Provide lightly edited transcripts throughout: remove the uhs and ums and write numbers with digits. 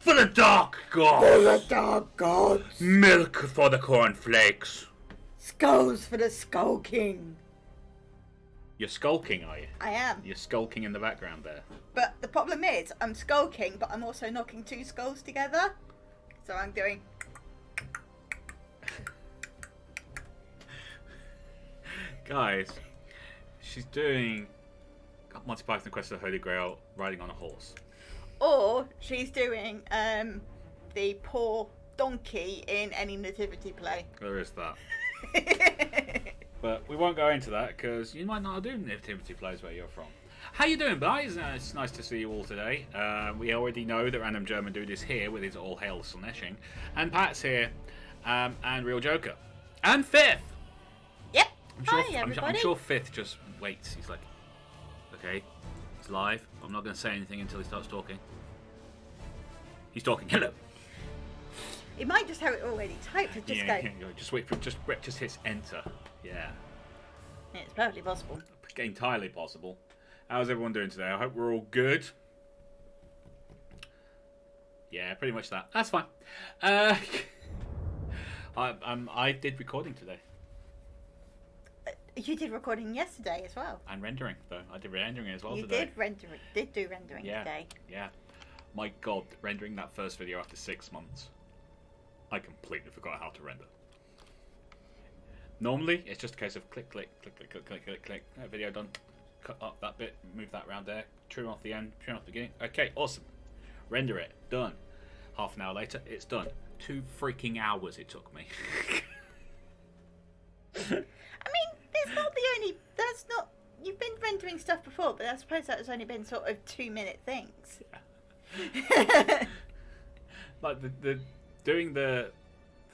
For the dark gods! For the dark gods! Milk for the cornflakes! Skulls for the Skull King! You're skulking, are you? I am. You're skulking in the background there. But the problem is, I'm skulking, but I'm also knocking two skulls together. So I'm doing... Guys, she's doing Monty Python and Quest of the Holy Grail riding on a horse. Or she's doing the poor donkey in any nativity play. There is that. But we won't go into that because you might not do nativity plays where you're from. How you doing, guys? It's nice to see you all today. We already know that Random German Dude is here with his All Hail Slneshing. And Pat's here. And Real Joker. And Fifth! Yep. Hi, everybody. I'm sure Fifth just waits. He's like, okay, it's live. I'm not going to say anything until he starts talking. He's talking. Hello. He might just have it already typed and just go. Just wait for just hits enter. Yeah. It's perfectly possible. Entirely possible. How's everyone doing today? I hope we're all good. Yeah, pretty much that. That's fine. I did recording today. You did recording yesterday as well. And rendering, though. I did rendering as well you today. Did do rendering today. Yeah. My God, rendering that first video after 6 months. I completely forgot how to render. Normally, it's just a case of click, click, click, click, click, click, click, click. Video done. Cut up that bit, move that around there, trim off the end, trim off the beginning. Okay, awesome. Render it. Done. Half an hour later, it's done. 2 freaking hours it took me. I mean, that's not the only... That's not... You've been rendering stuff before, but I suppose that has only been sort of 2-minute things. Yeah. Like, doing the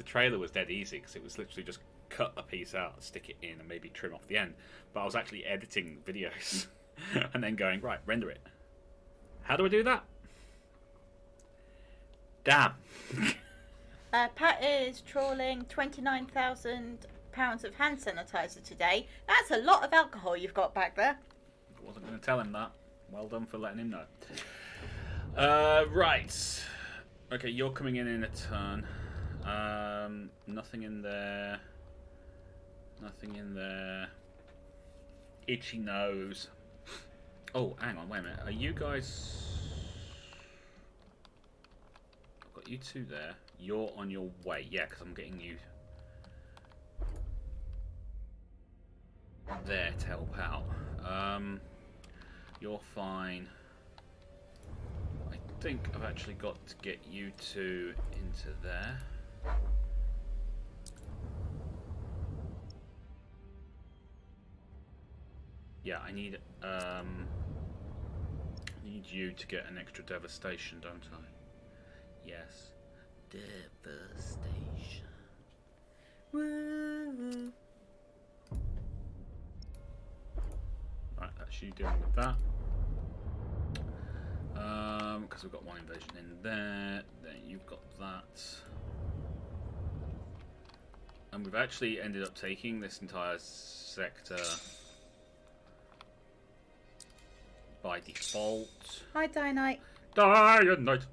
trailer was dead easy, because it was literally just cut a piece out, stick it in, and maybe trim off the end. But I was actually editing videos, and then going, right, render it. How do I do that? Damn. Pat is trawling 29,000 pounds of hand sanitizer today. That's a lot of alcohol you've got back there. I wasn't going to tell him that. Well done for letting him know. Right. Okay, you're coming in a turn. Nothing in there. Nothing in there. Itchy nose. Oh, hang on, wait a minute. Are you guys... I've got you two there. You're on your way. Yeah, because I'm getting you there to help out. You're fine. I think I've actually got to get you two into there. Yeah, I need you to get an extra devastation, don't I? Yes. Devastation. Woo. Right, that's you dealing with that. Because we've got one invasion in there. Then you've got that. And we've actually ended up taking this entire sector by default. Hi, Dynite. Dynite!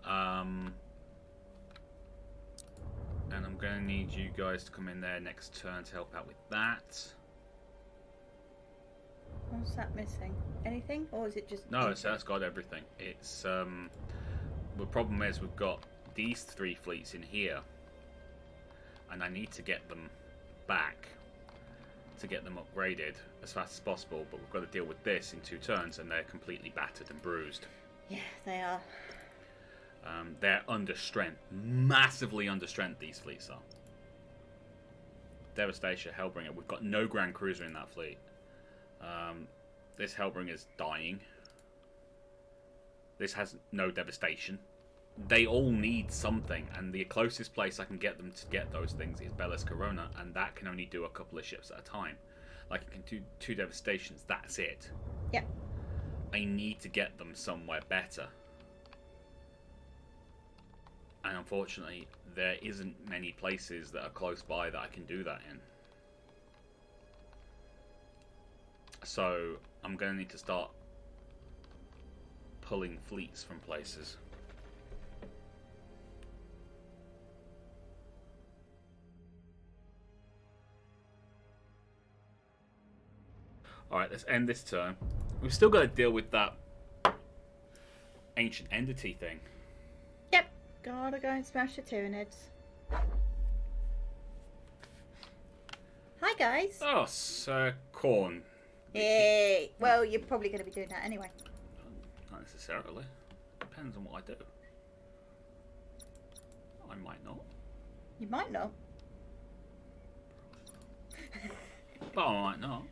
And I'm going to need you guys to come in there next turn to help out with that. What's that missing? Anything? Or is it just... No, that's got everything. It's, the problem is we've got these 3 fleets in here. And I need to get them back to get them upgraded as fast as possible. But we've got to deal with this in 2 turns and they're completely battered and bruised. Yeah, they are. They're under strength. Massively under strength, these fleets are. Devastation, Hellbringer. We've got no Grand Cruiser in that fleet. This Hellbringer is dying. This has no devastation. They all need something, and the closest place I can get them to get those things is Bellis Corona, and that can only do a couple of ships at a time. Like, it can do 2 devastations, that's it. Yep. I need to get them somewhere better. And unfortunately, there isn't many places that are close by that I can do that in. So I'm going to need to start pulling fleets from places. Alright, let's end this turn. We've still got to deal with that ancient entity thing. Yep. Gotta go and smash the Tyranids. Hi, guys. Oh, Sir Corn. Hey. Well, you're probably going to be doing that anyway. Not necessarily. Depends on what I do. I might not. You might not. But I might not.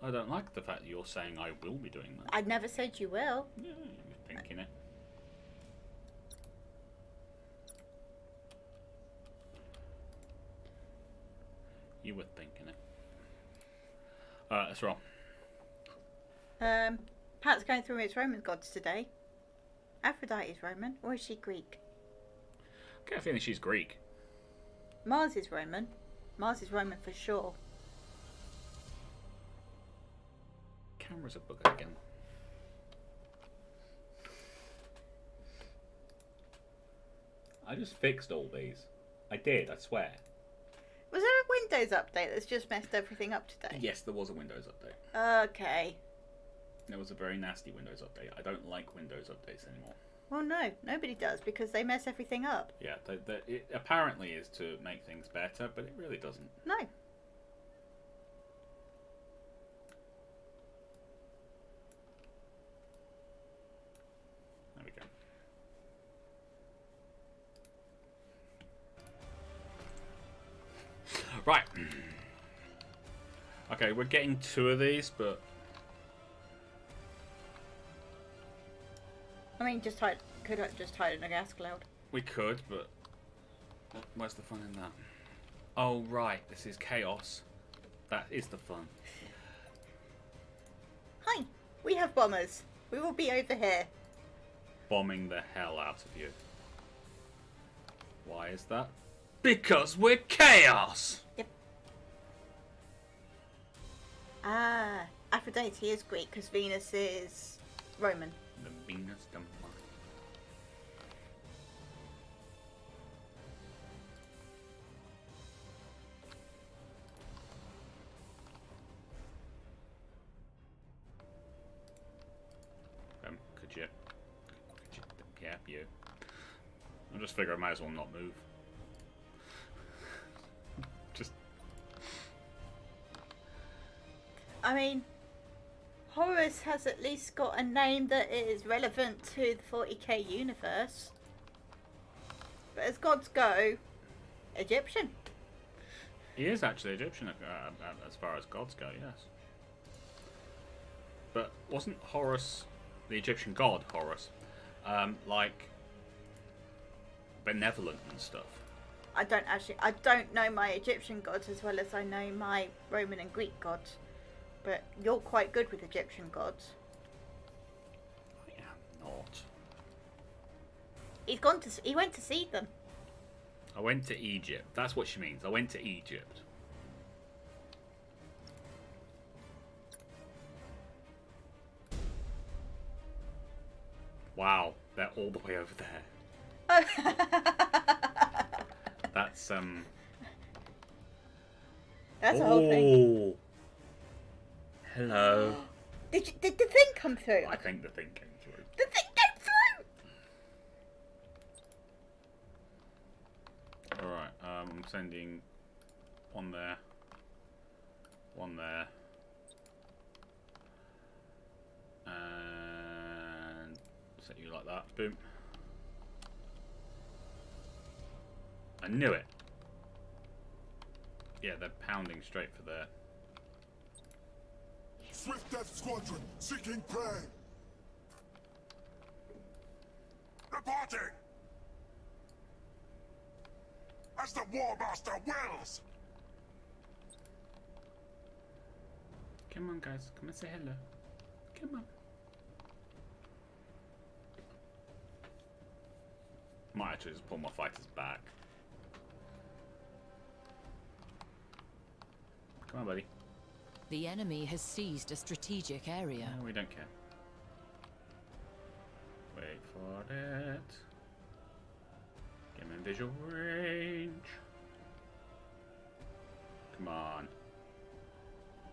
I don't like the fact that you're saying I will be doing that. I never said you will. Yeah, you're thinking it. You were thinking it. Alright, let's roll. Pat's going through its Roman gods today. Aphrodite's Roman, or is she Greek? I get a feeling she's Greek. Mars is Roman. Mars is Roman for sure. Camera's a bugger again. I just fixed all these. I did, I swear. Was there a Windows update that's just messed everything up today? Yes, there was a Windows update. Okay. There was a very nasty Windows update. I don't like Windows updates anymore. Well, no, nobody does because they mess everything up. Yeah, it apparently is to make things better, but it really doesn't. No. There we go. Right. Okay, we're getting 2 of these, but I mean, could have just hide in a gas cloud. we could, but where's the fun in that? Oh, right, this is chaos. That is the fun. Hi, we have bombers. We will be over here. Bombing the hell out of you. Why is that? Because we're chaos! Yep. Ah, Aphrodite is Greek because Venus is Roman. The Venus de Milo. Could you? Yeah, you. I just figure I might as well not move. Just. I mean, Horus has at least got a name that is relevant to the 40k universe. But as gods go, Egyptian. He is actually Egyptian as far as gods go, yes. But wasn't Horus, the Egyptian god Horus, like benevolent and stuff? I don't know my Egyptian gods as well as I know my Roman and Greek gods. But you're quite good with Egyptian gods. I am not. He went to see them. I went to Egypt. That's what she means. I went to Egypt. Wow, they're all the way over there. That's That's the whole thing. Hello. Did the thing come through? I think the thing came through. The thing came through. Alright, I'm sending one there. One there. And set you like that. Boom. I knew it. Yeah, they're pounding straight for there. Swift Death Squadron seeking prey. Reporting. As the War Master wills. Come on, guys. Come and say hello. Come on. Might actually just pull my fighters back. Come on, buddy. The enemy has seized a strategic area. No, we don't care. Wait for it. Get him in visual range. Come on.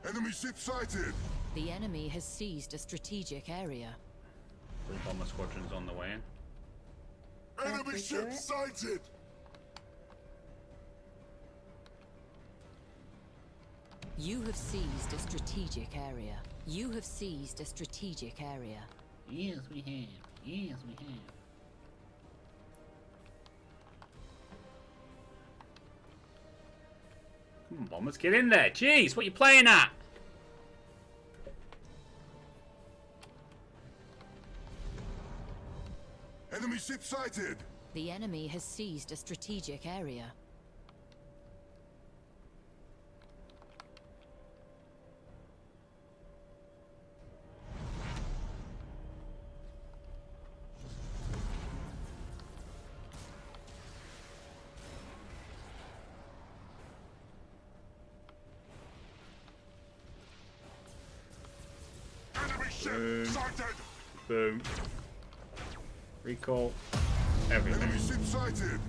Enemy ship sighted. The enemy has seized a strategic area. 3 bomber squadrons on the way in. Enemy we do ship it? sighted. You have seized a strategic area. You have seized a strategic area. Yes, we have. Yes, we have. Come on, bombers, get in there. Jeez, what are you playing at? Enemy ship sighted. The enemy has seized a strategic area. Enemy ship Boom. sighted. Boom. Recall. Everything. Enemy ship sighted.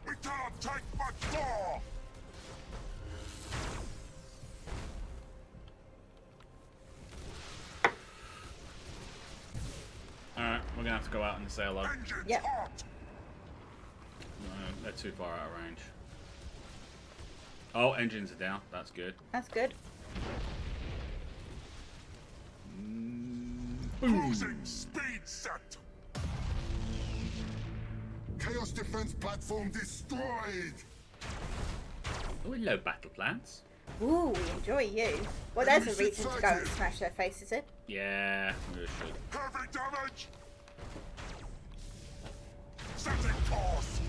We cannot take much more. Alright, we're gonna have to go out and say hello. Engines Yep. hot. No, they're too far out of range. Oh, engines are down. That's good. That's good. Cruising speed set. Chaos defense platform destroyed. Oh, hello, battle plans. Ooh, we enjoy you. Well, there's a reason to go and smash their faces in. Yeah, we should. Heavy damage. Setting course.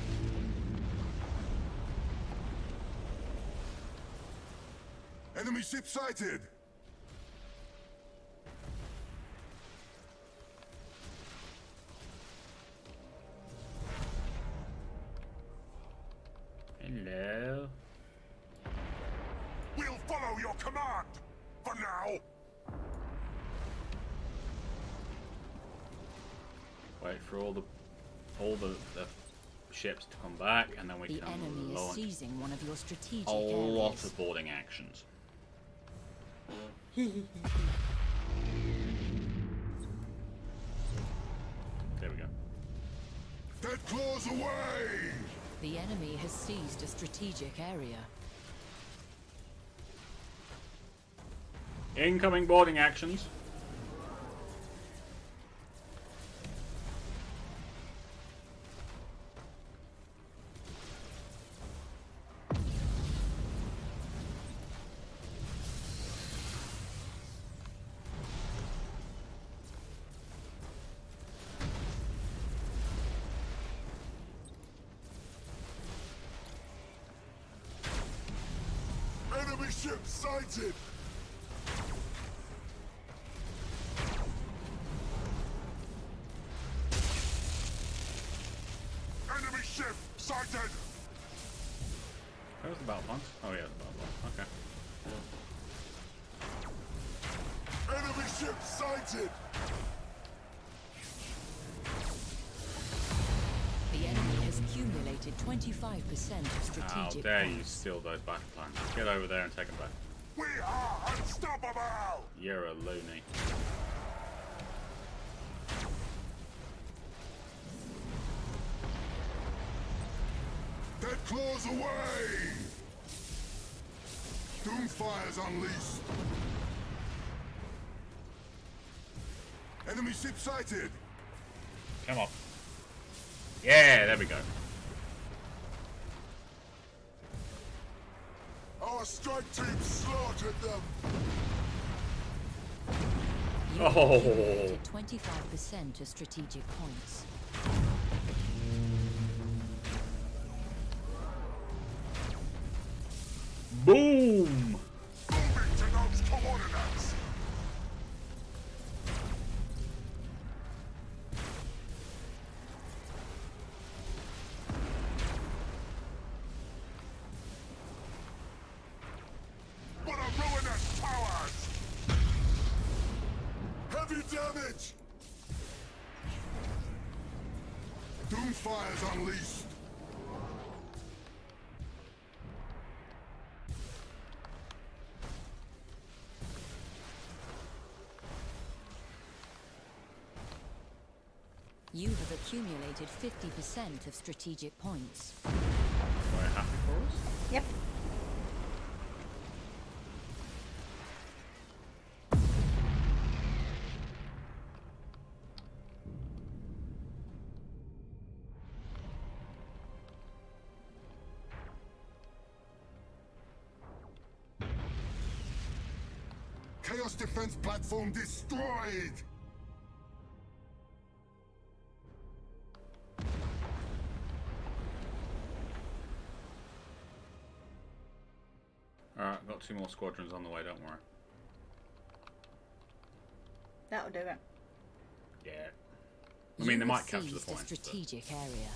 Enemy ship sighted. Hello. We'll follow your command. For now. Wait for all the ships to come back, and then we The can enemy is launch seizing one of your strategic a lot areas. of boarding actions. There we go. Dead claws away. The enemy has seized a strategic area. Incoming boarding actions. Enemy ship sighted. Enemy ship sighted. Where's the battle plans? Oh yeah, the battle plans. Okay. Enemy ship sighted. The enemy has accumulated 25% of How strategic dare you points. steal those battle plans? Get over there and take them back. We are unstoppable. You're a loony. Dead claws away. Doomfire's unleashed. Enemy ship sighted. Come on. Yeah, there we go. Our strike team slaughtered them. You Oh. have accumulated 25% of strategic points. Boom! Moving to those coordinates. What a ruinous towers! Heavy damage! Doomfire's unleashed. You have accumulated 50% of strategic points. Very happy for us. Yep. Chaos defense platform destroyed. Alright, got 2 more squadrons on the way, don't worry. That'll do it. Yeah. I mean, they might capture the seized a point. but- strategic area.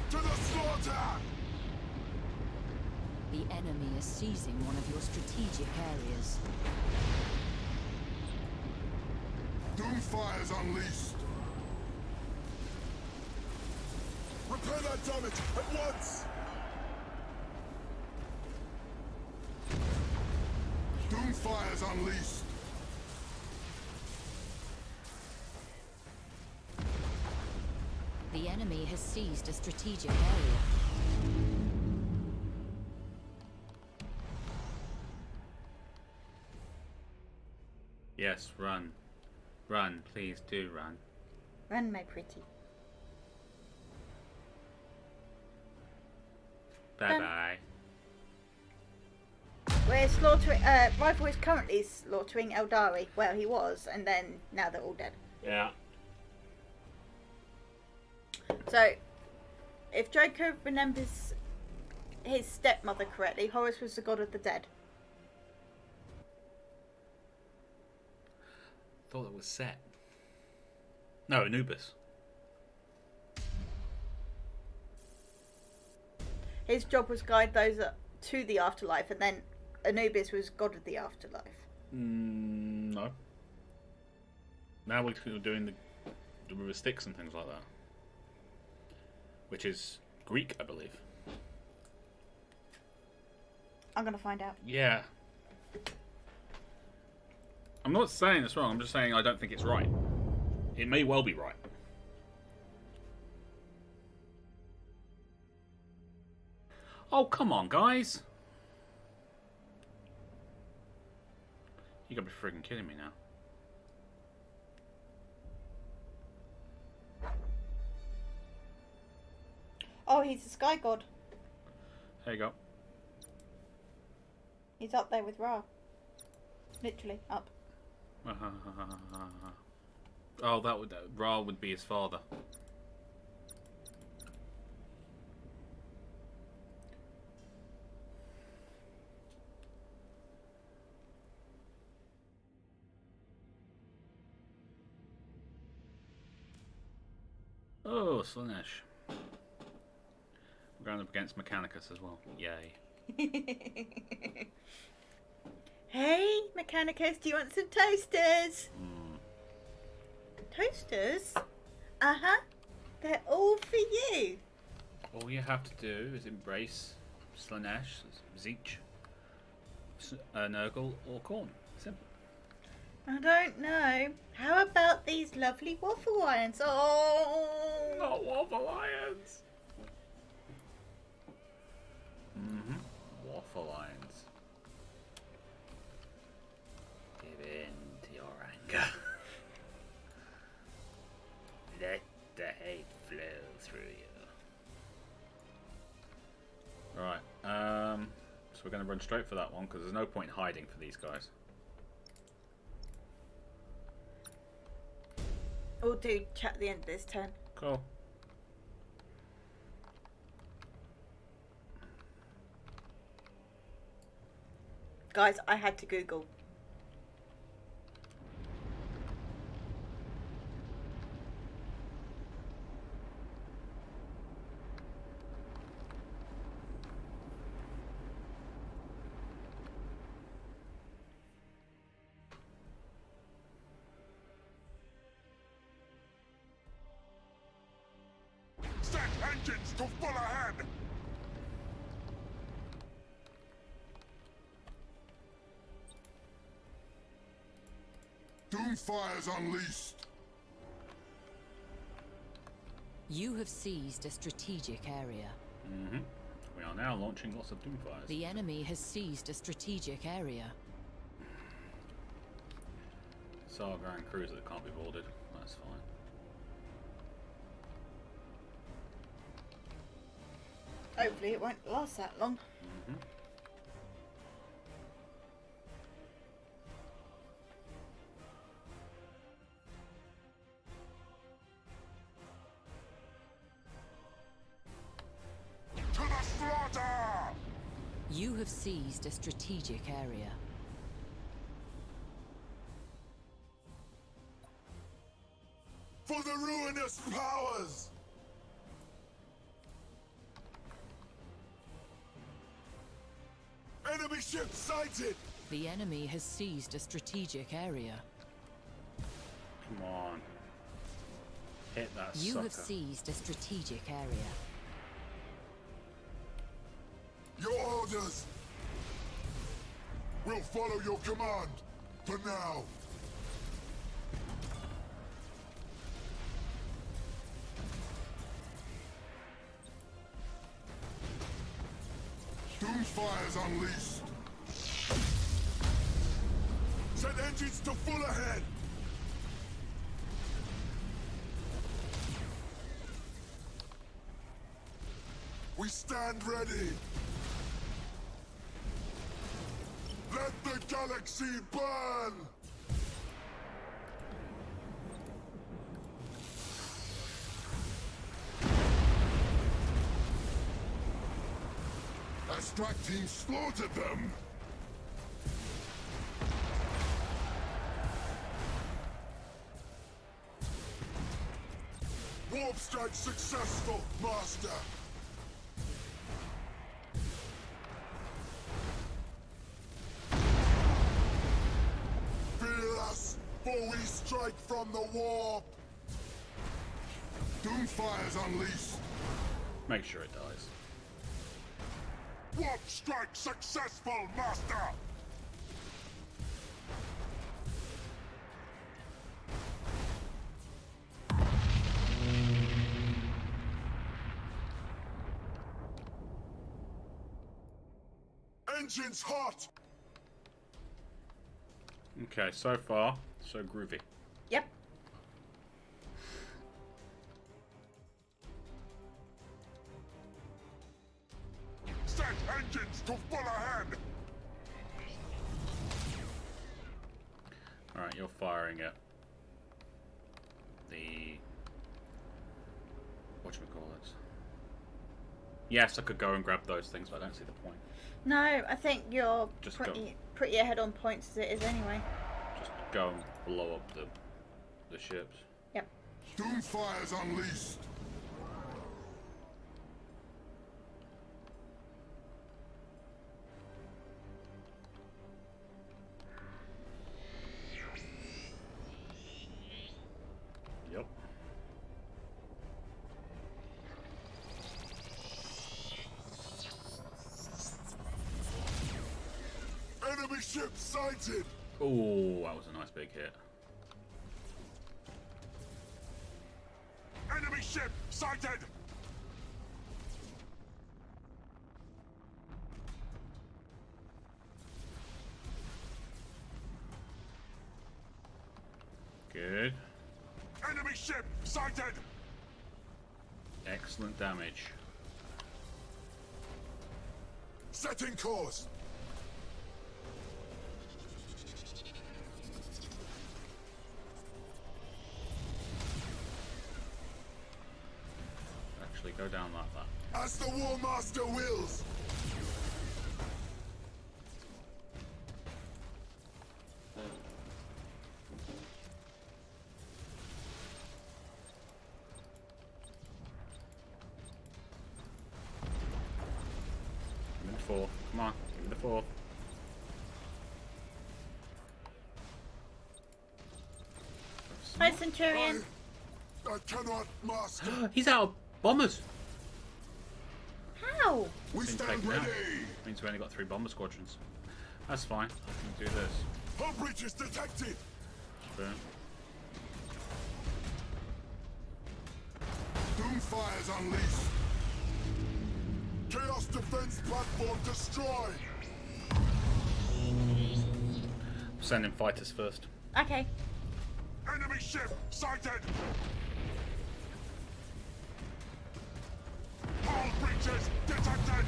To the slaughter! The enemy is seizing one of your strategic areas. Doomfire's unleashed. Repair that damage at once! Doomfire's unleashed. The enemy has seized a strategic area. Yes, run. Run, please do run. Run, my pretty. Bye bye. We're slaughtering. Rival is currently slaughtering Eldari. Well, he was, and then now they're all dead. Yeah. So, if Draco remembers his stepmother correctly, Horus was the god of the dead. Thought it was Set. No, Anubis. His job was guide those to the afterlife, and then Anubis was god of the afterlife. No. Now we're doing the river Styx and things like that. Which is Greek, I believe. I'm gonna find out. Yeah. I'm not saying it's wrong, I'm just saying I don't think it's right. It may well be right. Oh, come on, guys! You gotta be friggin' kidding me now. Oh, he's a sky god. There you go. He's up there with Ra. Literally, up. Oh, that would Ra would be his father. Oh, Slanesh. We're going up against Mechanicus as well. Yay. Hey, Mechanicus, do you want some toasters? Toasters? Uh-huh. They're all for you. All you have to do is embrace Slanesh, Zeech, Nurgle, or Khorne. Simple. I don't know. How about these lovely waffle irons? Oh! Not waffle irons! Waffle irons. Give in to your anger. Let the hate flow through you. Right, so we're going to run straight for that one because there's no point hiding for these guys. We'll do chat at the end of this turn. Cool. Guys, I had to Google. engines to full ahead! Doomfire's unleashed! You have seized a strategic area. Mm-hmm. We are now launching lots of Doomfires. The enemy has seized a strategic area. It's our Grand Cruiser that can't be boarded. That's fine. Hopefully it won't last that long. Mm-hmm. To the slaughter! You have seized a strategic area. For the ruinous powers! Enemy ship sighted! The enemy has seized a strategic area. Come on. Hit that You sucker. have seized a strategic area. Your orders! We'll follow your command, for now. Doomfire's unleashed. Set engines to full ahead. We stand ready. Let the galaxy burn! Our strike team slaughtered them! Warp strike successful, Master! Feel us, for we strike from the warp! Doomfire's unleashed! Make sure it dies. Warp strike successful, Master! Engines hot! Okay, so far, so groovy. Yep. Set engines to full ahead! Alright, you're firing at the... whatchamacallit? Yes, I could go and grab those things, but I don't see the point. No, I think you're Just pretty ahead on points as it is anyway. Just go and blow up the ships. Yep. Doomfire's unleashed! Yep. Enemy ship sighted! Oh, that was a nice big hit. Enemy ship sighted! Good. Enemy ship sighted! Excellent damage. Setting course! Actually, go down like that. As the War Master wills! Give me the fourth. Come on, give me the fourth. Hi, Centurion. I cannot, Master! He's out of bombers! Wow! We Been stand taken out. ready! Means we only got 3 bomber squadrons. That's fine. I can do this. Hull breaches detected! Boom. Doomfire's unleashed! Chaos defense platform destroyed! Sending fighters first. Okay. Enemy ship sighted! Hull breaches detected!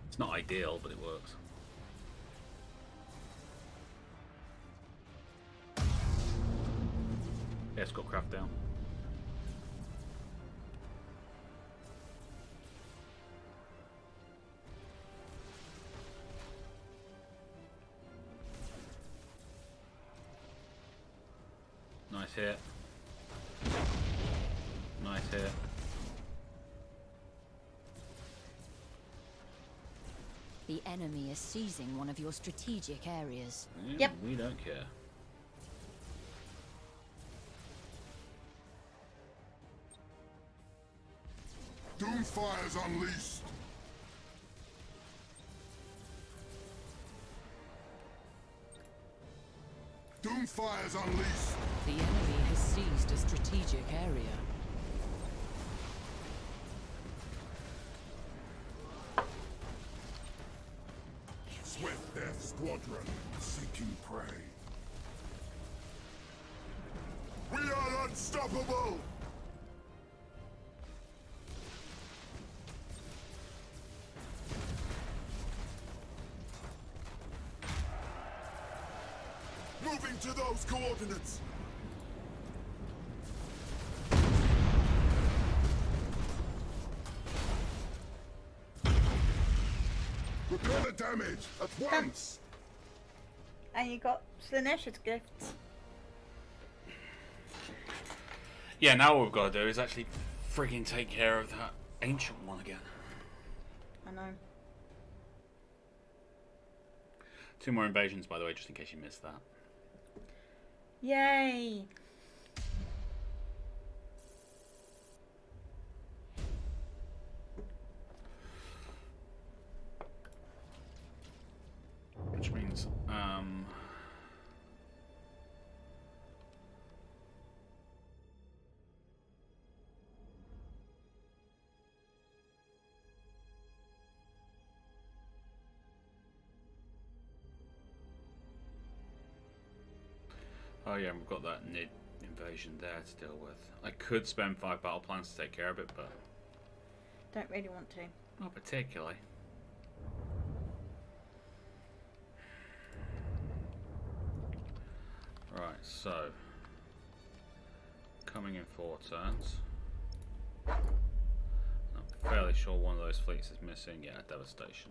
It's not ideal, but it works. Yeah, it's got craft down. Nice hit. Nice hit. The enemy is seizing one of your strategic areas. Yeah, Yep. We don't care. Doomfire's unleashed! Doomfire's unleashed! The enemy has seized a strategic area. Swift Death Squadron seeking prey. We are unstoppable! Moving to those coordinates! Repair the damage at once! And you got Slanesha's gifts. Yeah, now what we've got to do is actually frigging take care of that ancient one again. I know. 2 more invasions, by the way, just in case you missed that. Yay! Which means, oh yeah, we've got that Nid invasion there to deal with. I could spend 5 battle plans to take care of it, but Don't really want to. not particularly. Right, so coming in 4 turns. I'm fairly sure one of those fleets is missing. Yeah, devastation.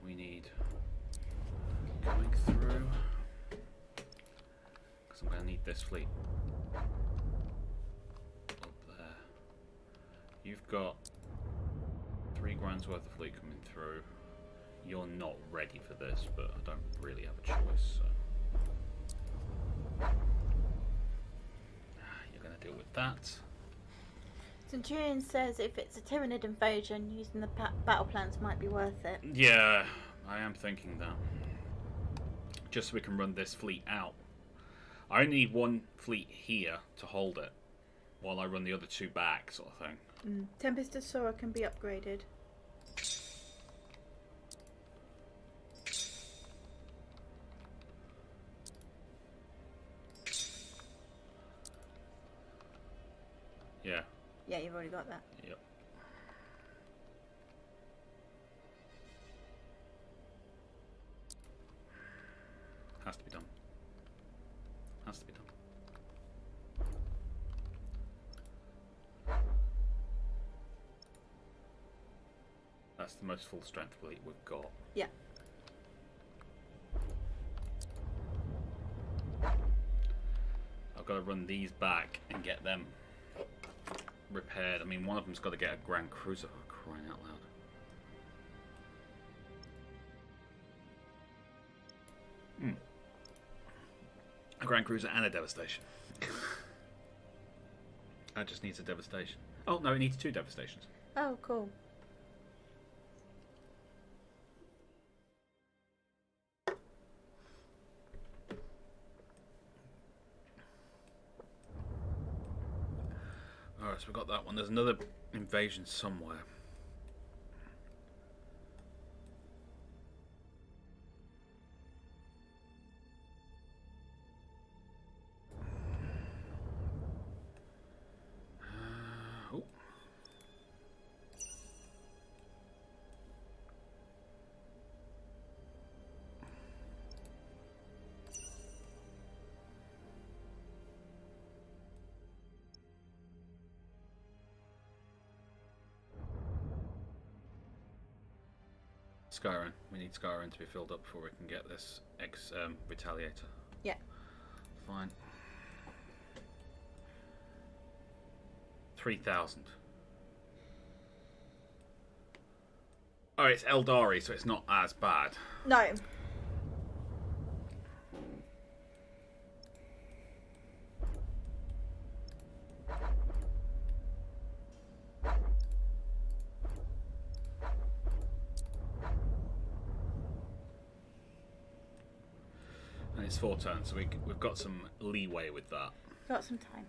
We need going through because I'm going to need this fleet up there. You've got 3 grand's worth of fleet coming through. You're not ready for this, but I don't really have a choice, so you're going to deal with that. Centurion says if it's a Tyranid invasion, using the battle plans might be worth it. Yeah, I am thinking that. Just so we can run this fleet out. I only need 1 fleet here to hold it, while I run the other 2 back, sort of thing. Tempest of Sora can be upgraded. Yeah. Yeah, you've already got that. Yep. Has to be done. Has to be done. That's the most full strength fleet we've got. Yeah. I've got to run these back and get them repaired. I mean, one of them's got to get a Grand Cruiser, for crying out loud. A Grand Cruiser and a Devastation. That just needs a Devastation. Oh, no, it needs 2 Devastations. Oh, cool. Alright, so we've got that one. There's another invasion somewhere. Oh. Skyrim. We need Skyrim to be filled up before we can get this Retaliator. Yeah. Fine. 3,000. Oh, it's Eldari, so it's not as bad. No. And it's 4 turns, so we've got some leeway with that. Got some time.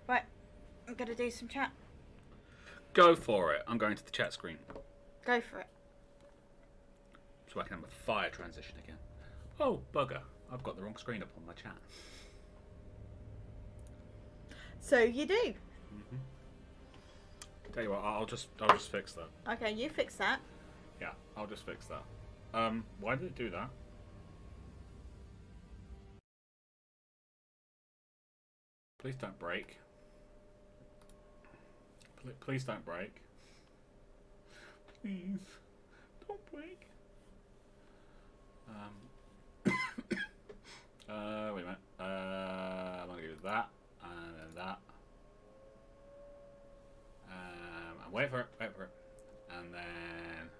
Right. I'm going to do some chat. Go for it. I'm going to the chat screen. Go for it. So I can have a fire transition again. Oh, bugger. I've got the wrong screen up on my chat. So you do. Mm-hmm. Tell you what, I'll just fix that. Okay, you fix that. Yeah, I'll just fix that. Why did it do that? Please don't break. Please don't break. Please, don't break. Wait a minute. I'm gonna do that and then that. And wait for it. And then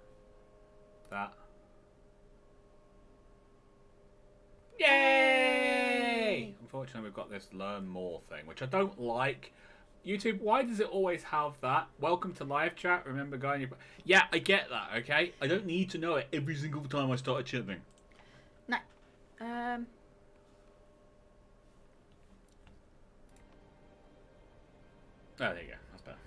that. Yay! Unfortunately, we've got this learn more thing, which I don't like. YouTube, why does it always have that? Welcome to live chat. Remember, guy. Yeah, I get that. Okay, I don't need to know it every single time I start a chatting. No. Oh, there you go. That's better.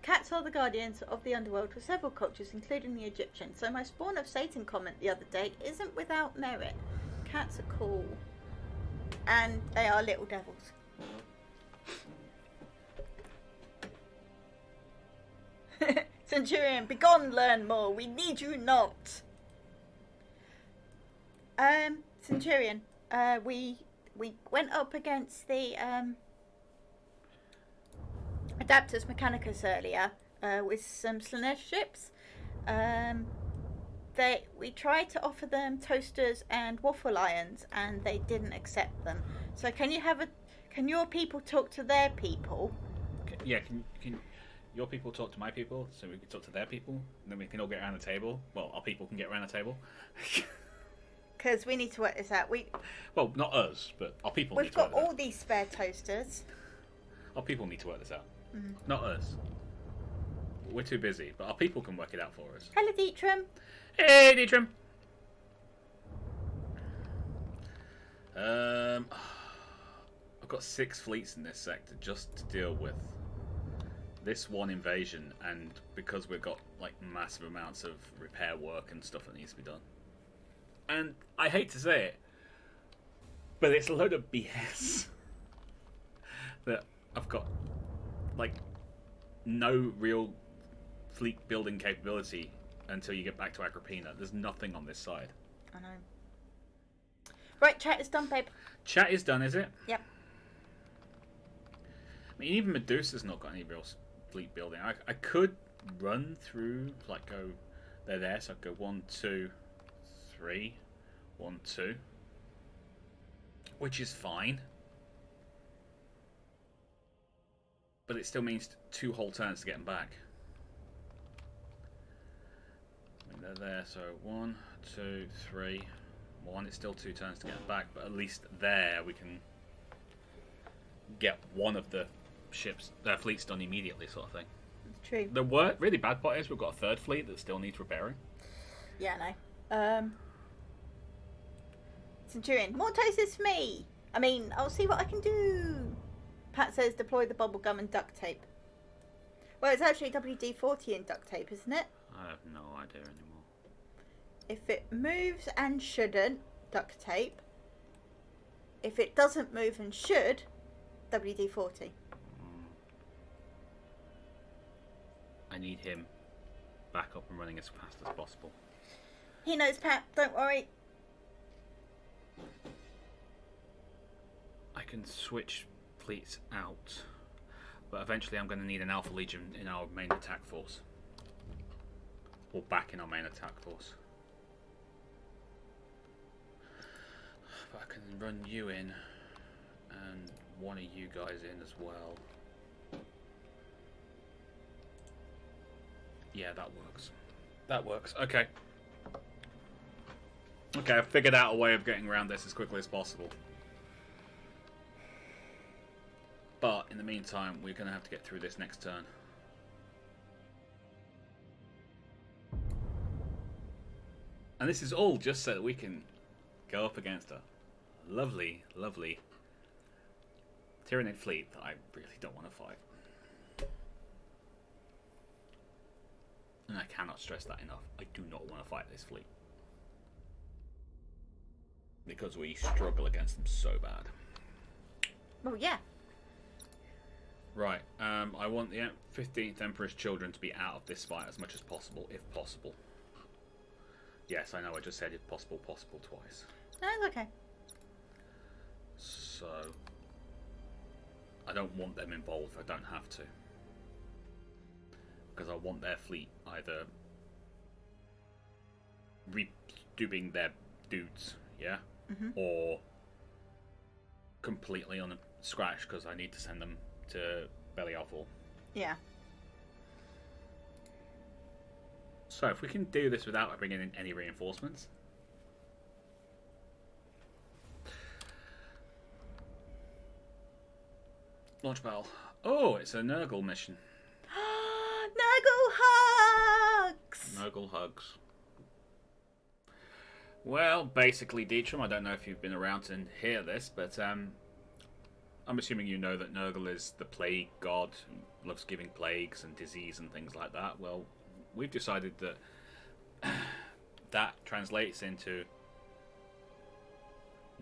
Cats are the guardians of the underworld for several cultures, including the Egyptian. So my Spawn of Satan comment the other day isn't without merit. Cats are cool. And they are little devils. Centurion, begone, learn more. We need you not. Centurion, we went up against the Adapters Mechanicus earlier with some Slanesh ships. We tried to offer them toasters and waffle irons, and they didn't accept them. So can your people talk to their people? Yeah, can your people talk to my people, so we can talk to their people, and then we can all get around the table. Well, our people can get around the table. Because we need to work this out. Well, not us, but our people. We've need to work got this all out. these spare toasters. Our people need to work this out. Mm-hmm. Not us. We're too busy, but our people can work it out for us. Hello, Dietram. Hey, Dietram. I've got 6 fleets in this sector just to deal with this one invasion, and because we've got like massive amounts of repair work and stuff that needs to be done. And I hate to say it, but it's a load of BS that I've got like no real fleet building capability until you get back to Agrippina. There's nothing on this side. I know. Right, chat is done, babe. Chat is done, is it? Yep. I mean, even Medusa's not got any real fleet building. I could run through, like, go... They're there, so I'd go 1, 2, 3, 1, 2. Which is fine. But it still means 2 whole turns to get them back. I mean, they're there, so 1, 2, 3, 1. It's still 2 turns to get them back, but at least there we can get one of the ships, their fleets done immediately, sort of thing. True. The really bad part is we've got a 3rd fleet that still needs repairing. Yeah, I know. Centurion, more toasters for me. I mean, I'll see what I can do. Pat says deploy the bubble gum and duct tape. Well, it's actually WD-40 and duct tape, isn't it? I have no idea anymore. If it moves and shouldn't, duct tape. If it doesn't move and should, WD-40. I need him back up and running as fast as possible. He knows, Pat. Don't worry. I can switch fleets out, but eventually I'm going to need an Alpha Legion in our main attack force. Or back in our main attack force. But I can run you in, and one of you guys in as well. Yeah, that works. That works. Okay. Okay, I've figured out a way of getting around this as quickly as possible. But, in the meantime, we're going to have to get through this next turn. And this is all just so that we can go up against a lovely, lovely Tyranid fleet that I really don't want to fight. And I cannot stress that enough. I do not want to fight this fleet. Because we struggle against them so bad. Well, yeah. Right, I want the 15th Emperor's children to be out of this fight as much as possible, if possible. Yes, I know I just said if possible, possible twice. No, it's okay. So, I don't want them involved if I don't have to. Because I want their fleet either redoing their dudes, yeah? Or completely on a scratch because I need to send them to Belial. Yeah. So if we can do this without bringing in any reinforcements. Launch bell. Oh, it's a Nurgle mission. Nurgle hugs! Nurgle hugs. Well, basically, Dietram, I don't know if you've been around to hear this, but I'm assuming you know that Nurgle is the plague god who loves giving plagues and disease and things like that. Well, we've decided that that translates into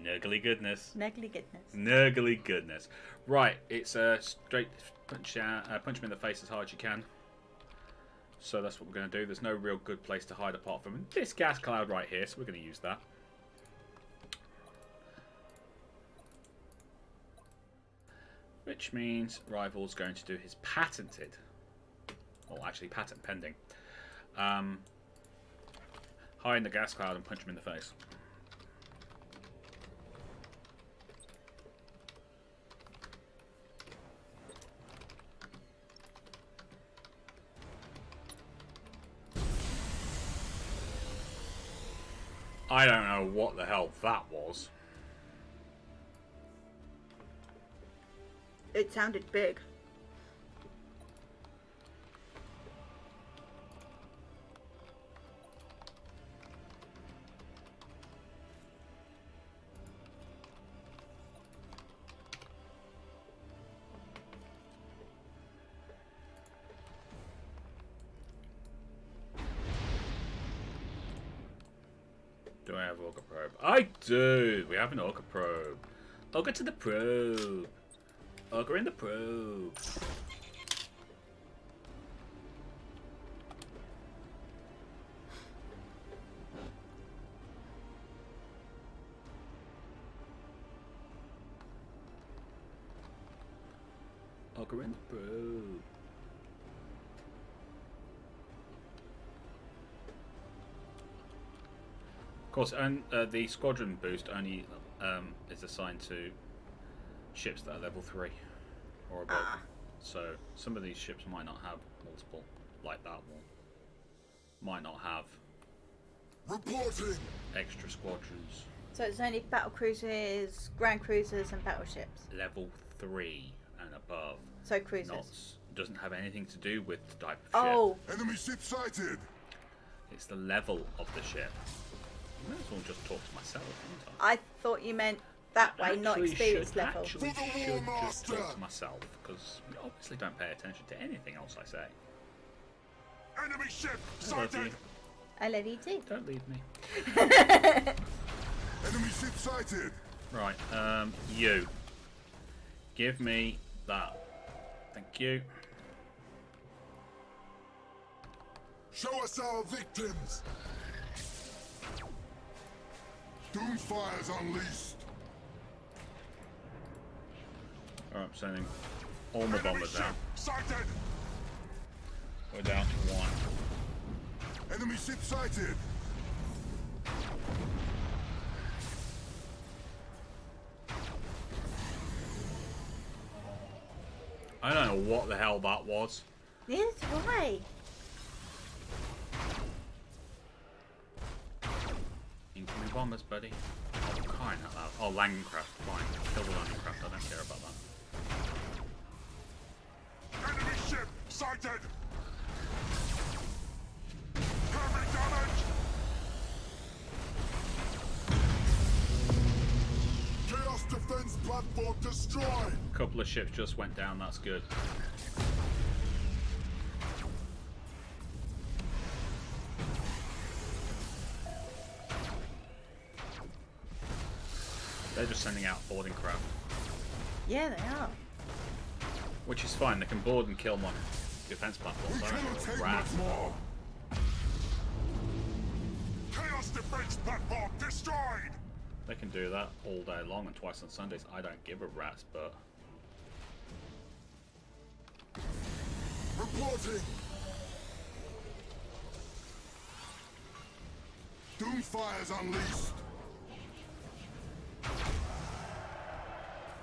Nurgly goodness. Nurgly goodness. Nurgly goodness. Right, it's a straight punch him in the face as hard as you can. So that's what we're going to do. There's no real good place to hide apart from this gas cloud right here, so we're going to use that. Which means Rival's going to do his patented, well actually patent pending, hide in the gas cloud and punch him in the face. I don't know what the hell that was. It sounded big. Do I have Auger Probe? I do! We have an Auger Probe. Auger to the probe. Auger in the probe. Ogre in the brew. Of course, and the squadron boost only is assigned to ships that are level 3 or above. So some of these ships might not have multiple, like that one. Might not have Reporting. extra squadrons. So it's only battle cruisers, grand cruisers, and battleships. Level 3 and above. So cruisers. Not, doesn't have anything to do with the type of Oh, ship. Enemy ship sighted. It's the level of the ship. I might as well just talk to myself, couldn't I? I thought you meant that way, not experience level. Actually For the should War just Master! talk to myself, because I obviously don't pay attention to anything else I say. Enemy ship I love sighted. you. I love you too. Don't leave me. Enemy ship sighted. Right, you. Give me that. Thank you. Show us our victims. Doomfire's unleashed. Alright, I'm sending all my bombers ship out. sighted. We're down to 1. Enemy ship sighted. I don't know what the hell that was. Neither do I. Incoming bombers, buddy. Oh, crying out loud. Oh, Landcraft, fine. Kill the Landcraft, I don't care about that. Enemy ship sighted. Heavy damage. Chaos defense platform destroyed. A couple of ships just went down, that's good. They're just sending out boarding craft. Yeah, they are. Which is fine, they can board and kill my defense We platforms. I cannot don't take give a rat. much more. Chaos defense platform destroyed. They can do that all day long and twice on Sundays. I don't give a rat's, but Reporting. Doomfire's unleashed.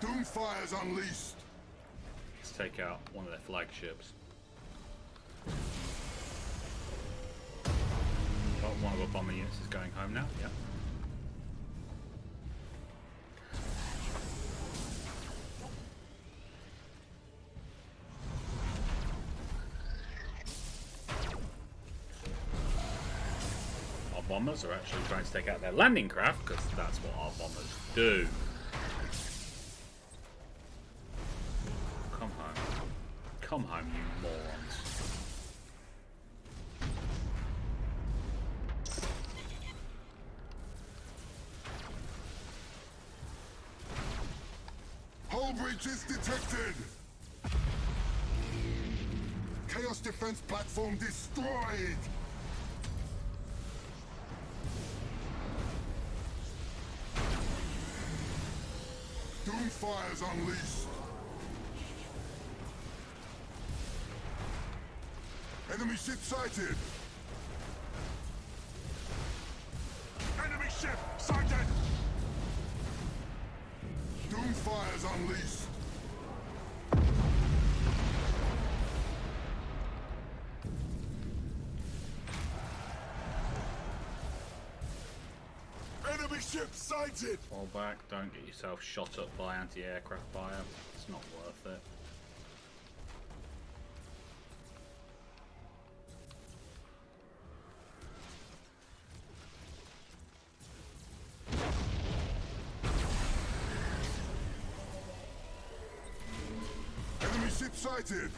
Doomfire's unleashed. let's take out one of their flagships. Oh, one of our bomber units is going home now, yeah. Our bombers are actually trying to take out their landing craft, because that's what our bombers do. Come home. Come home, you morons. Hull breach is detected. Chaos defense platform destroyed. Doomfire's unleashed. Enemy ship sighted. Enemy ship sighted. Doomfire's unleashed. Enemy ship sighted. Fall back, don't get yourself shot up by anti-aircraft fire. It's not worth it. Enemy ship sighted.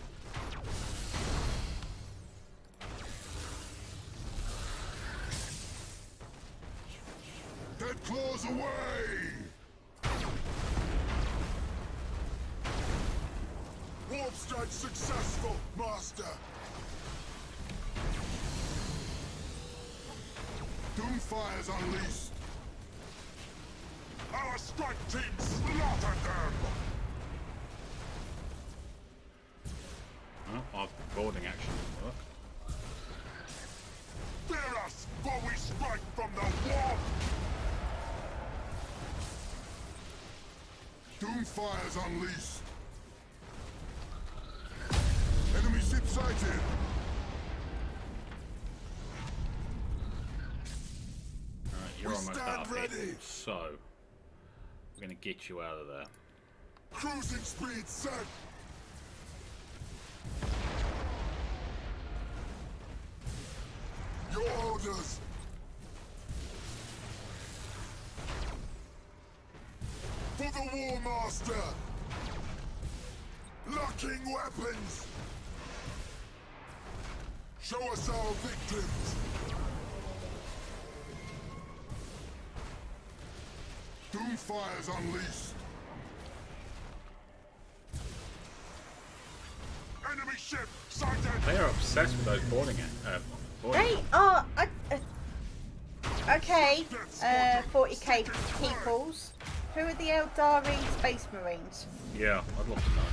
Dead claws away. Warp strike successful, Master. Doomfire's unleashed. Our strike team slaughtered them. fires unleashed. Enemy ship sighted. Alright, you're We almost stand out of hit. ready. So, we're going to get you out of there. Cruising speed set. Your orders. For the War Master. Locking weapons. Show us our victims. Doomfire's unleashed. Enemy ship sighted. They are obsessed with those boarding They are. Okay, 40k peoples. Who are the Eldari Space Marines? Yeah, I'd love to know.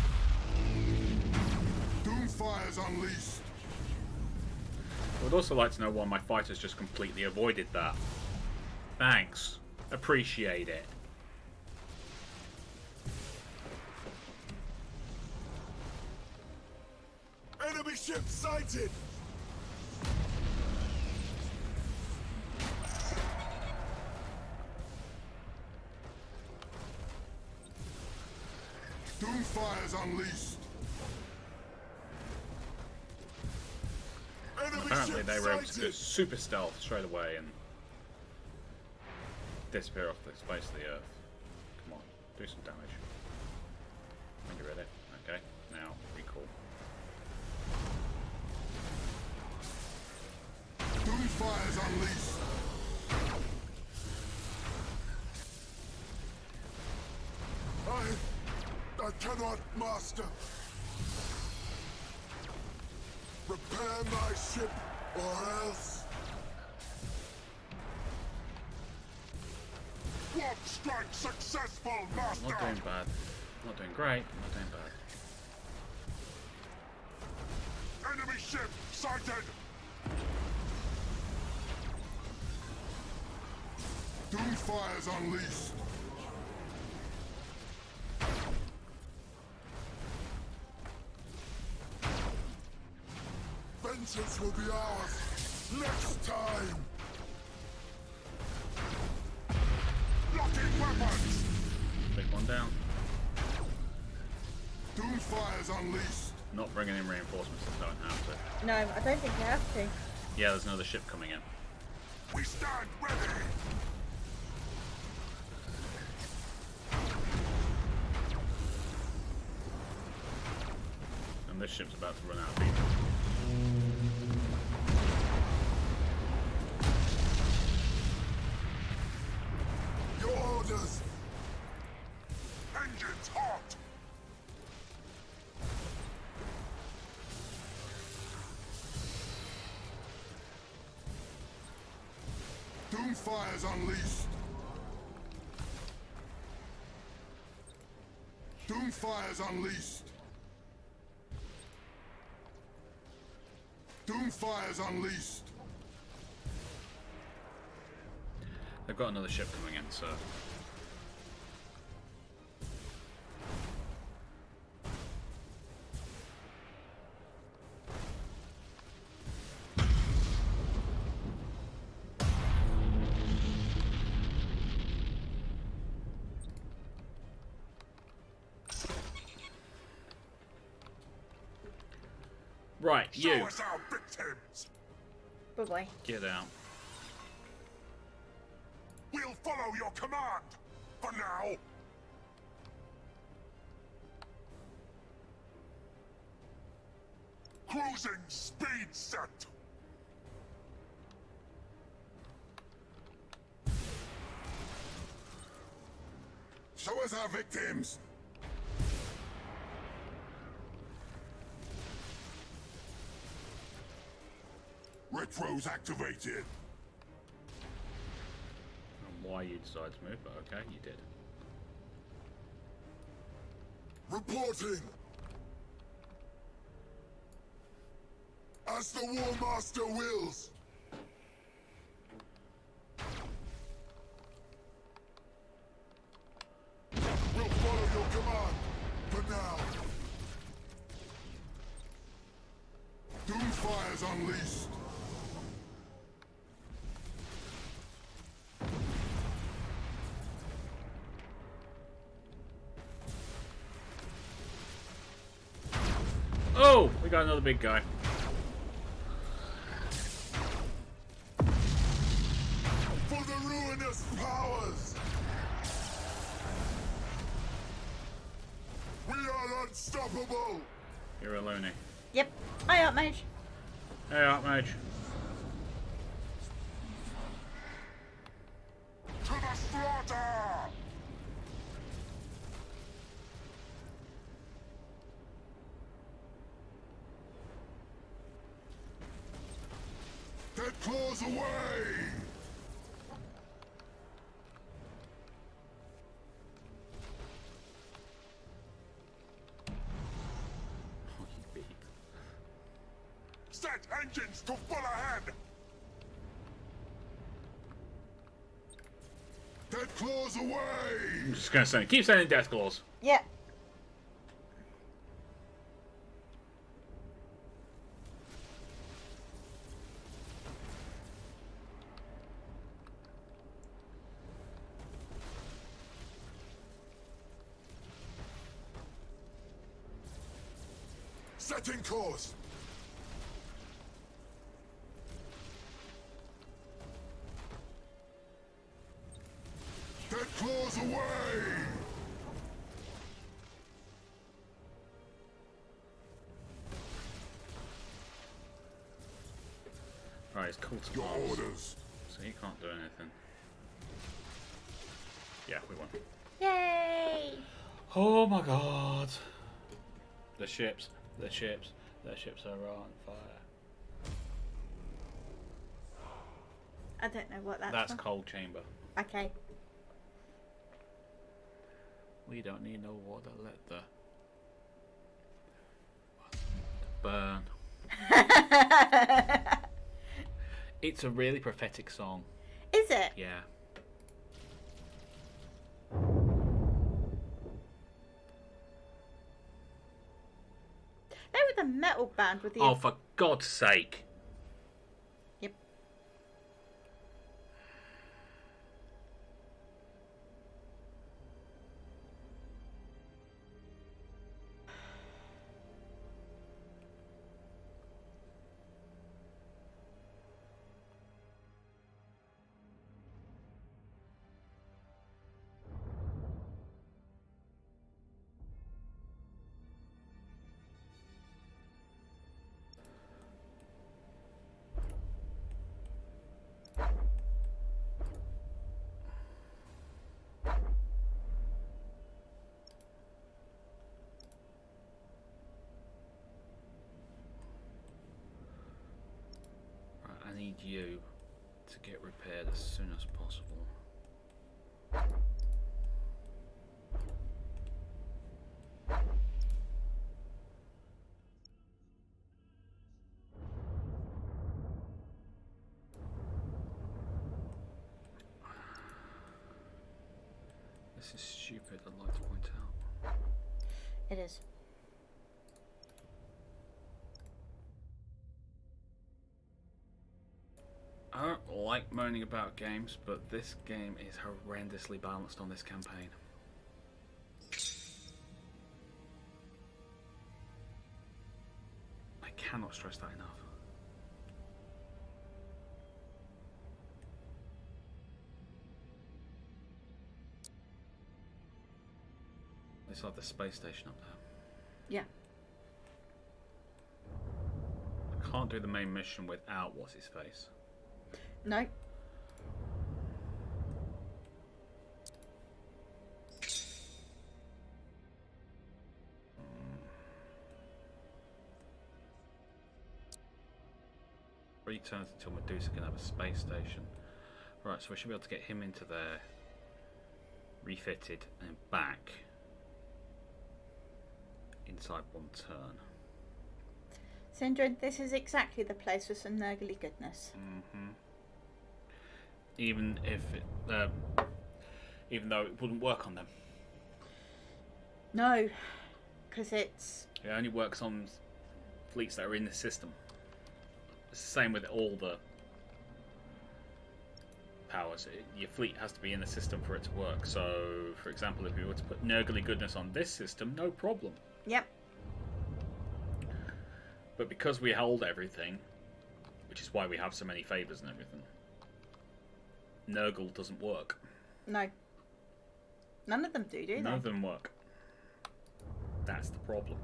Doomfire's unleashed. I would also like to know why my fighters just completely avoided that. Thanks. Appreciate it. Enemy ship sighted. Doomfire's unleashed. Enemy Apparently ship they were able to sighted. do super stealth straight away and disappear off the face of the earth. Come on, do some damage. When you're ready. Okay, now recall. Doomfire's unleashed. I cannot, Master. Repair my ship, or else. Warp strike successful, Master. Not doing bad. Not doing great. Not doing bad. Enemy ship sighted. Doomfire's unleashed. Vengeance will be ours next time. Locking weapons. Big one down. Doomfire's unleashed. Not bringing in reinforcements that don't have to. No, I don't think you have to. Yeah, there's another ship coming in. We stand ready. And this ship's about to run out of people. Your orders. Engines hot. Doomfire's unleashed. Doomfire's unleashed. Doomfire's unleashed. They've got another ship coming in, so... Right, Show you. us our victims. Bye bye. Get out. We'll follow your command. For now. Cruising speed set. Show us our victims. Retros activated. Why you decided to move, but okay, you did. Reporting. As the War Master wills. We'll follow your command. Fire's unleashed. Oh, we got another big guy. For the ruinous powers! We are unstoppable! You're a loony. Yep. Hi, Archmage. Hey, Archmage. To the slaughter! Dead claws away! Oh, you beat. Set engines to full ahead! Dead claws away! I'm just gonna say, keep sending death claws. Yep. Setting course! Dead claws away! Right, it's called to Your arms, orders! so he can't do anything. Yeah, we won. Yay! Oh my god. The ships are on fire. I don't know what that's That's for. cold chamber. Okay. We don't need no water, let the burn. It's a really prophetic song. Is it? Yeah. They were the metal band with the. Oh, for God's sake. Yep. Right, I need you to get repaired as soon as possible. This is stupid, I'd like to point out. It is. I don't like moaning about games, but this game is horrendously balanced on this campaign. I cannot stress that enough. It's like the space station up there. Yeah. I can't do the main mission without what's his face. No. Returns until Medusa can have a space station. Right, so we should be able to get him into there, refitted, and back inside one turn. Syndra, this is exactly the place for some nurgly goodness. Even if it, even though it wouldn't work on them. No, because it's. It only works on fleets that are in the system. It's the same with all the powers. Your fleet has to be in the system for it to work. So, for example, if we were to put Nurgly Goodness on this system, no problem. Yep. But because we hold everything, which is why we have so many favours and everything, Nurgle doesn't work. No. None of them do they? None of them work. That's the problem.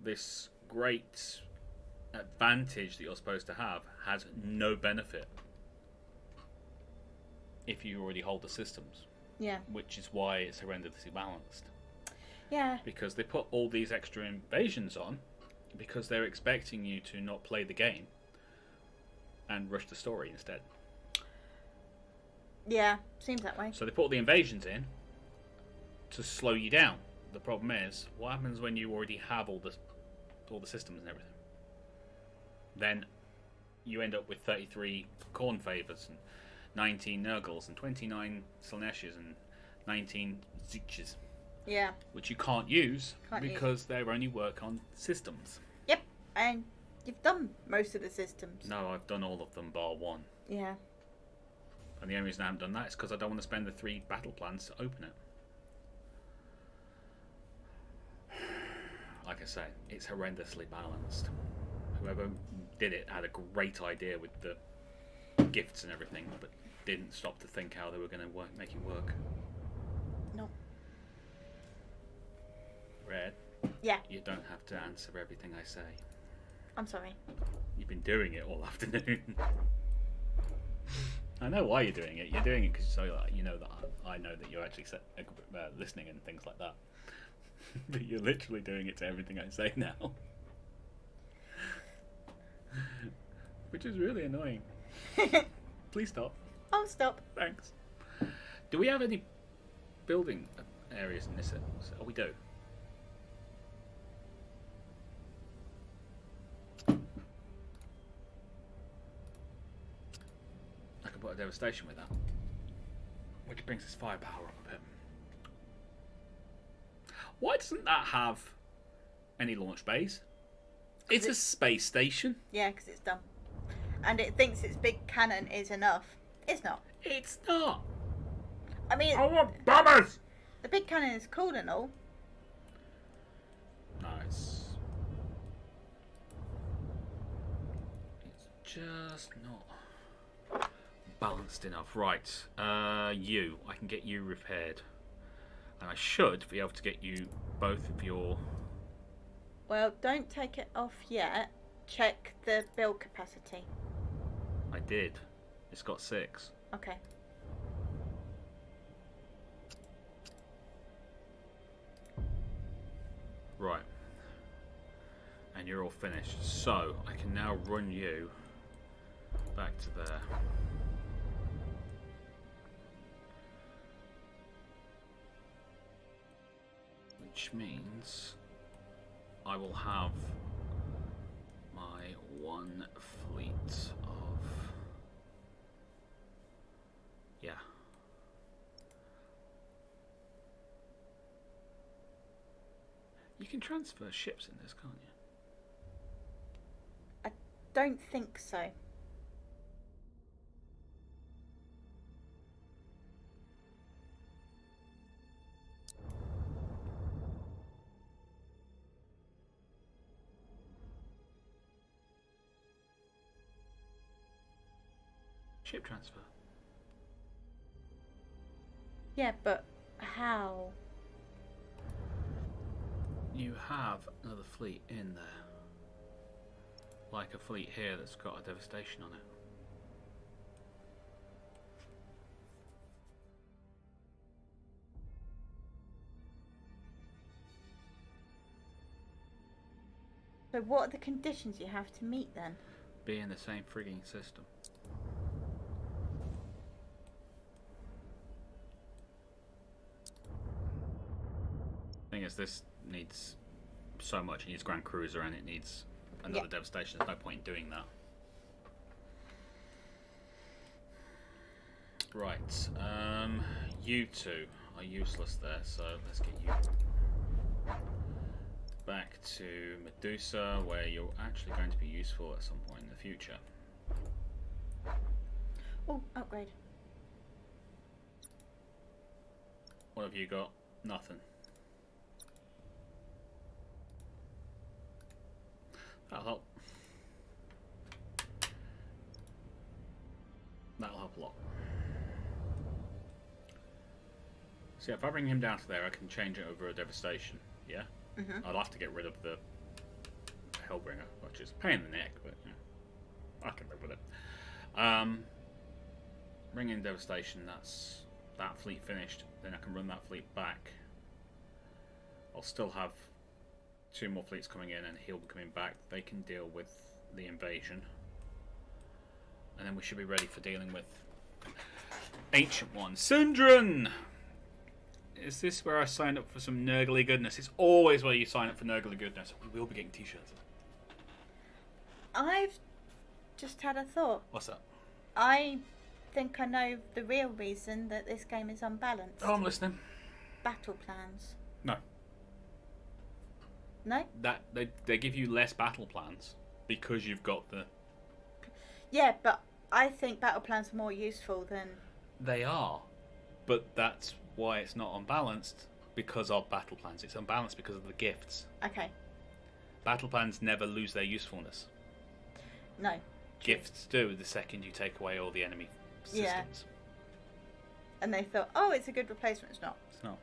This great advantage that you're supposed to have has no benefit if you already hold the systems. Yeah. Which is why it's horrendously balanced. Yeah. Because they put all these extra invasions on because they're expecting you to not play the game and rush the story instead. Yeah, seems that way. So they put all the invasions in to slow you down. The problem is, what happens when you already have all the systems and everything? Then you end up with 33 Khorne favors and 19 Nurgles and 29 Slaaneshes and 19 Zeeches. Yeah. Which you can't use because they only work on systems. Yep, and you've done most of the systems. No, I've done all of them bar one. Yeah. And the only reason I haven't done that is because I don't want to spend the 3 battle plans to open it. Like I say, it's horrendously balanced. Whoever did it had a great idea with the gifts and everything, but didn't stop to think how they were going to make it work. No. Red? Yeah. You don't have to answer everything I say. I'm sorry. You've been doing it all afternoon. I know why you're doing it. You're doing it because so you know that I know that you're actually listening and things like that. But you're literally doing it to everything I say now. Which is really annoying. Please stop. I'll stop. Thanks. Do we have any building areas in this? Oh, we do. I can put a devastation with that. Which brings his firepower up a bit. Why doesn't that have any launch bays? It's a space station. Yeah, because it's dumb. And it thinks its big cannon is enough. It's not. It's not. I mean, I want bombers! the big cannon is cool and all. No, it's just not balanced enough. Right, I can get you repaired. And I should be able to get you both of your... Well, don't take it off yet. Check the build capacity. I did. It's got 6. Okay. Right. And you're all finished. So, I can now run you back to there. Which means I will have my 1 fleet of... Yeah. You can transfer ships in this, can't you? I don't think so. Ship transfer. Yeah, but how? You have another fleet in there. Like a fleet here that's got a devastation on it. So what are the conditions you have to meet then? Be in the same frigging system. Thing is, this needs so much. It needs Grand Cruiser and it needs another devastation. There's no point in doing that. Right, you two are useless there, so let's get you back to Medusa, where you're actually going to be useful at some point in the future. Oh, upgrade. What have you got? Nothing. That'll help. That'll help a lot. So yeah, if I bring him down to there, I can change it over a Devastation. Yeah? I'll have to get rid of the Hellbringer, which is a pain in the neck, but yeah, I can live with it. Bring in Devastation, that's that fleet finished. Then I can run that fleet back. I'll still have 2 more fleets coming in and he'll be coming back. They can deal with the invasion. And then we should be ready for dealing with Ancient One. Sindran! Is this where I signed up for some nurgly goodness? It's always where you sign up for nurgly goodness. We will be getting t-shirts. I've just had a thought. What's that? I think I know the real reason that this game is unbalanced. Oh, I'm listening. Battle plans. No. No? That they give you less battle plans because you've got the... Yeah, but I think battle plans are more useful than... They are. But that's why it's not unbalanced because of battle plans. It's unbalanced because of the gifts. Okay. Battle plans never lose their usefulness. No. Gifts do the second you take away all the enemy systems. Yeah. And they thought, oh, it's a good replacement. It's not. It's not.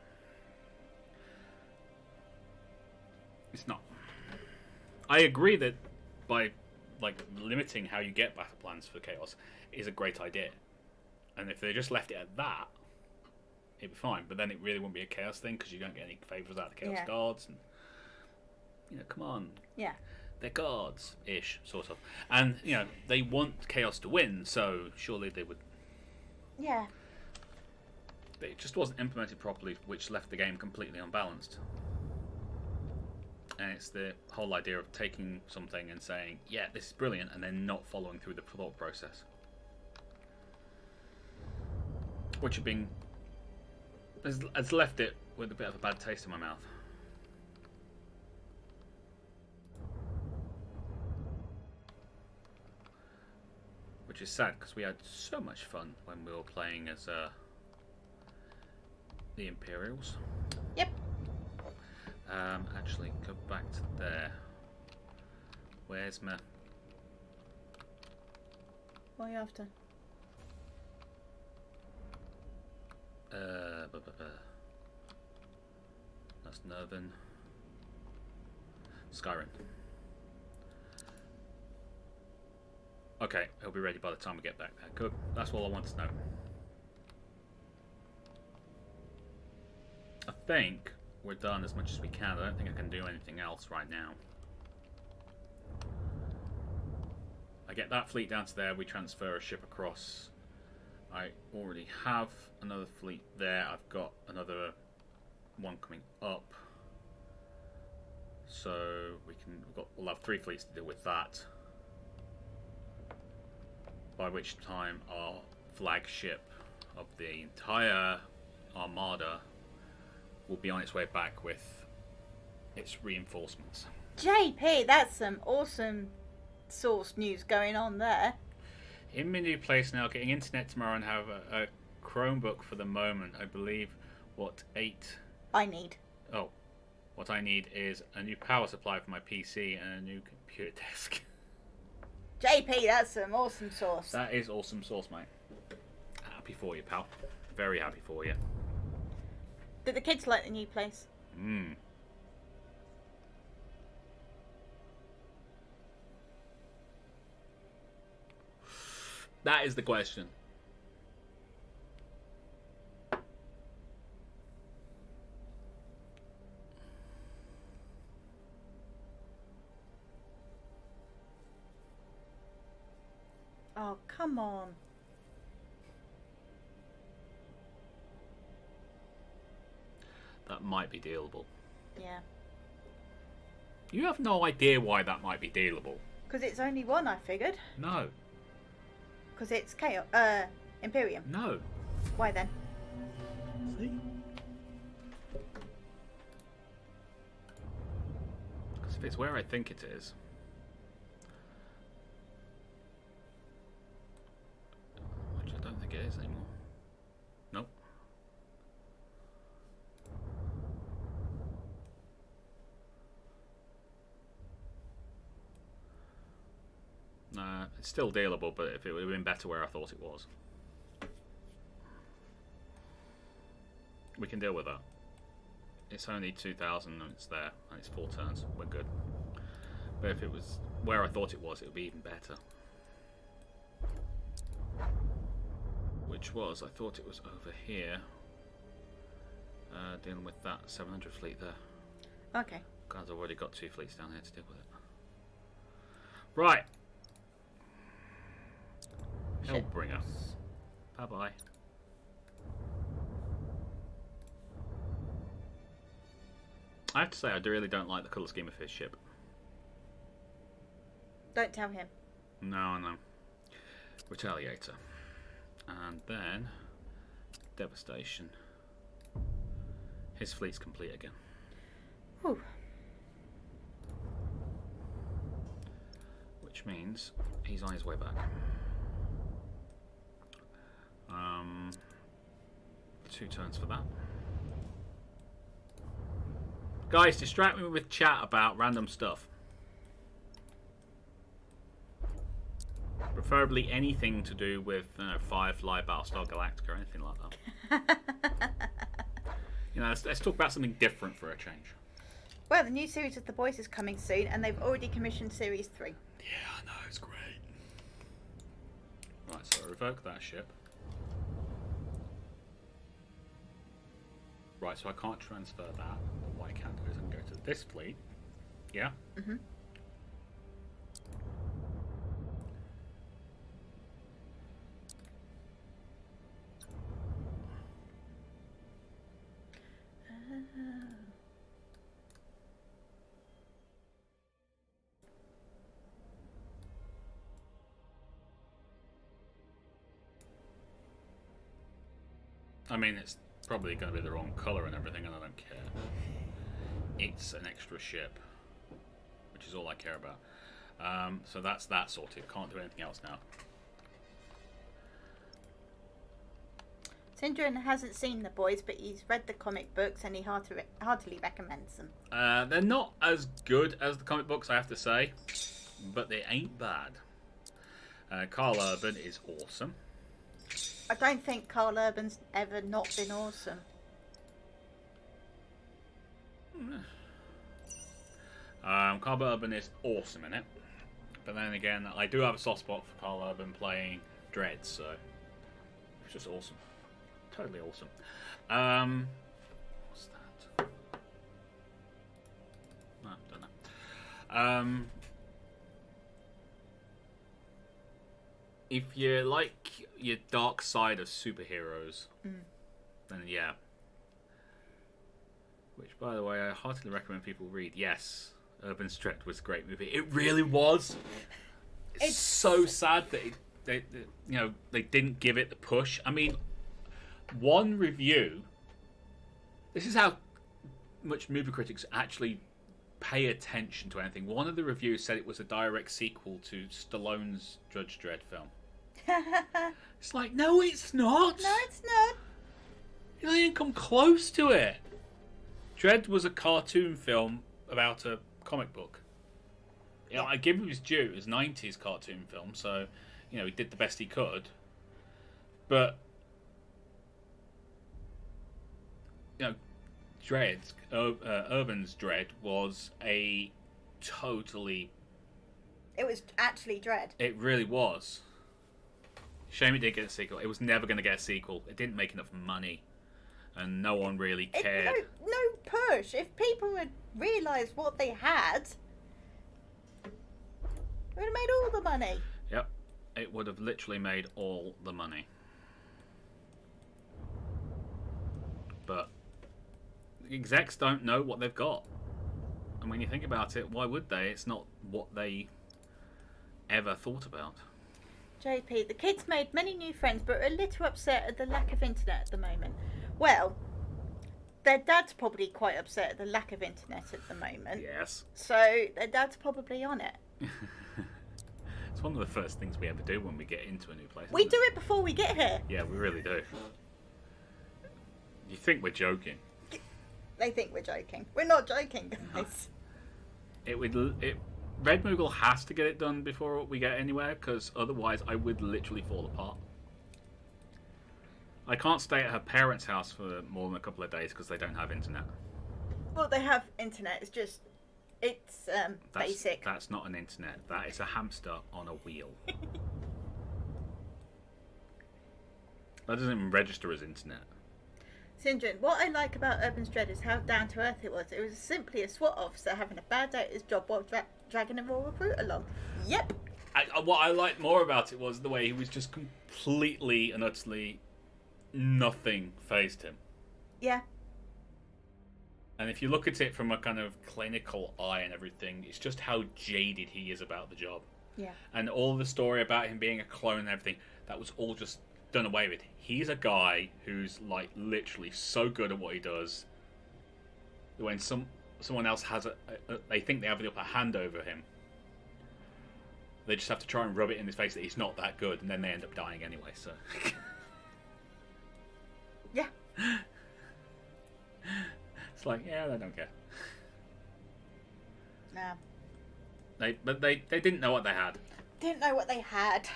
It's not. I agree that by limiting how you get battle plans for Chaos is a great idea. And if they just left it at that, it'd be fine. But then it really wouldn't be a Chaos thing because you don't get any favours out of the Chaos Guards. And, come on. Yeah. They're guards-ish, sort of. And, they want Chaos to win, so surely they would... Yeah. But it just wasn't implemented properly, which left the game completely unbalanced. And it's the whole idea of taking something and saying, yeah, this is brilliant, and then not following through the thought process. Which has left it with a bit of a bad taste in my mouth. Which is sad, because we had so much fun when we were playing as the Imperials. Yep. Actually, go back to there. Where's my... What are you after? That's Nervin. Skyrim. Okay, he'll be ready by the time we get back there. Good. That's all I want to know. I think we're done as much as we can. I don't think I can do anything else right now. I get that fleet down to there. We transfer a ship across. I already have another fleet there. I've got another one coming up. So we'll have 3 fleets to deal with that. By which time our flagship of the entire Armada will be on its way back with its reinforcements. JP, that's some awesome source news going on there. In my new place now, getting internet tomorrow and have a Chromebook for the moment. I believe what 8... I need. Oh, what I need is a new power supply for my PC and a new computer desk. JP, that's some awesome sauce. That is awesome sauce, mate. Happy for you, pal. Very happy for you. Did the kids like the new place? Mmm. That is the question. Oh, come on. That might be dealable. Yeah. You have no idea why that might be dealable. Because it's only one, I figured. No. Because it's Chaos, Imperium. No. Why then? See? if it's where I think it is. Which I don't think it is anymore. Nope. Nah, it's still dealable, but if it would have been better where I thought it was. We can deal with that. It's only 2,000 and it's there, and it's 4 turns. We're good. But if it was where I thought it would be even better. Which was, I thought it was over here. Dealing with that 700 fleet there. Okay. God, I've already got 2 fleets down here to deal with it. Right. Hellbringer. Bye-bye. I have to say, I really don't like the colour scheme of his ship. Don't tell him. No. Retaliator. And then Devastation. His fleet's complete again. Whew. Which means he's on his way back. 2 turns for that. Guys, distract me with chat about random stuff. Preferably anything to do with Firefly, Battlestar Galactica, or anything like that. Let's talk about something different for a change. Well, the new series of The Boys is coming soon, and they've already commissioned Series 3. Yeah, I know, it's great. Right, so revoke that ship. Right, so I can't transfer that. But what I can do is I can go to this fleet. Yeah? Mm-hmm. I mean, it's probably going to be the wrong colour and everything, and I don't care. It's an extra ship, which is all I care about. So that's that sorted. Can't do anything else now. Syndron hasn't seen The Boys, but he's read the comic books and he heartily recommends them. They're not as good as the comic books, I have to say, but they ain't bad. Carl Urban is awesome. I don't think Carl Urban's ever not been awesome. Carl Urban is awesome in it, but then again, I do have a soft spot for Carl Urban playing Dread, so it's just awesome, totally awesome. What's that? No, don't know. If you like your dark side of superheroes, then yeah. Which, by the way, I heartily recommend people read. Yes, Urban Stretch was a great movie. It really was. It's so sad that they didn't give it the push. I mean, one review. This is how much movie critics actually pay attention to anything. One of the reviews said it was a direct sequel to Stallone's Judge Dredd film. It's like, no, it's not. No, it's not. You don't even come close to it. Dredd was a cartoon film about a comic book. I give him his due. It was 90s cartoon film, so he did the best he could. But Urban's Dredd was a totally. It was actually Dredd. It really was. Shame it didn't get a sequel. It was never going to get a sequel. It didn't make enough money, and no one really cared. No push. If people had realised what they had, it would have made all the money. Yep, it would have literally made all the money. But the execs don't know what they've got. And when you think about it, why would they? It's not what they ever thought about. JP, the kids made many new friends but are a little upset at the lack of internet at the moment. Well, their dad's probably quite upset at the lack of internet at the moment. Yes. So their dad's probably on it. It's one of the first things we ever do when we get into a new place. We do it before we get here. Yeah, we really do. You think we're joking? They think we're joking. We're not joking, guys. Red Moogle has to get it done before we get anywhere, because otherwise I would literally fall apart. I can't stay at her parents' house for more than a couple of days because they don't have internet. Well, they have internet. It's just, it's basic. That's not an internet. That is a hamster on a wheel. That doesn't even register as internet. Sindrin, what I like about Urban's Dread is how down to earth it was. It was simply a SWAT officer having a bad day at his job while dragging a raw recruit along. Yep. What I liked more about it was the way he was just completely and utterly nothing fazed him. Yeah. And if you look at it from a kind of clinical eye and everything, it's just how jaded he is about the job. Yeah. And all the story about him being a clone and everything, that was all just done away with. He's a guy who's like literally so good at what he does. When someone else has they think they have the upper hand over him, they just have to try and rub it in his face that he's not that good, and then they end up dying anyway. So. Yeah. It's like, yeah, they don't care. No. But they didn't know what they had. Didn't know what they had.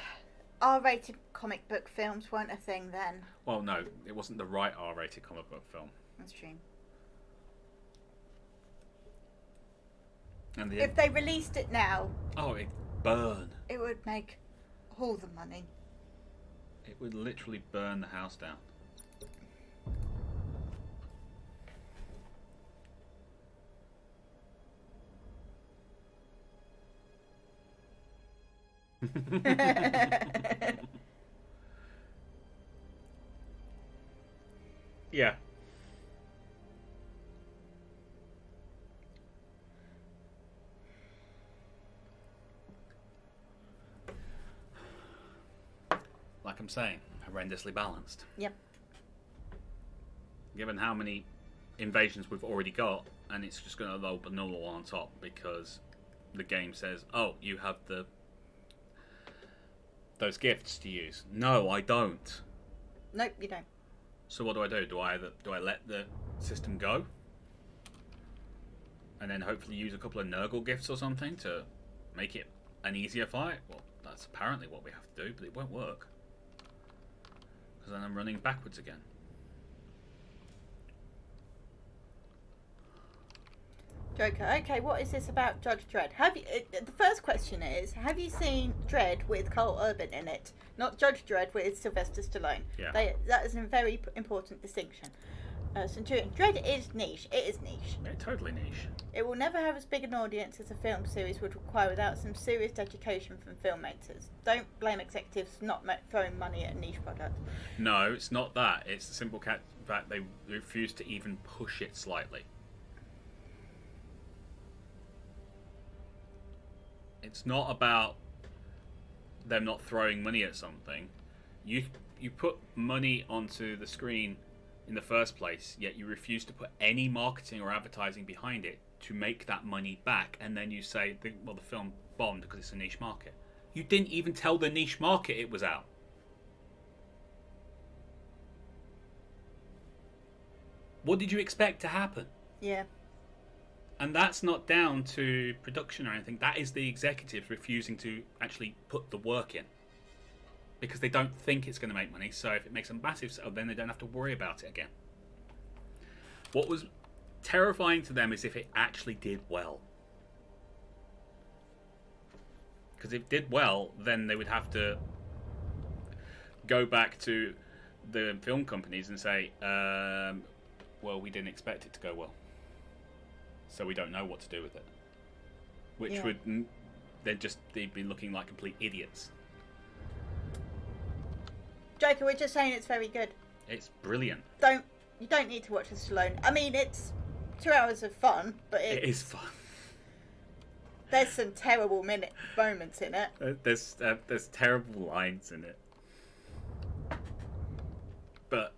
R-rated comic book films weren't a thing then. Well, no, it wasn't the right R-rated comic book film. That's true. And if they released it now, it'd burn. It would make all the money. It would literally burn the house down. Yeah. Like I'm saying, horrendously balanced. Yep. Given how many invasions we've already got, and it's just going to load another one on top because the game says, "Oh, you have those gifts to use." No, I don't. Nope, you don't. So what do? Do I let the system go, and then hopefully use a couple of Nurgle gifts or something to make it an easier fight? Well, that's apparently what we have to do, but it won't work because then I'm running backwards again. Joker. Okay, what is this about Judge Dredd? The first question is, have you seen Dredd with Carl Urban in it? Not Judge Dredd with Sylvester Stallone. Yeah. That is a very important distinction. Centurion, Dredd is niche. It is niche. Yeah, totally niche. It will never have as big an audience as a film series would require without some serious dedication from filmmakers. Don't blame executives for not throwing money at a niche product. No, it's not that. It's the simple fact they refuse to even push it slightly. It's not about them not throwing money at something. You put money onto the screen in the first place, yet you refuse to put any marketing or advertising behind it to make that money back, and then you say, the film bombed because it's a niche market. You didn't even tell the niche market it was out. What did you expect to happen? Yeah. And that's not down to production or anything. That is the executives refusing to actually put the work in. Because they don't think it's going to make money. So if it makes a massive sale, then they don't have to worry about it again. What was terrifying to them is if it actually did well. Because if it did well, then they would have to go back to the film companies and say, well, we didn't expect it to go well. So we don't know what to do with it. Which would... They'd be looking like complete idiots. Joker, we're just saying it's very good. It's brilliant. You don't need to watch this alone. I mean, it's 2 hours of fun, but it is fun. There's some terrible moments in it. There's terrible lines in it. But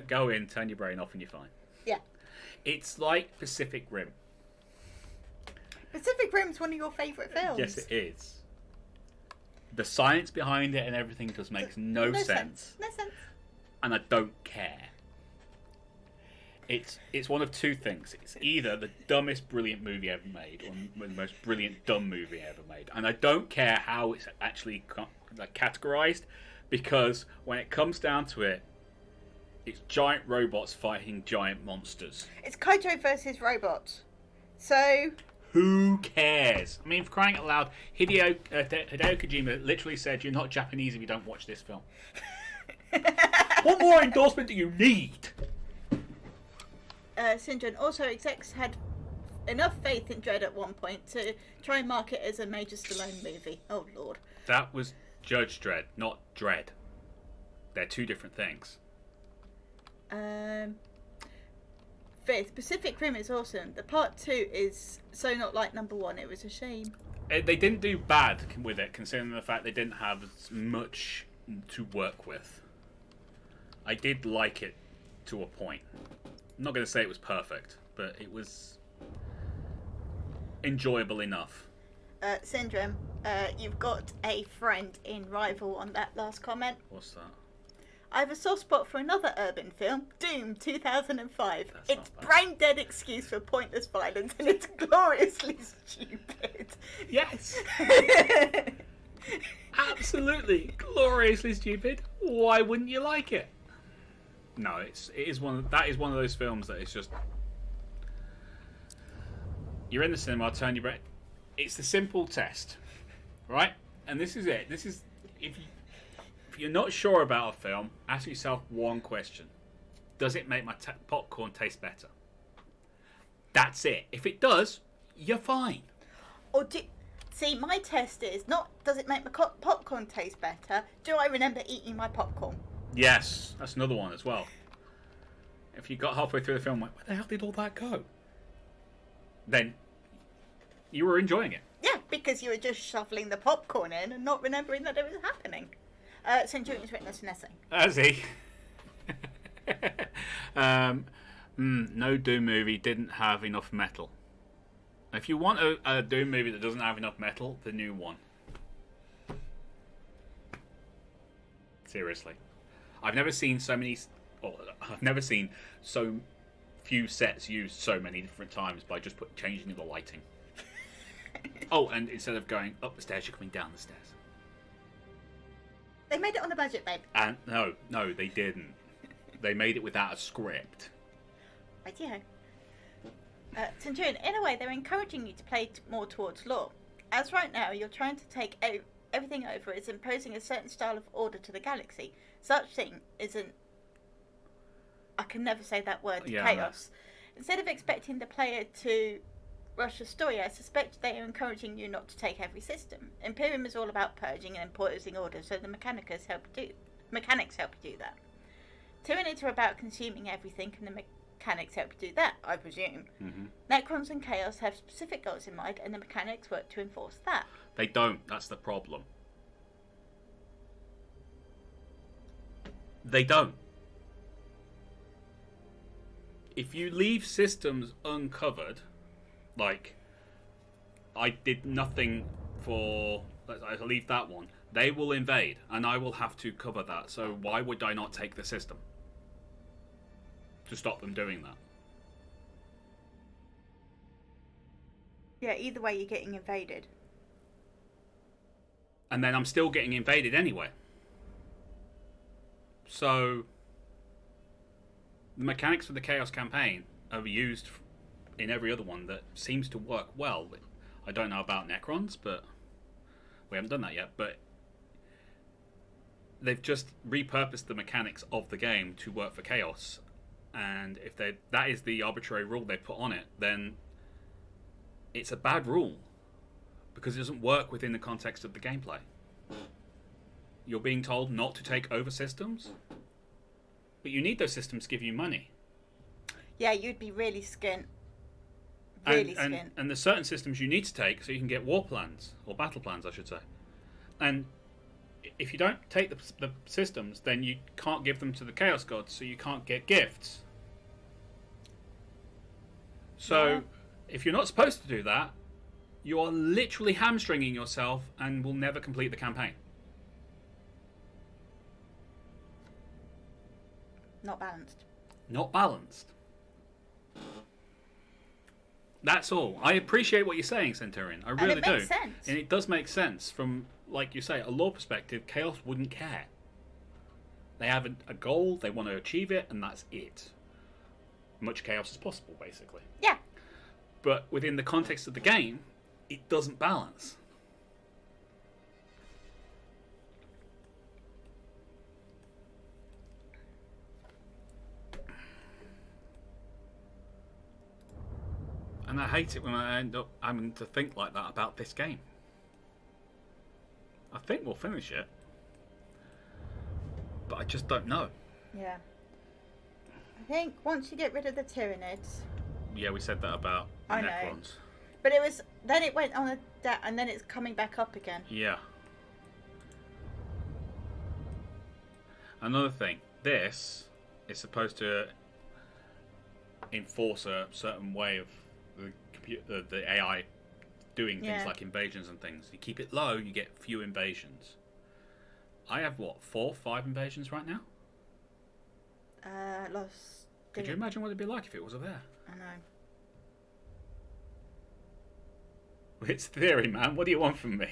go in, turn your brain off, and you're fine. It's like Pacific Rim. Pacific Rim's one of your favourite films. Yes, it is. The science behind it and everything just makes no sense. No sense. And I don't care. It's one of two things. It's either the dumbest brilliant movie ever made, or the most brilliant dumb movie ever made. And I don't care how it's actually categorized, because when it comes down to it, it's giant robots fighting giant monsters. It's Kaijo versus robots. So who cares? I mean, for crying out loud, Hideo Kojima literally said, "You're not Japanese if you don't watch this film." What more endorsement do you need? Syndrome. Also, execs had enough faith in Dredd at one point to try and market it as a major Stallone movie. Oh, Lord. That was Judge Dredd, not Dredd. They're two different things. Fifth, Pacific Rim is awesome. The part 2 is so not like number 1. It was a shame. They didn't do bad with it, considering the fact they didn't have as much to work with. I did like it to a point. I'm not going to say it was perfect, but it was enjoyable enough. Syndrome, you've got a friend in rival on that last comment. What's that? I have a soft spot for another urban film, Doom 2005. That's it's brain dead excuse for pointless violence, and it's gloriously stupid. Yes. Absolutely gloriously stupid. Why wouldn't you like it? No, that is one of those films that is just, you're in the cinema, turn your brain. It's the simple test, right? And this is it. This is if you're not sure about a film, ask yourself one question: does it make my popcorn taste better? That's it. If it does, you're fine. Or see, my test is not does it make my popcorn taste better? Do I remember eating my popcorn? Yes, that's another one as well. If you got halfway through the film, like, where the hell did all that go? Then you were enjoying it. Yeah, because you were just shoveling the popcorn in and not remembering that it was happening. Centurion's written us an essay. Has he? No Doom movie didn't have enough metal. If you want a Doom movie that doesn't have enough metal, the new one. Seriously. I've never seen so few sets used so many different times by just changing the lighting. Oh, and instead of going up the stairs, you're coming down the stairs. They made it on a budget, babe. And no, they didn't. They made it without a script. Right, yeah. Centurion, in a way, they're encouraging you to play more towards lore. As right now, you're trying to take everything over as imposing a certain style of order to the galaxy. Such thing isn't... I can never say that word, chaos. Instead of expecting the player to rush the story, I suspect they are encouraging you not to take every system. Imperium is all about purging and imposing order, so the mechanics help you do that. Tyranids are about consuming everything, and the mechanics help you do that, I presume. Mm-hmm. Necrons and Chaos have specific goals in mind, and the mechanics work to enforce that. They don't. That's the problem. They don't. If you leave systems uncovered, like I did nothing for, I leave that one, they will invade and I will have to cover that. So why would I not take the system to stop them doing that? Yeah, either way you're getting invaded. And then I'm still getting invaded anyway. So the mechanics for the Chaos campaign are used in every other one that seems to work well. I don't know about Necrons, but we haven't done that yet. But they've just repurposed the mechanics of the game to work for Chaos. And if that is the arbitrary rule they put on it, then it's a bad rule because it doesn't work within the context of the gameplay. You're being told not to take over systems, but you need those systems to give you money. Yeah, you'd be really skint. Really skint. And there's certain systems you need to take so you can get war plans, or battle plans, I should say. And if you don't take the systems, then you can't give them to the Chaos Gods, so you can't get gifts. So, Yeah. if you're not supposed to do that, you are literally hamstringing yourself and will never complete the campaign. Not balanced. Not balanced. That's all. I appreciate what you're saying, Centurion. I really and it makes do. sense. And it does make sense from, like you say, a lore perspective. Chaos wouldn't care. They have a goal, they want to achieve it, and that's it. Much chaos as possible, basically. Yeah. But within the context of the game, it doesn't balance. And I hate it when I end up having to think like that about this game. I think we'll finish it. But I just don't know. Yeah. I think once you get rid of the Tyranids, Yeah, we said that about I know. Necrons. but then it went on and then it's coming back up again. Yeah. Another thing, this is supposed to enforce a certain way of the computer, the AI doing things Yeah. like invasions and things. You keep it low, you get few invasions. I have what, 4, 5 invasions right now? Lost. Could you imagine what it'd be like if it wasn't there? I know. It's theory, man. What do you want from me?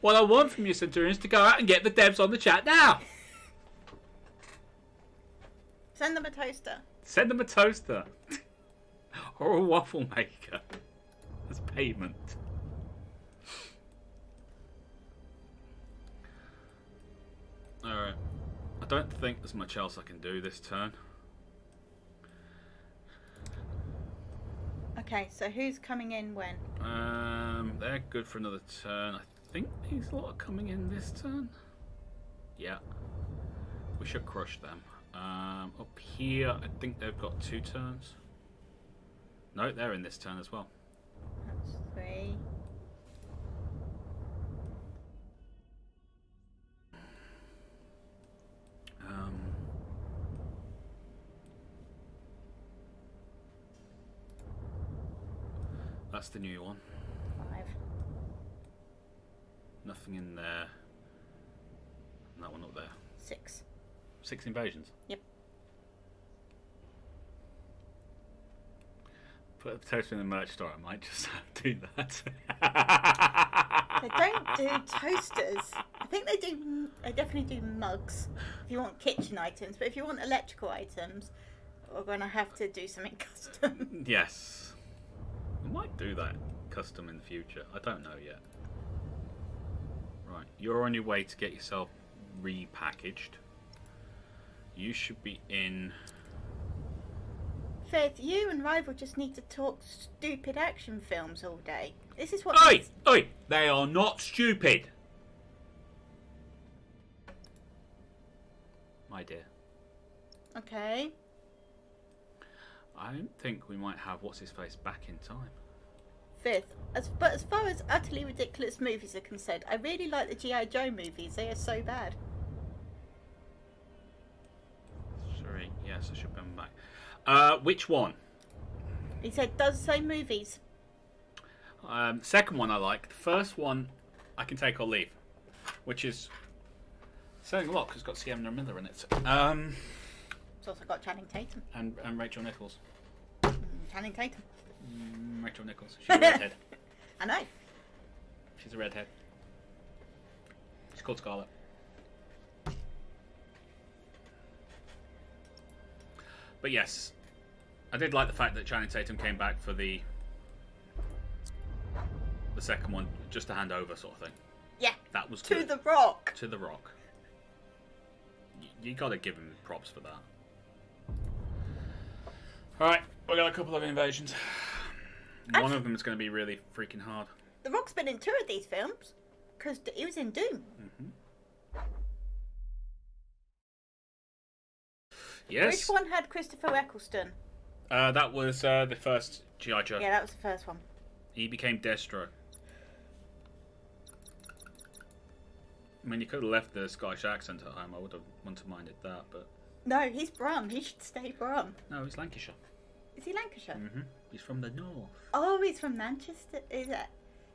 What I want from you, Centurion, is to go out and get the devs on the chat now. Send them a toaster. Send them a toaster. Or a waffle maker. As payment. Alright. I don't think there's much else I can do this turn. Okay, so who's coming in when? They're good for another turn. I think these lot are coming in this turn. Yeah. We should crush them. Up here, I think they've got 2 turns. No, they're in this turn as well. That's 3. That's the new one. 5. Nothing in there. And that one up there. 6. 6 invasions. Yep. Put a toaster in the merch store. I might just do that. They don't do toasters. I think they do. They definitely do mugs if you want kitchen items. But if you want electrical items, we're gonna have to do something custom. Yes. I might do that custom in the future. I don't know yet. Right. You're on your way to get yourself repackaged. You should be in... Faith, you and Rival just need to talk stupid action films all day. This is what. Oi! Oi! They are not stupid! My dear. Okay. I don't think we might have what's-his-face back in time. Fifth, but as far as utterly ridiculous movies are concerned, I really like the G.I. Joe movies. They are so bad. Sorry, yes, I should bring them back. Which one? He said, does say movies. Second one I like. The first one I can take or leave, which is saying a lot because it's got Sienna Miller in it. It's also got Channing Tatum. And Rachel Nichols. Channing Tatum. Rachel Nichols. She's a redhead. I know. She's a redhead. She's called Scarlet. But yes, I did like the fact that Channing Tatum came back for the second one, just to hand over sort of thing. Yeah. That was To good. the Rock. To the Rock. You got to give him props for that. All right, we got a couple of invasions. One of them is going to be really freaking hard. The Rock's been in 2 of these films because he was in Doom. Yes. Which one had Christopher Eccleston? That was the first G.I. Joe. Yeah, that was the first one. He became Destro. I mean, you could have left the Scottish accent at home. I wouldn't have minded that, but No, he's Brum. He should stay Brum. No, he's Lancashire. Is he Lancashire? Mm-hmm. He's from the north. Oh, he's from Manchester. Is it?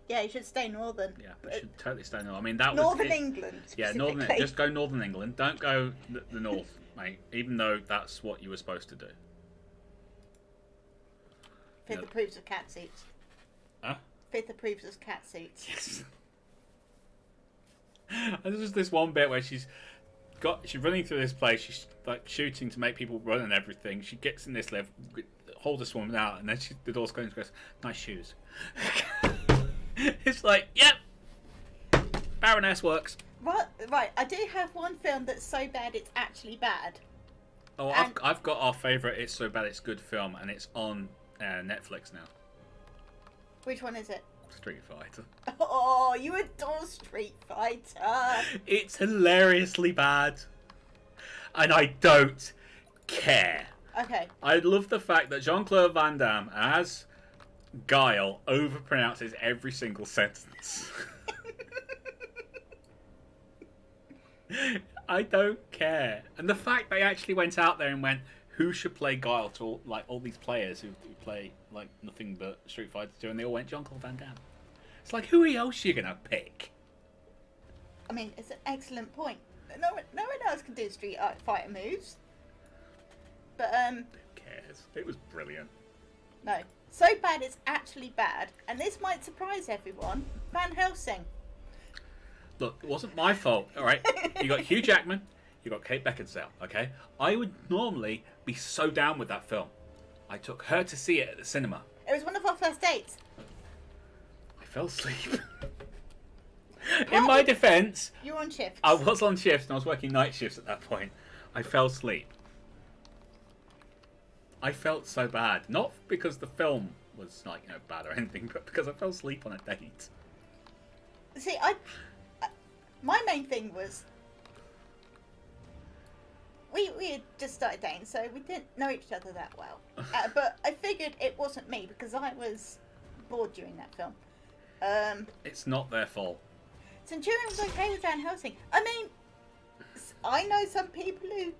Yeah, he should stay northern. Yeah, he should totally stay north. I mean, that Northern was England. Yeah, northern. Just go northern England. Don't go the north, mate. Even though that's what you were supposed to do. Fifth approves of cat seats. Huh? Fifth approves of cat seats. Yes. And there's just this one bit where she's running through this place. She's like shooting to make people run and everything. She gets in this lift, holds this woman out, and then the door's closed and goes, "Nice shoes." It's like, yep, Baroness works. What? Right, I do have one film that's so bad it's actually bad. Oh, I've got our favourite "It's So Bad It's Good" film, and it's on Netflix now. Which one is it? Street Fighter. Oh, you adore Street Fighter. It's hilariously bad, and I don't care. Okay. I love the fact that Jean-Claude Van Damme as Guile overpronounces every single sentence. I don't care. And the fact they actually went out there and went, who should play Guile to all these players who play like nothing but Street Fighter 2, and they all went Jean-Claude Van Damme. It's like, who else are you going to pick? I mean, it's an excellent point. No one else can do Street Fighter moves. But, Who cares? It was brilliant. no. So bad it's actually bad, and this might surprise everyone. Van Helsing. Look, it wasn't my fault, alright? You got Hugh Jackman, you got Kate Beckinsale, okay? I would normally be so down with that film. I took her to see it at the cinema. It was one of our first dates. I fell asleep. In my defence, You were on shift. I was on shifts and I was working night shifts at that point. I fell asleep. I felt so bad. Not because the film was bad or anything, but because I fell asleep on a date. See, my main thing was we had just started dating, so we didn't know each other that well. But I figured it wasn't me because I was bored during that film. It's not their fault. Centurion was okay with Van Helsing. I mean, I know some people who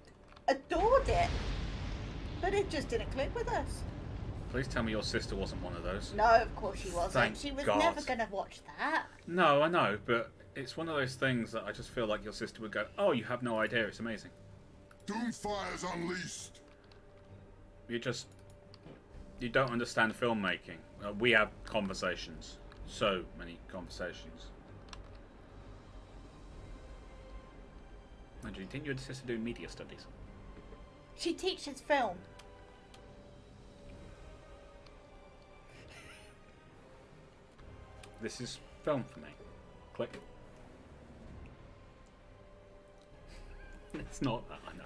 adored it, but it just didn't click with us. Please tell me your sister wasn't one of those. No, of course she wasn't. Thank She was God. never going to watch that. No, I know, but it's one of those things that I just feel like your sister would go, "Oh, you have no idea, it's amazing." Doomfire's unleashed. You don't understand filmmaking. We have conversations. So many conversations. Andrew, didn't your sister do media studies? She teaches film. This is film for me. Click. It's not that, I know.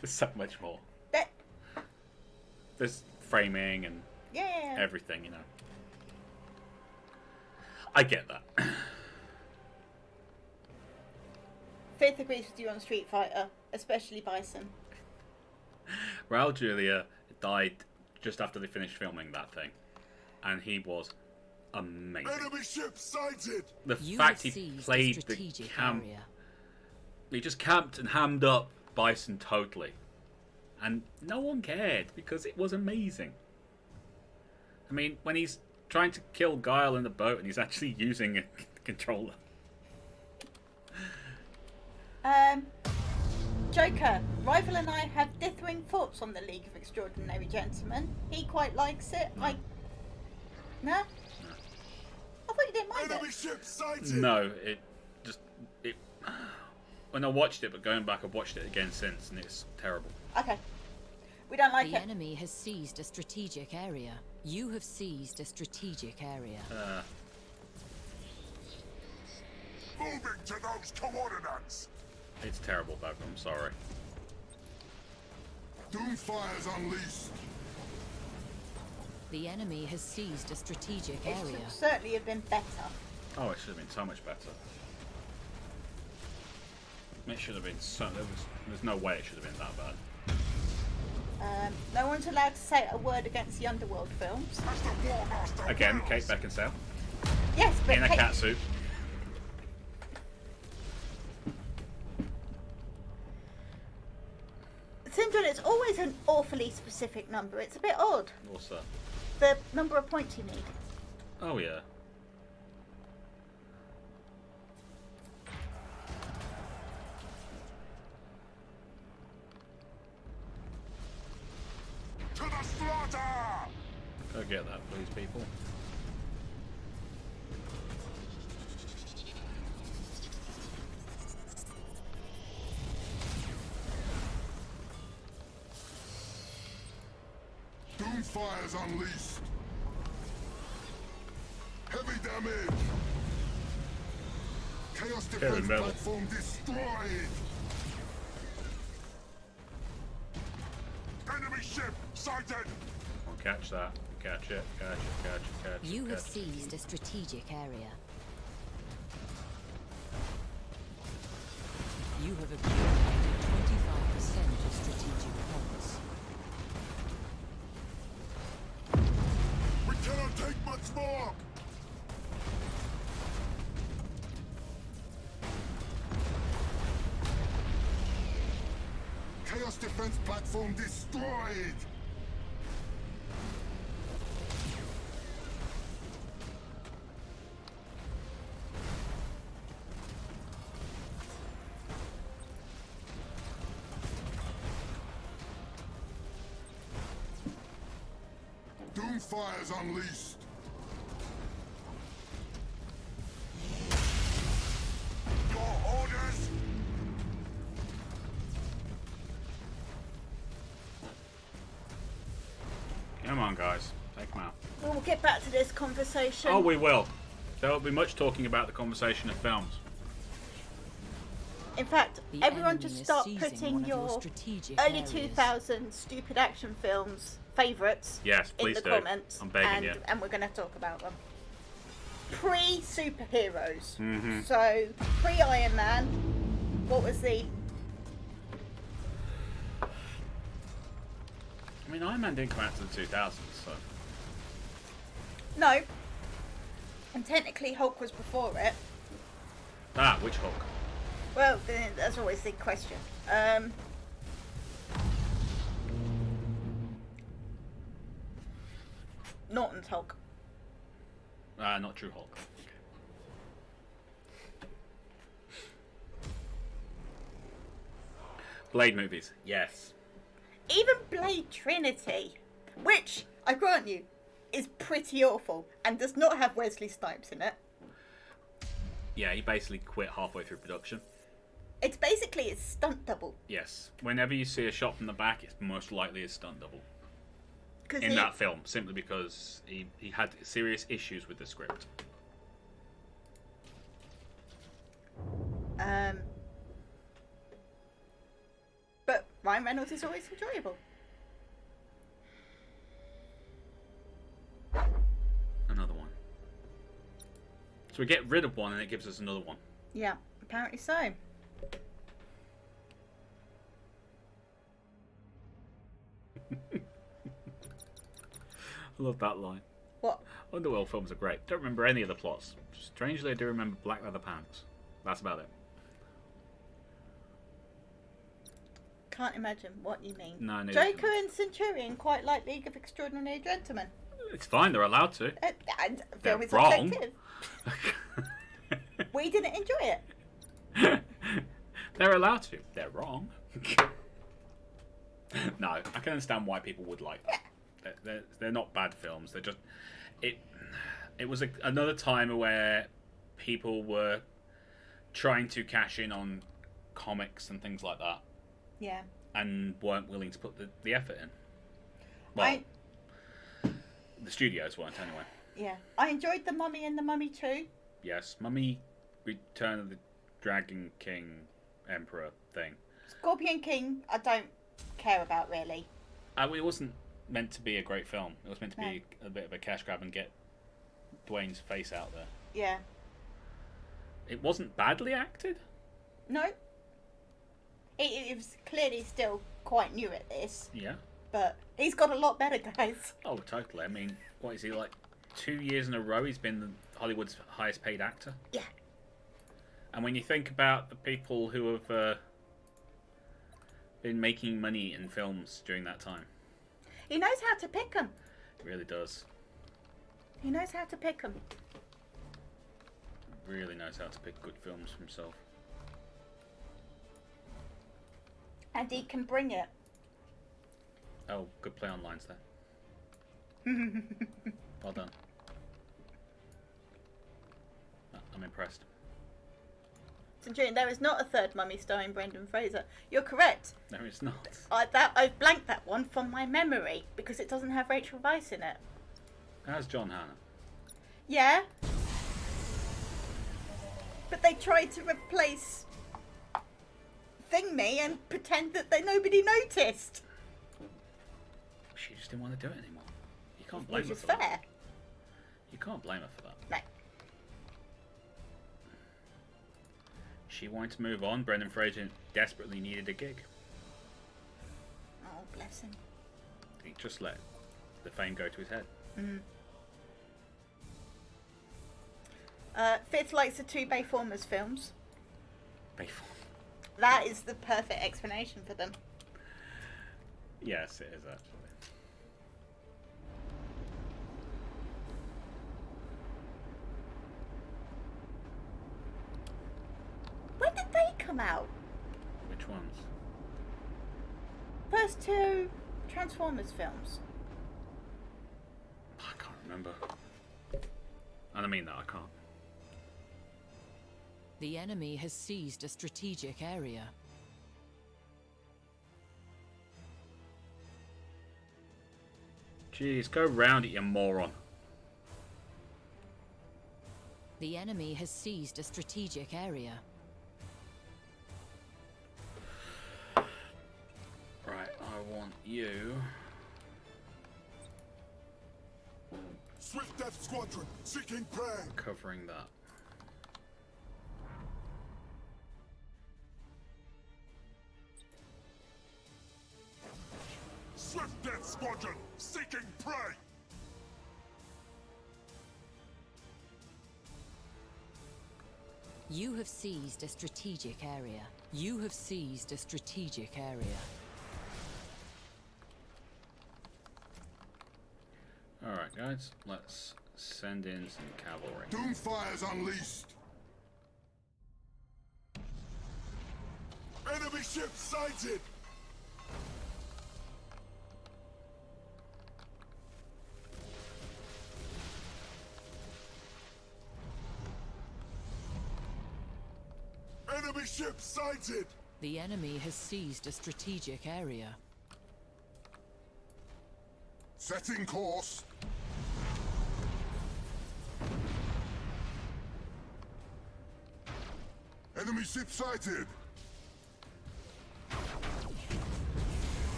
There's so much more. That, There's framing and yeah. everything, I get that. Fifth agrees with you on Street Fighter, especially Bison. Raul Julia died just after they finished filming that thing. And he was amazing. Enemy ship sighted. The You fact have he seized played the the strategic camp. area. He just camped and hammed up Bison totally. And no one cared because it was amazing. I mean, when he's trying to kill Guile in the boat and he's actually using a controller. Joker, Rival and I have differing thoughts on the League of Extraordinary Gentlemen. He quite likes it. No? I thought you didn't mind Enemy it. ship sighted. No, it. When I watched it, but going back, I've watched it again since, and it's terrible. Okay. We don't like The it. enemy has seized a strategic area. You have seized a strategic area. Moving to those coordinates. It's terrible, Bev. I'm sorry. Doomfire's unleashed. The enemy has seized a strategic It area. should certainly have been better. Oh, it should have been so much better. It should have been so. There's no way it should have been that bad. No one's allowed to say a word against the Underworld films. As the War Master Again, wills. Kate Beckinsale Yes, but in a cat suit. Centurion awfully specific number. It's a bit odd. What's that? The number of points you need. Oh, yeah. To the slaughter! Go get that, please, people. Doomfire's unleashed. Heavy damage. Chaos defense metal. platform destroyed. Enemy ship sighted. I'll catch that. Catch it. Catch it. Catch it. Catch it. You have catch it. seized a strategic area. You have accumulated 25% of strategic points. We cannot take much more. Chaos defense platform destroyed. Doomfire's unleashed. Your orders. Come on, guys. Take them out. We'll get back to this conversation. Oh, we will. There will be much talking about the conversation of films. In fact, The everyone enemy just is start seizing putting one of your your strategic early areas. 2000s stupid action films favourites Yes, in please the do. comments. I'm begging and, you. And we're going to talk about them. Pre-superheroes. Mm-hmm. So, pre-Iron Man, what was the... I mean, Iron Man didn't come out to the 2000s, so... No. And technically Hulk was before it. Ah, which Hulk? Well, that's always the question. Norton's Hulk. Not True Hulk. Blade movies, yes. Even Blade Trinity, which, I grant you, is pretty awful and does not have Wesley Snipes in it. Yeah, he basically quit halfway through production. It's basically a stunt double. Yes. Whenever you see a shot from the back, it's most likely a stunt double. 'Cause In he- that film, simply because he had serious issues with the script. But Ryan Reynolds is always enjoyable. Another one. So we get rid of one and it gives us another one. Yeah, apparently so. I love that line. What? Underworld films are great. Don't remember any of the plots. Strangely, I do remember black leather pants. That's about it. Can't imagine what you mean. No, neither Joker can I. and Centurion quite like League of Extraordinary Gentlemen. It's fine, they're allowed to. And They're film is wrong. objective. We didn't enjoy it. They're allowed to. They're wrong. No, I can understand why people would like them. They're not bad films. They're just... It was another time where people were trying to cash in on comics and things like that. Yeah. And weren't willing to put the effort in. Well, the studios weren't anyway. Yeah. I enjoyed The Mummy and The Mummy 2. Yes, Mummy, Return of the Dragon King Emperor thing. Scorpion King, I don't care about really. It wasn't meant to be a great film. It was meant to No. be a bit of a cash grab and get Dwayne's face out there. Yeah. It wasn't badly acted. No. It was clearly still quite new at this, Yeah. but he's got a lot better, guys. Oh, totally. I mean, what is he, like 2 years in a row he's been Hollywood's highest paid actor? 'And when you think about the people who have been making money in films during that time. He knows how to pick them. Really does. He knows how to pick them. Really knows how to pick good films for himself. And he can bring it. Oh, good play on lines there. Well done. I'm impressed. Centurion, there is not a third Mummy starring Brendan Fraser. You're correct. No, it's not. I've blanked that one from my memory because it doesn't have Rachel Weisz in it. As John Hannah. Yeah. But they tried to replace Thing-Me and pretend that nobody noticed. She just didn't want to do it anymore. You can't blame Which her is for fair. that. You can't blame her for that. No. She wanted to move on. Brendan Fraser desperately needed a gig. Oh, bless him. He just let the fame go to his head. Fifth likes the two Bayformers films. Painful. That is the perfect explanation for them. Yes, it is actually. When did they come out? Which ones? First two Transformers films. I can't remember. And I mean that, I can't. The enemy has seized a strategic area. Jeez, go round it, you moron. The enemy has seized a strategic area. Right, I want you. Swift Death Squadron, seeking prey. Covering that. Swift Death Squadron, seeking prey. You have seized a strategic area. You have seized a strategic area. Alright guys, let's send in some cavalry. Doomfire's unleashed. Enemy ship sighted. Enemy ship sighted. The enemy has seized a strategic area. Setting course. Enemy ship sighted.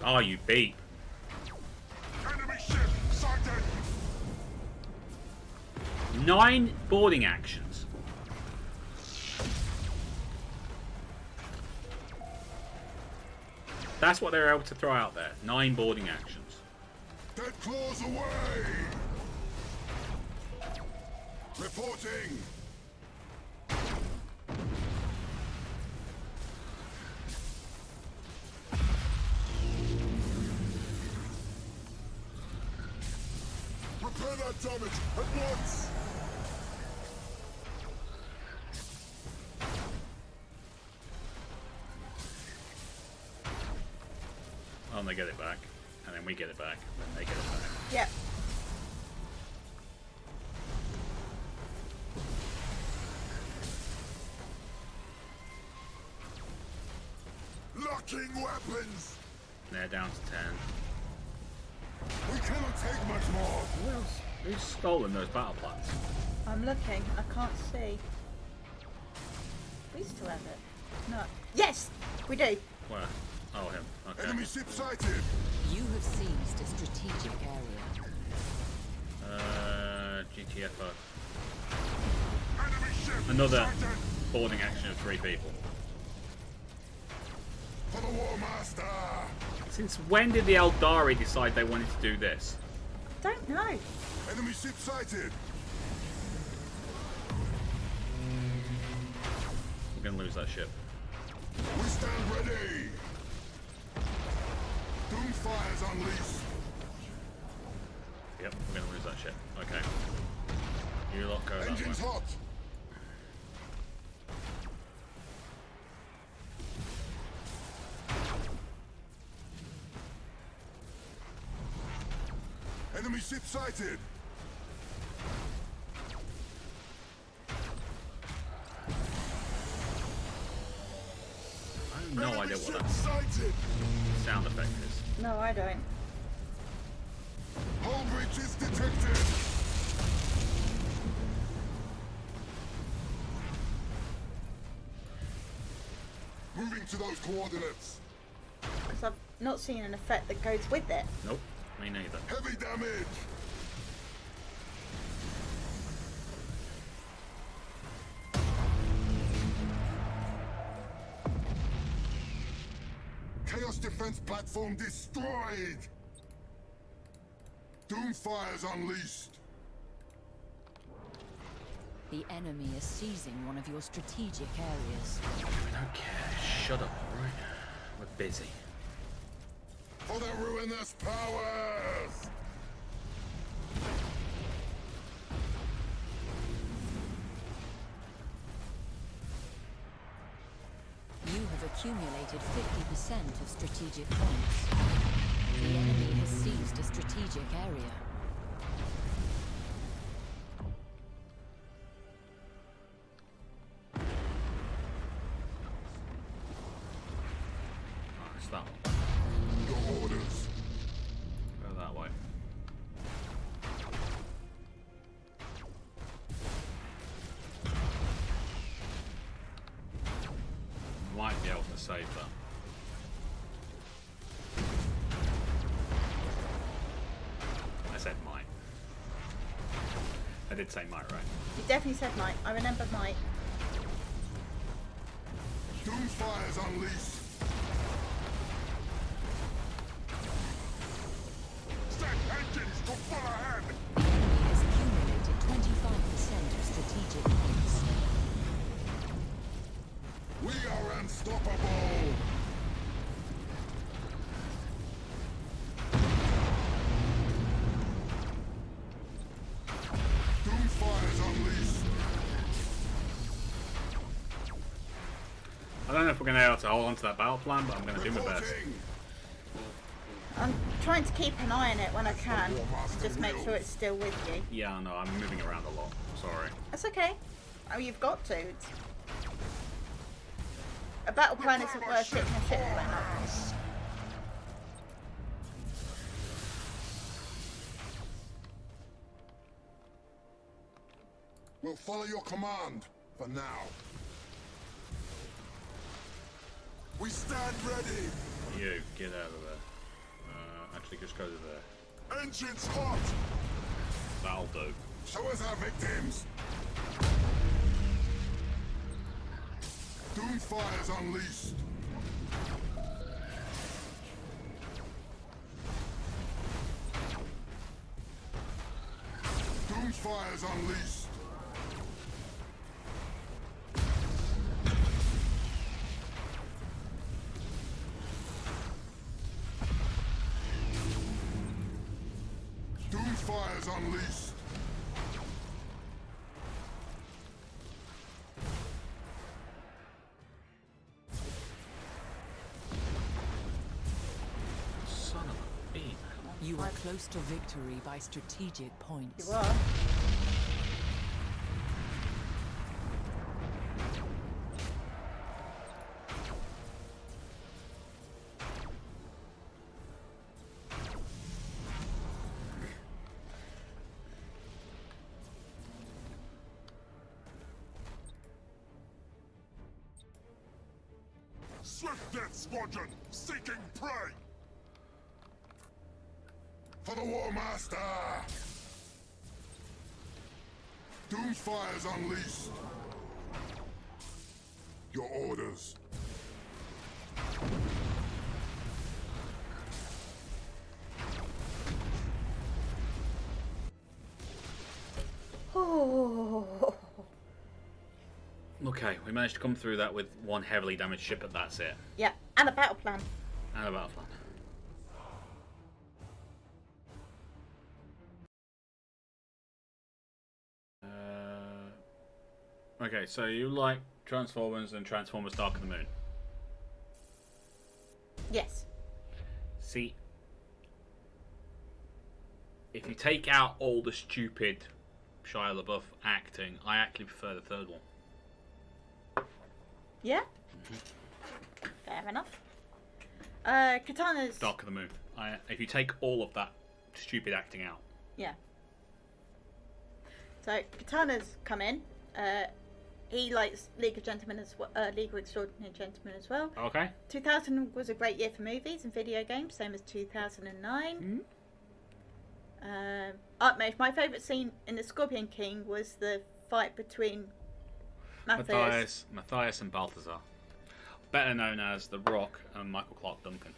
Oh, you beat. Enemy ship sighted. 9 boarding actions. That's what they were able to throw out there. 9 boarding actions. Dead claws away. Reporting. Repair that damage at once. Oh, and they get it back. And then we get it back. And then they get it back. Yep. Locking weapons. They're down to 10. We cannot take much more. Who else? Who's stolen those battle plans? I'm looking. I can't see. We still have it. No. Yes, we do. Where? Oh, him. Okay. Enemy ship sighted. You have seized a strategic area. GTFO. Enemy ship Another sighted. boarding action of 3 people. For the War Master. Since when did the Eldari decide they wanted to do this? Don't know. Enemy ship sighted. We're gonna lose that ship. We stand ready! Doomfire's unleashed! Yep, we're gonna lose that ship. Okay. You lot go that way. Engines hot! Enemy ship sighted! I have no idea what that sighted! sound effect is. No, I don't. Hull breach is detected! Moving to those coordinates. Because I've not seen an effect that goes with it. Nope, me neither. Heavy damage! Chaos defense platform destroyed! Doomfire's unleashed! The enemy is seizing one of your strategic areas. We don't care. Shut up, alright? We're busy. For the ruinous powers! You have accumulated 50% of strategic points. The enemy has seized a strategic area. Oh, it's that one. Your orders. Go that way. Might be able to save that. I said might. I did say might, right? You definitely said might. I remember might. Doomfire's unleashed! Set engines to full ahead! The enemy has accumulated 25% of strategic points. We are unstoppable! Doomfire's unleashed! I don't know if we're going to be able to hold on to that battle plan, but I'm going to do my best. Reporting! I'm trying to keep an eye on it when I can. Just make sure it's still with you. Yeah, no, I'm moving around a lot. Sorry. That's okay. Oh, you've got to. A battle plan isn't worth sitting a ship plan up. We'll follow your command, for now. We stand ready! You, get out of there. Actually, just go to there. Engines hot! That'll do. Show us our victims! Doomfire's unleashed! Doomfire's unleashed! Doomfire's unleashed! Son of a bean. You are close to victory by strategic points. You are. Swift Death Squadron, seeking prey! For the War Master! Doomfire's unleashed! Your orders. Oh. Look Okay, we managed to come through that with one heavily damaged ship, but that's it. Yeah, and a battle plan. And a battle plan. Okay, so you like Transformers and Transformers Dark of the Moon? Yes. See, if you take out all the stupid Shia LaBeouf acting, I actually prefer the third one. Yeah? Fair enough. Katana's... Dark of the Moon. If you take all of that stupid acting out. Yeah. So, Katana's come in. He likes League of Gentlemen as well, League of Extraordinary Gentlemen as well. Okay. 2000 was a great year for movies and video games, same as 2009. My favourite scene in The Scorpion King was the fight between Matthias and Balthazar. Better known as The Rock and Michael Clarke Duncan.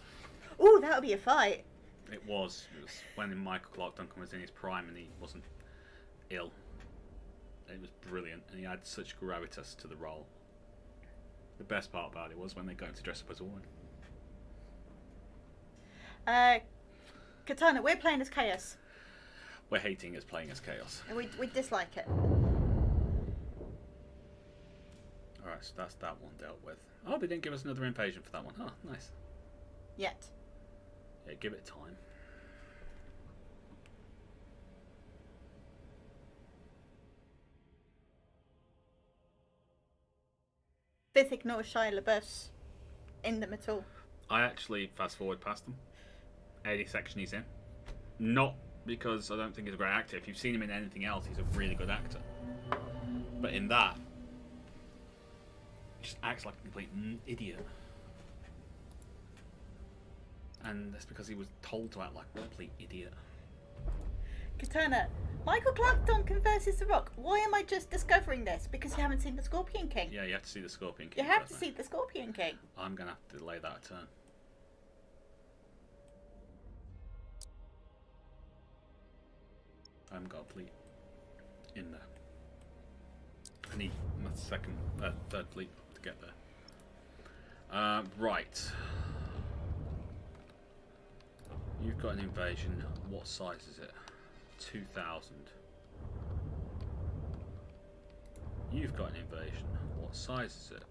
Oh, that would be a fight. It was when Michael Clarke Duncan was in his prime and he wasn't ill. It was brilliant, and he had such gravitas to the role. The best part about it was when they got him to dress up as a woman. Katana, we're playing as Chaos. We're hating as playing as Chaos. And we dislike it. Alright, so that's that one dealt with. Oh, they didn't give us another invasion for that one. Oh, nice. Yet. Yeah, give it time. This ignores Shia LaBeouf's in them at all. I actually fast forward past them. Any section he's in. Not because I don't think he's a great actor. If you've seen him in anything else, he's a really good actor. But in that, he just acts like a complete idiot. And that's because he was told to act like a complete idiot. Katana, Michael Clarke Duncan versus The Rock. Why am I just discovering this? Because you haven't seen The Scorpion King. Yeah, you have to see The Scorpion King. You have first, to see mate. The Scorpion King. I'm going to have to delay that a turn. I haven't got a fleet in there. I need my third fleet to get there. Right. You've got an invasion. What size is it? 2,000. You've got an invasion. What size is it?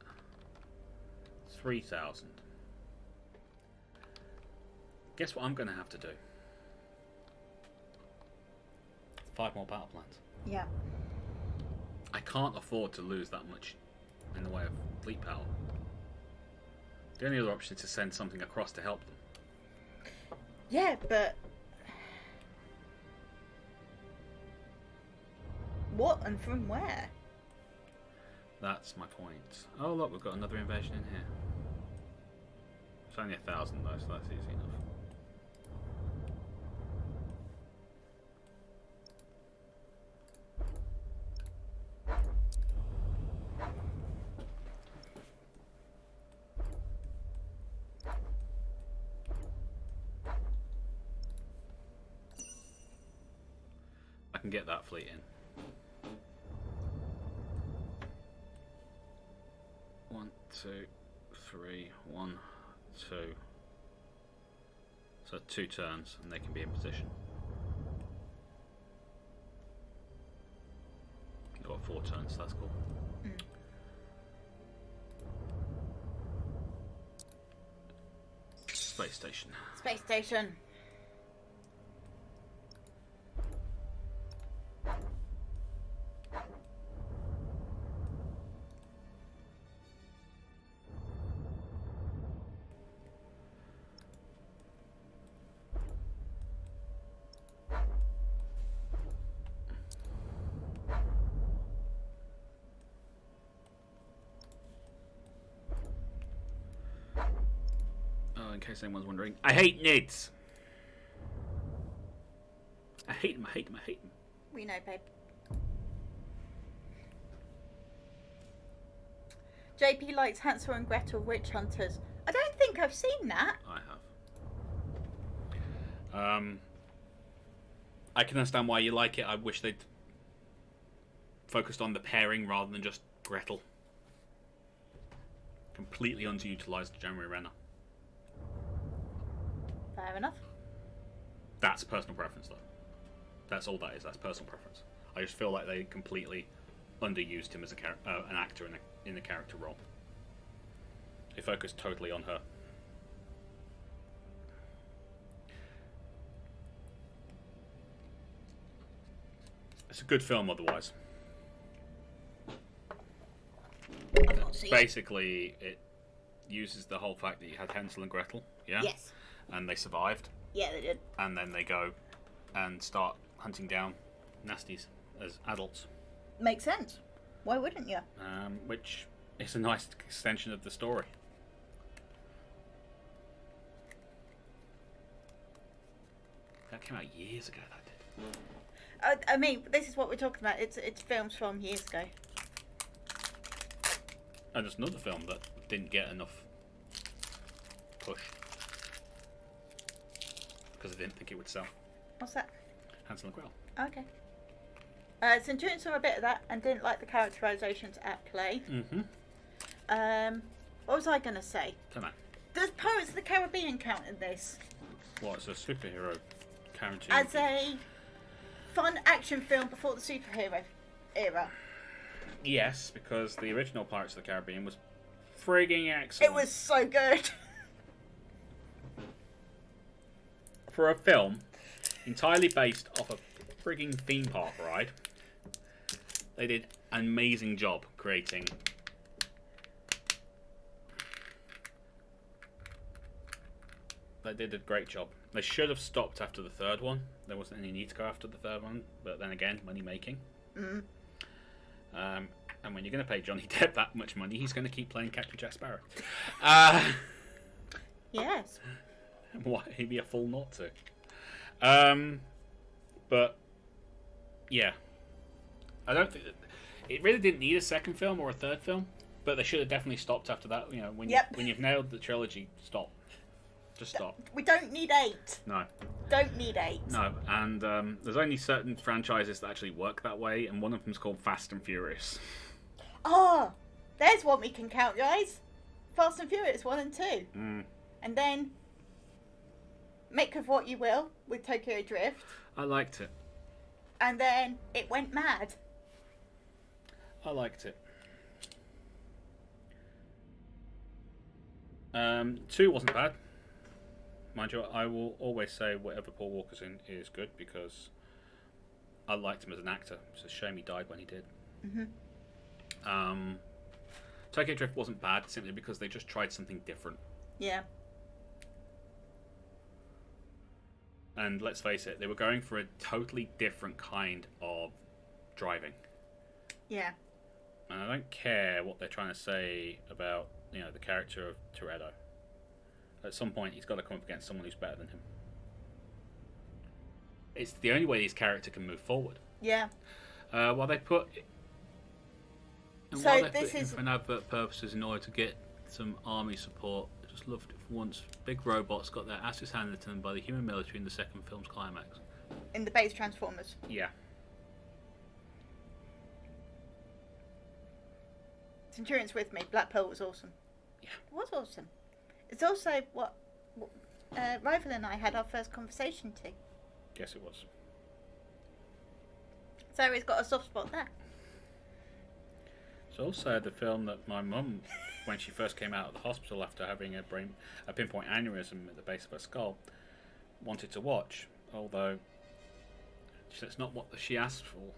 3,000. Guess what I'm going to have to do? 5 more battle plans. Yeah. I can't afford to lose that much in the way of fleet power. The only other option is to send something across to help them. Yeah, but... what and from where? That's my point. Oh look, we've got another invasion in here. It's only 1,000 though, so that's easy enough. I can get that fleet in. 1, 2, 3, 1, 2. So 2 turns and they can be in position. You've got 4 turns, so that's cool. Space station. Space station. In case anyone's wondering, I hate NIDs. I hate them, I hate them, I hate them. We know, babe. JP likes Hansel and Gretel Witch Hunters. I don't think I've seen that. I have. I can understand why you like it. I wish they'd focused on the pairing rather than just Gretel. completely underutilized Jeremy Renner. Fair enough. That's personal preference, though. That's all that is. That's personal preference. I just feel like they completely underused him as an actor in the character role. They focused totally on her. It's a good film, otherwise. I've not seen it. Basically, it uses the whole fact that you had Hansel and Gretel, yeah? Yes. And they survived, Yeah, they did. and then they go and start hunting down nasties as adults, Makes sense. Why wouldn't you? which is a nice extension of the story. That came out years ago, that did. I mean, this is what we're talking about. It's films from years ago. And there's another film that didn't get enough push because I didn't think it would sell. What's that? Hansel and Gretel. Okay. Centurion saw a bit of that and didn't like the characterizations at play. Mm-hmm. What was I going to say? Come on. Does Pirates of the Caribbean count in this? Well, it's a superhero character. As a fun action film before the superhero era. Yes, because the original Pirates of the Caribbean was frigging excellent. It was so good. For a film entirely based off a frigging theme park ride, they did an amazing job creating. They did a great job. They should have stopped after the third one. There wasn't any need to go after the third one, but then again, money making. Mm. And when you're going to pay Johnny Depp that much money, he's going to keep playing Captain Jack Sparrow. Yes. Why he'd be a fool not to. But yeah, I don't think it really didn't need a second film or a third film, but they should have definitely stopped after that. You know, when you've nailed the trilogy, stop. Just stop. We don't need 8. No. Don't need 8. No, and there's only certain franchises that actually work that way, and one of them's called Fast and Furious. Oh, there's one we can count, guys. Fast and Furious 1 and 2. Mm. And then make of what you will with Tokyo Drift. I liked it. And then it went mad. I liked it. 2 wasn't bad. Mind you, I will always say whatever Paul Walker's in is good because I liked him as an actor. It's a shame he died when he did. Mm-hmm. Tokyo Drift wasn't bad simply because they just tried something different. Yeah. And let's face it, they were going for a totally different kind of driving. Yeah. And I don't care what they're trying to say about, you know, the character of Toretto. At some point, he's got to come up against someone who's better than him. It's the only way his character can move forward. Yeah. While they put, So while they this put him is- for advert purposes in order to get some army support, I just loved it for once. Big robots got their asses handed to them by the human military in the second film's climax. In the base Transformers. Yeah. Centurion's with me. Black Pearl was awesome. Yeah. It was awesome. It's also what Rival and I had our first conversation to. Yes, it was. So he's got a soft spot there. It's also the film that my mum, when she first came out of the hospital after having a pinpoint aneurysm at the base of her skull, wanted to watch. Although it's not what she asked for.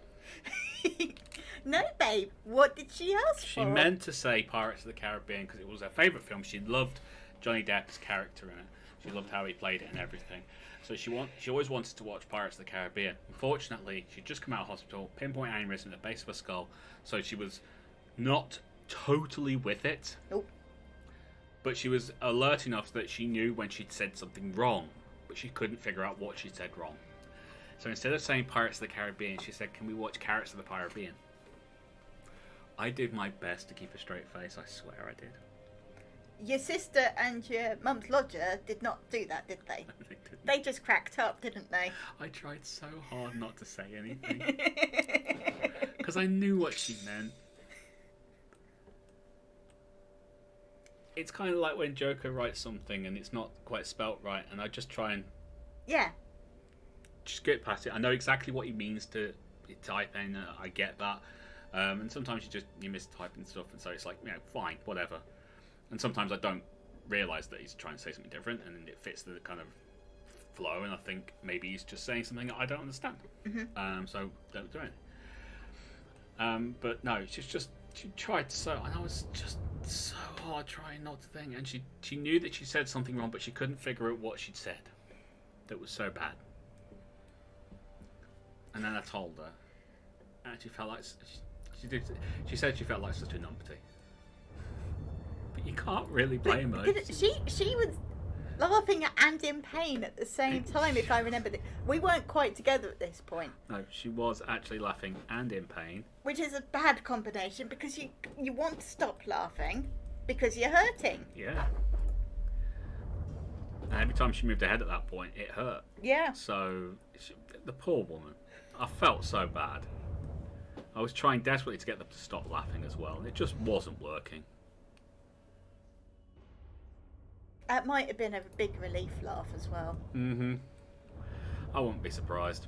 No, babe. What did she ask for? She meant to say Pirates of the Caribbean because it was her favourite film. She loved Johnny Depp's character in it. She loved how he played it and everything. So she always wanted to watch Pirates of the Caribbean. Unfortunately, she'd just come out of hospital, pinpoint aneurysm at the base of her skull, so she was not totally with it. Nope. But she was alert enough that she knew when she'd said something wrong, but she couldn't figure out what she'd said wrong. So instead of saying Pirates of the Caribbean, she said, "Can we watch Carrots of the Caribbean?" I did my best to keep a straight face, I swear I did. Your sister and your mum's lodger did not do that, did they? They didn't. They just cracked up, didn't they? I tried so hard not to say anything. Because I knew what she meant. It's kind of like when Joker writes something and it's not quite spelt right, and I just try and Yeah. just get past it. I know exactly what he means to type in. I get that, and sometimes you mistype and stuff, and so it's like, fine, whatever. And sometimes I don't realise that he's trying to say something different, and it fits the kind of flow, and I think maybe he's just saying something that I don't understand. So don't do it. But no, she tried so, and I was just so hard trying not to think, and she knew that she said something wrong, but she couldn't figure out what she'd said. That was so bad. And then I told her, and she felt like she said she felt like such a numpty. But you can't really blame her. She was laughing and in pain at the same time, if I remember. We weren't quite together at this point. No, she was actually laughing and in pain. Which is a bad combination, because you want to stop laughing because you're hurting. Yeah. And every time she moved her head at that point, it hurt. Yeah. So, the poor woman. I felt so bad. I was trying desperately to get them to stop laughing as well, and it just wasn't working. That might have been a big relief laugh as well. I wouldn't be surprised.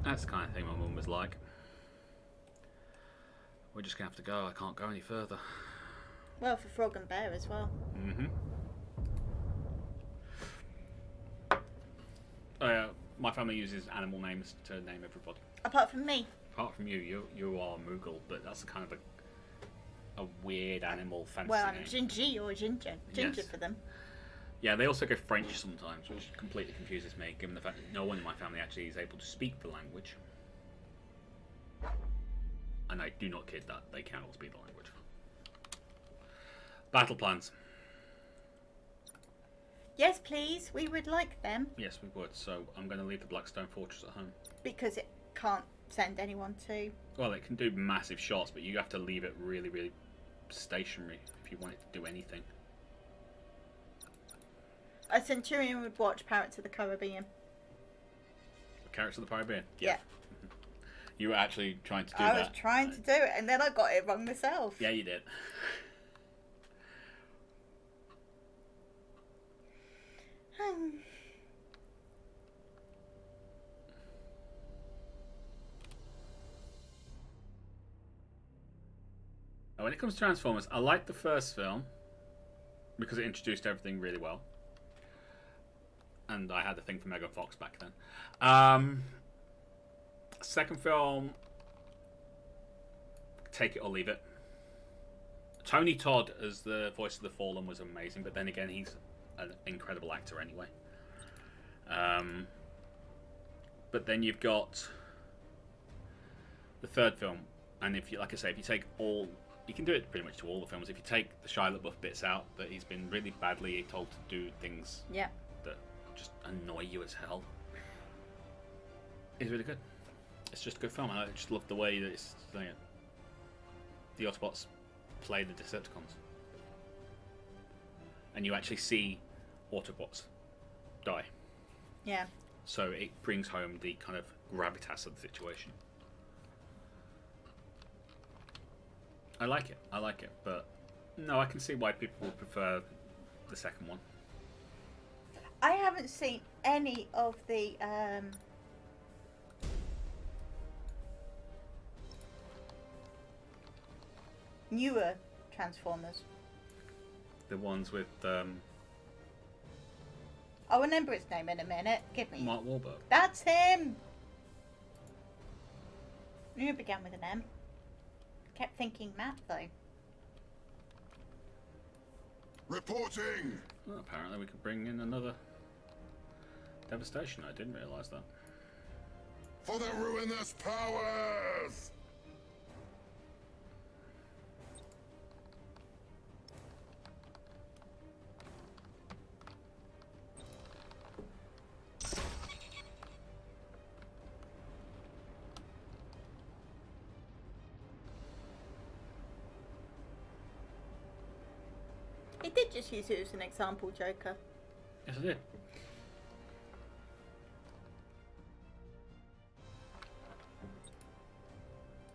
That's the kind of thing my mum was like. We're just going to have to go. I can't go any further. Well, for Frog and Bear as well. My family uses animal names to name everybody. Apart from me. Apart from you are Moogle, but that's kind of a weird animal fantasy Well, I'm name. Gingy or Ginger. Ginger for them. Yeah, they also go French sometimes, which completely confuses me, given the fact that no one in my family actually is able to speak the language. And I do not kid that, they cannot speak the language. Battle plans. Yes, please. We would like them. Yes, we would. So I'm going to leave the Blackstone Fortress at home. Because it can't send anyone to. Well, it can do massive shots, but you have to leave it really, really stationary if you want it to do anything. A Centurion would watch Pirates of the Caribbean. Pirates of the Caribbean? Yeah. You were actually trying to do I that. was trying to do it, and then I got it wrong myself. Yeah, you did. When it comes to Transformers, I like the first film because it introduced everything really well. And I had a thing for Megan Fox back then. Second film, take it or leave it. Tony Todd as the voice of the Fallen was amazing, but then again, he's an incredible actor anyway. But then you've got the third film, and if you, like I say, if you take all, you can do it pretty much to all the films. If you take the Shia LaBeouf bits out, that he's been really badly told to do things that just annoy you as hell, it's really good. It's just a good film, and I just love the way that it's the Autobots play the Decepticons, and you actually see Autobots die. Yeah. So it brings home the kind of gravitas of the situation. I like it, but no, I can see why people would prefer the second one. I haven't seen any of the newer Transformers. The ones with I'll remember his name in a minute. Give me. Mark Wahlberg. That's him! I knew it began with an M. Kept thinking Matt, though. Reporting! Well, apparently we could bring in another Devastation. I didn't realise that. For the ruinous powers! He did just use it as an example, Joker. Yes, I did.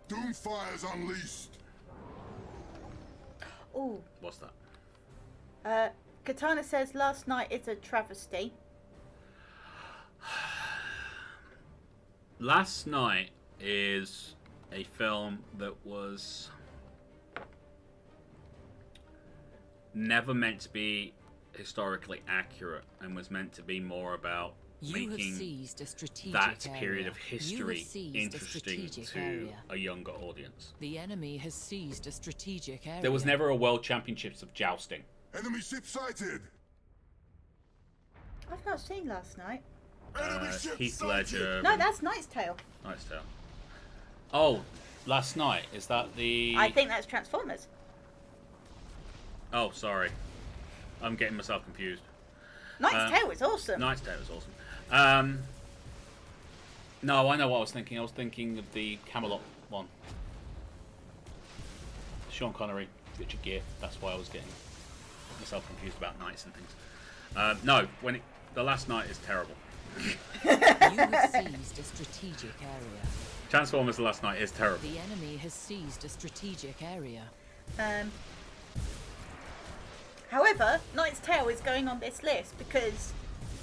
Doomfire's unleashed! Oh, What's that? Katana says Last Night is a travesty. Last Night is a film that was never meant to be historically accurate and was meant to be more about making that period of history interesting to a younger audience. The enemy has seized a strategic area. There was never a world championships of jousting. Enemy ship sighted! I've not seen Last Night. Enemy ship Heath sighted! Ledger. No, that's Knight's Tale. Knight's Tale. Oh, Last Night. Is that the... I think that's Transformers. Oh, sorry. I'm getting myself confused. Knight's Tale is awesome. Knight's Tale is awesome. No, I know what I was thinking. I was thinking of the Camelot one. Sean Connery, Richard Gere. That's why I was getting myself confused about knights and things. No, the Last Night is terrible. You have seized a strategic area. Transformers: The Last Night is terrible. The enemy has seized a strategic area. However, Knight's Tale is going on this list because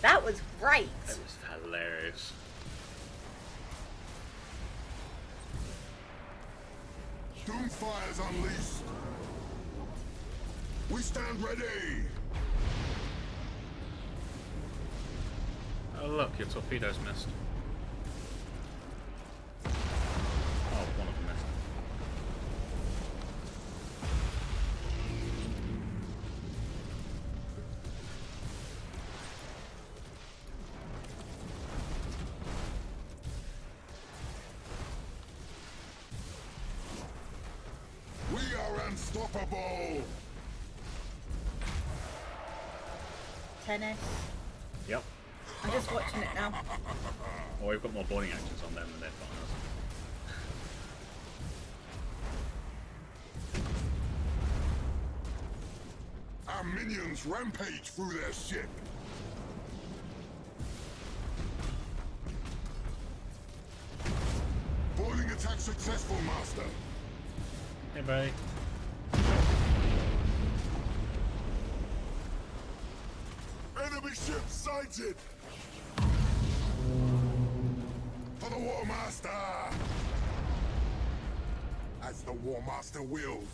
that was great. It was hilarious. Doomfire's unleashed! We stand ready! Oh look, your torpedoes missed. Oh, one of them missed. We are unstoppable! Tennis. Yep. I'm just watching it now. Oh, we've got more boarding actions on them than they've got on us. Our minions rampage through their ship. Boarding attack successful, Master. Hey, buddy. Enemy ship sighted! For the War Master! As the War Master wills.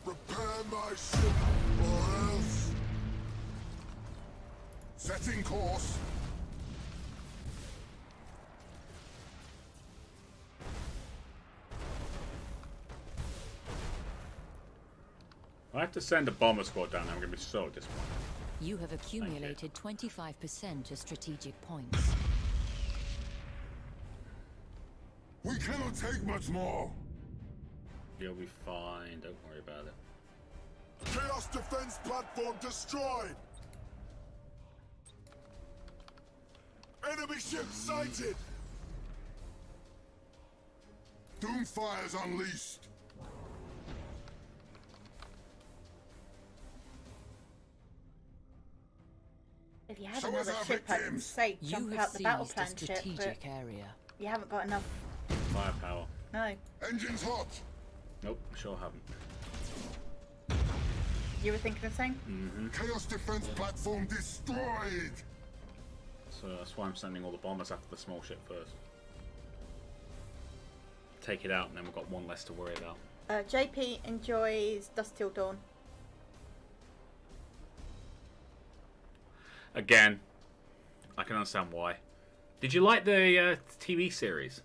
Repair my ship, or else. Setting course. I have to send a bomber squad down there. I'm going to be so disappointed. You have accumulated 25% of strategic points. We cannot take much more. You'll be fine. Don't worry about it. Chaos defense platform destroyed. Enemy ship sighted. Doomfire's unleashed. If you had Show us another our ship, I'd victims. say You jump have out the battle seized plan a ship, but strategic area. you haven't got enough. Firepower. No. Engines hot. Nope, sure haven't. You were thinking the same? Chaos defense platform destroyed. So that's why I'm sending all the bombers after the small ship first. Take it out, and then we've got one less to worry about. JP enjoys Dust Till Dawn. Again, I can understand why. Did you like the TV series?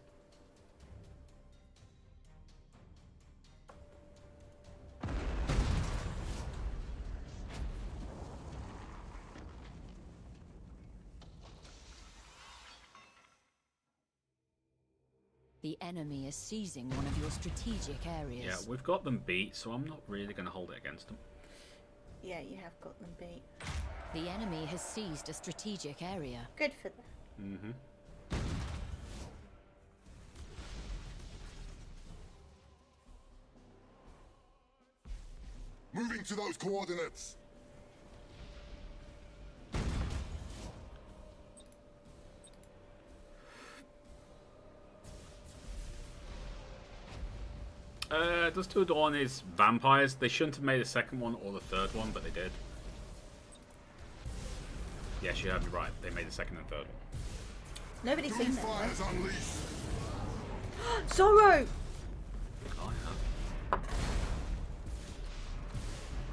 The enemy is seizing one of your strategic areas. Yeah, we've got them beat, so I'm not really going to hold it against them. Yeah, you have got them beat. The enemy has seized a strategic area. Good for them. Moving to those coordinates. Dust Till Dawn is vampires. They shouldn't have made the second one or the third one, but they did. Yes, you have me right. They made the second and third one. Nobody's seen them. Fires unleashed. Sorrow! Oh, yeah.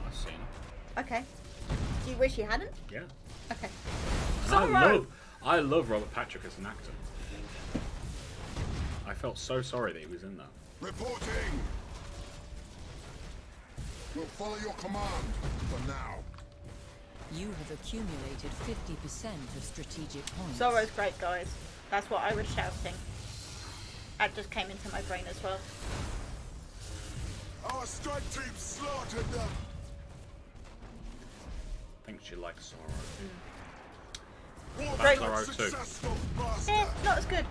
I've seen them. Okay. Do you wish you hadn't? Yeah. Okay. And Sorrow! I love Robert Patrick as an actor. I felt so sorry that he was in that. Reporting. We'll follow your command for now. You have accumulated 50% of strategic points. Sorrow's great, guys. That's what I was shouting. That just came into my brain as well. Our strike team slaughtered them. I think she likes Sorrow. War Great. Sorrow too. successful, master. Not as good.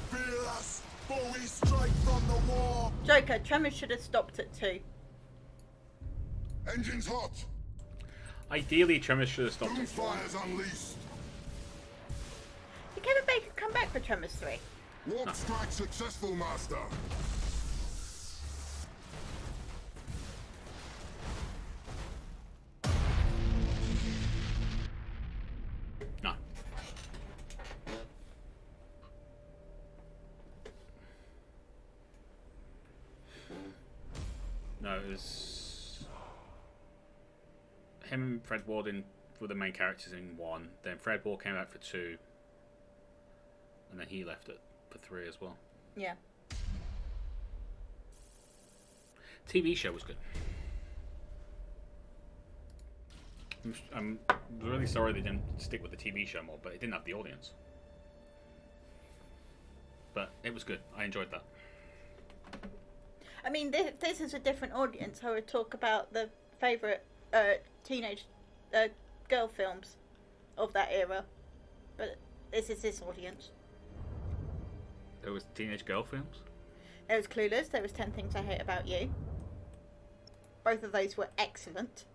Feel us, for we strike from the war. Joker, Tremors should have stopped at 2. Engines hot. Ideally, Tremors should have stopped Doom at 1. fires unleashed. Did Kevin Bacon come back for Tremors 3? Warp strike successful, master. No. No, it was him and Fred Warden were the main characters in 1. Then Fred Ward came back for 2. And then he left it for 3 as well. Yeah. TV show was good. I'm really sorry they didn't stick with the TV show more, but it didn't have the audience. But it was good. I enjoyed that. I mean, this is a different audience. I would talk about the favourite teenage girl films of that era. But this is this audience. There was teenage girl films. There was Clueless. There was 10 Things I Hate About You. Both of those were excellent.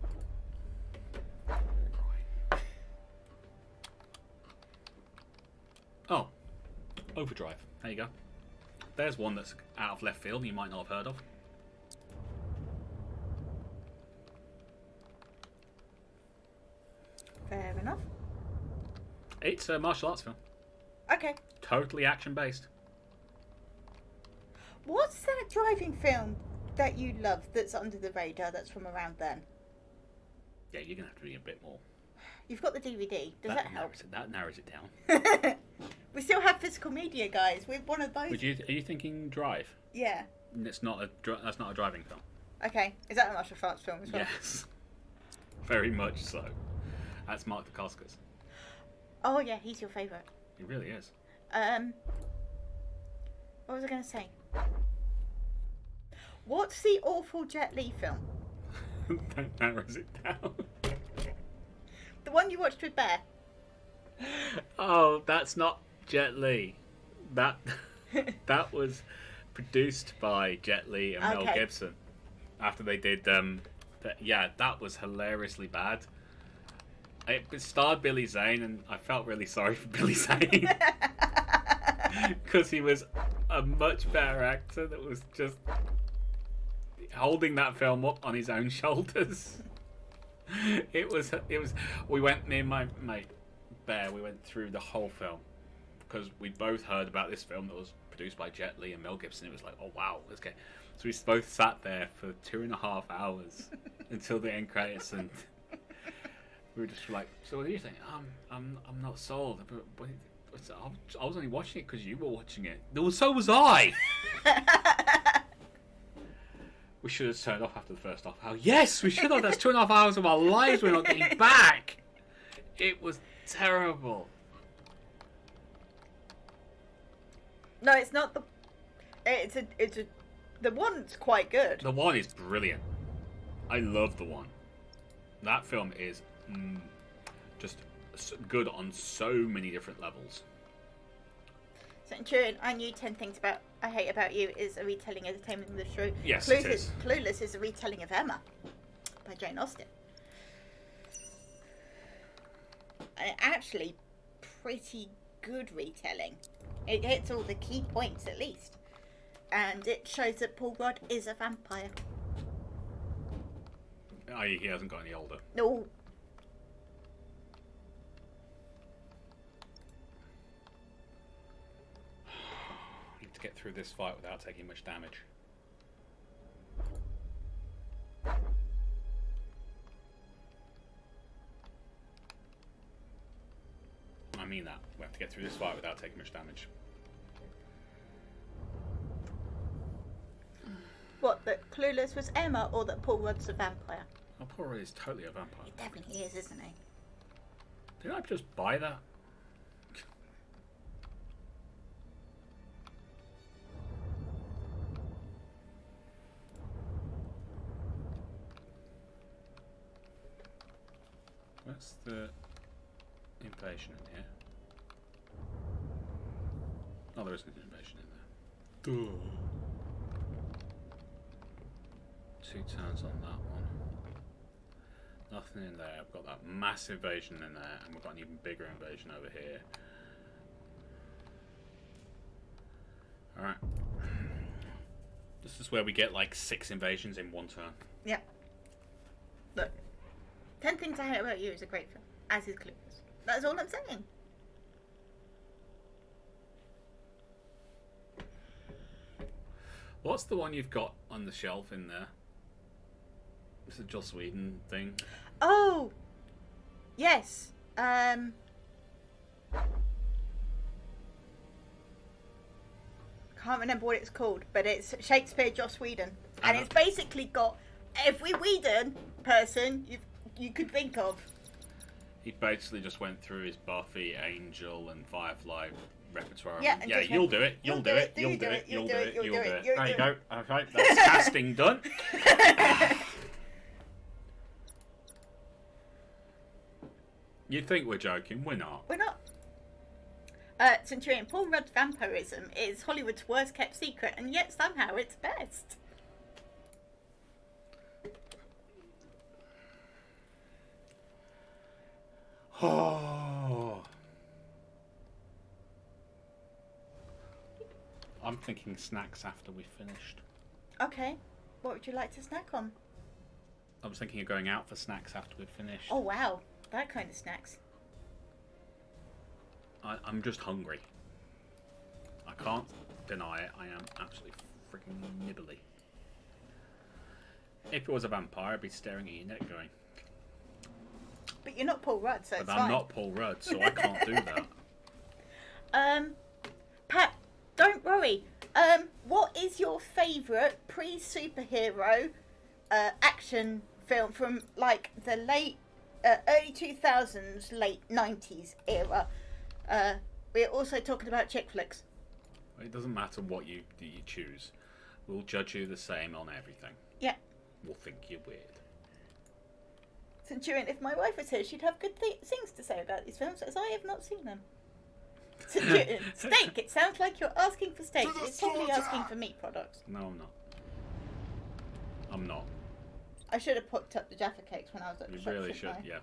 Oh, Overdrive. There you go. There's one that's out of left field you might not have heard of. Fair enough. It's a martial arts film. Okay. Totally action based. What's that driving film that you love that's under the radar that's from around then? Yeah, you're gonna have to be a bit more. You've got the DVD. Does that help? That narrows it down. We still have physical media, guys. We're one of those. Are you thinking Drive? Yeah. It's not that's not a driving film. Okay. Is that a martial arts film as well? Yes. Very much so. That's Mark Dacascos. Oh yeah, he's your favourite. He really is. What was I going to say? What's the awful Jet Li film? That narrows it down. The one you watched with Bear. Oh, that's not Jet Li. That was produced by Jet Li and Mel Okay. Gibson after they did that was hilariously bad. It starred Billy Zane, and I felt really sorry for Billy Zane because he was a much better actor that was just holding that film up on his own shoulders. It was. We went, me and my mate Bear, we went through the whole film because we both heard about this film that was produced by Jet Li and Mel Gibson. It was like, oh wow, let's get. So we both sat there for 2.5 hours until the end credits, and we were just like, so what do you think? I'm not sold. But I was only watching it because you were watching it. Well, so was I. We should have turned off after the first half hour. Yes, we should have. That's 2.5 hours of our lives we're not getting back. It was terrible. No, it's not the. It's a. The one's quite good. The one is brilliant. I love the one. That film is just good on so many different levels. So, true, I knew 10 Things I Hate About You is a retelling of The Taming of the Shrew. Yes, it is. Clueless is a retelling of Emma by Jane Austen. And actually pretty good retelling. It hits all the key points at least. And it shows that Paul Rudd is a vampire. He hasn't got any older. No. I need to get through this fight without taking much damage. I mean that. We have to get through this fight without taking much damage. What, that Clueless was Emma or that Paul Rudd's a vampire? Oh, Paul Rudd is totally a vampire. He definitely is, isn't he? Did I just buy that? What's the invasion in here? Oh, there isn't an invasion in there. Duh. 2 turns on that one. Nothing in there. I've got that massive invasion in there, and we've got an even bigger invasion over here. Alright. This is where we get like 6 invasions in 1 turn. Yeah. Look, 10 Things I Hate About You is a great film, as is Clueless. That's all I'm saying. What's the one you've got on the shelf in there? It's a Joss Whedon thing. Oh! Yes. Can't remember what it's called, but it's Shakespeare Joss Whedon. And it's basically got every Whedon person you could think of. He basically just went through his Buffy, Angel, and Firefly repertoire. Yeah, Yeah, you'll do it. You'll do it. You'll do it. You'll do it. You'll do it. There you go. Okay, that's casting done. You'd think we're joking. We're not. We're not. Centurion, Paul Rudd's vampirism is Hollywood's worst kept secret, and yet somehow it's best. Oh. I'm thinking snacks after we've finished. Okay. What would you like to snack on? I was thinking of going out for snacks after we've finished. Oh, wow. That kind of snacks. I'm just hungry. I can't deny it. I am absolutely freaking nibbly. If it was a vampire, I'd be staring at your neck going. But you're not Paul Rudd, so But it's I'm fine. not Paul Rudd, so I can't do that. Pat, don't worry. What is your favourite pre-superhero action film from like the early 2000s, late 90s era? We're also talking about chick flicks. It doesn't matter what you choose. We'll judge you the same on everything. Yeah. We'll think you're weird. Centurion, if my wife was here, she'd have good things to say about these films, as I have not seen them. Centurion, steak. It sounds like you're asking for steak. It's probably asking for meat products. No, I'm not. I'm not. I should have put up the Jaffa cakes when I was at the You shop, really shouldn't should, yeah.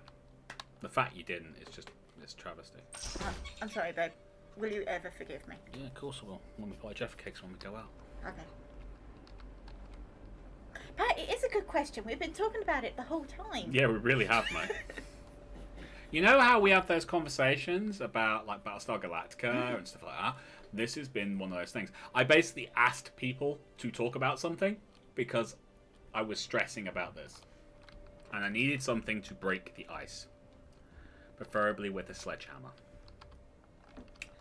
The fact you didn't is just, it's travesty. I'm sorry, babe. Will you ever forgive me? Yeah, of course I will. When we buy Jaffa cakes when we go out. Okay. Pat, it is a good question. We've been talking about it the whole time. Yeah, we really have, mate. You know how we have those conversations about like Battlestar Galactica and stuff like that? This has been one of those things. I basically asked people to talk about something because I was stressing about this. And I needed something to break the ice. Preferably with a sledgehammer.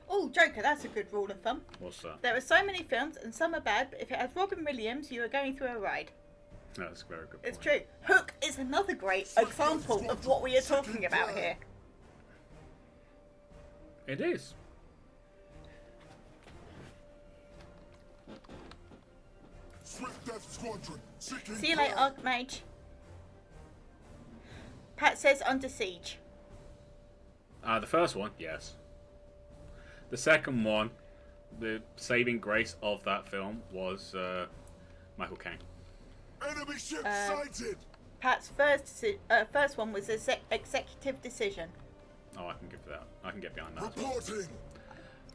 Oh, Joker, that's a good rule of thumb. What's that? There are so many films, and some are bad, but if it has Robin Williams, you are going through a ride. No, that's a very good point. It's true. Hook is another great example of what we are talking about here. It is. Swift Death Squadron. Seeking See you later, fire. Archmage. Pat says Under Siege. The first one, yes. The second one, the saving grace of that film was Michael Caine. Enemy ship sighted. Pat's first one was Executive Decision. Oh, I can give that. I can get behind that. As well. Reporting.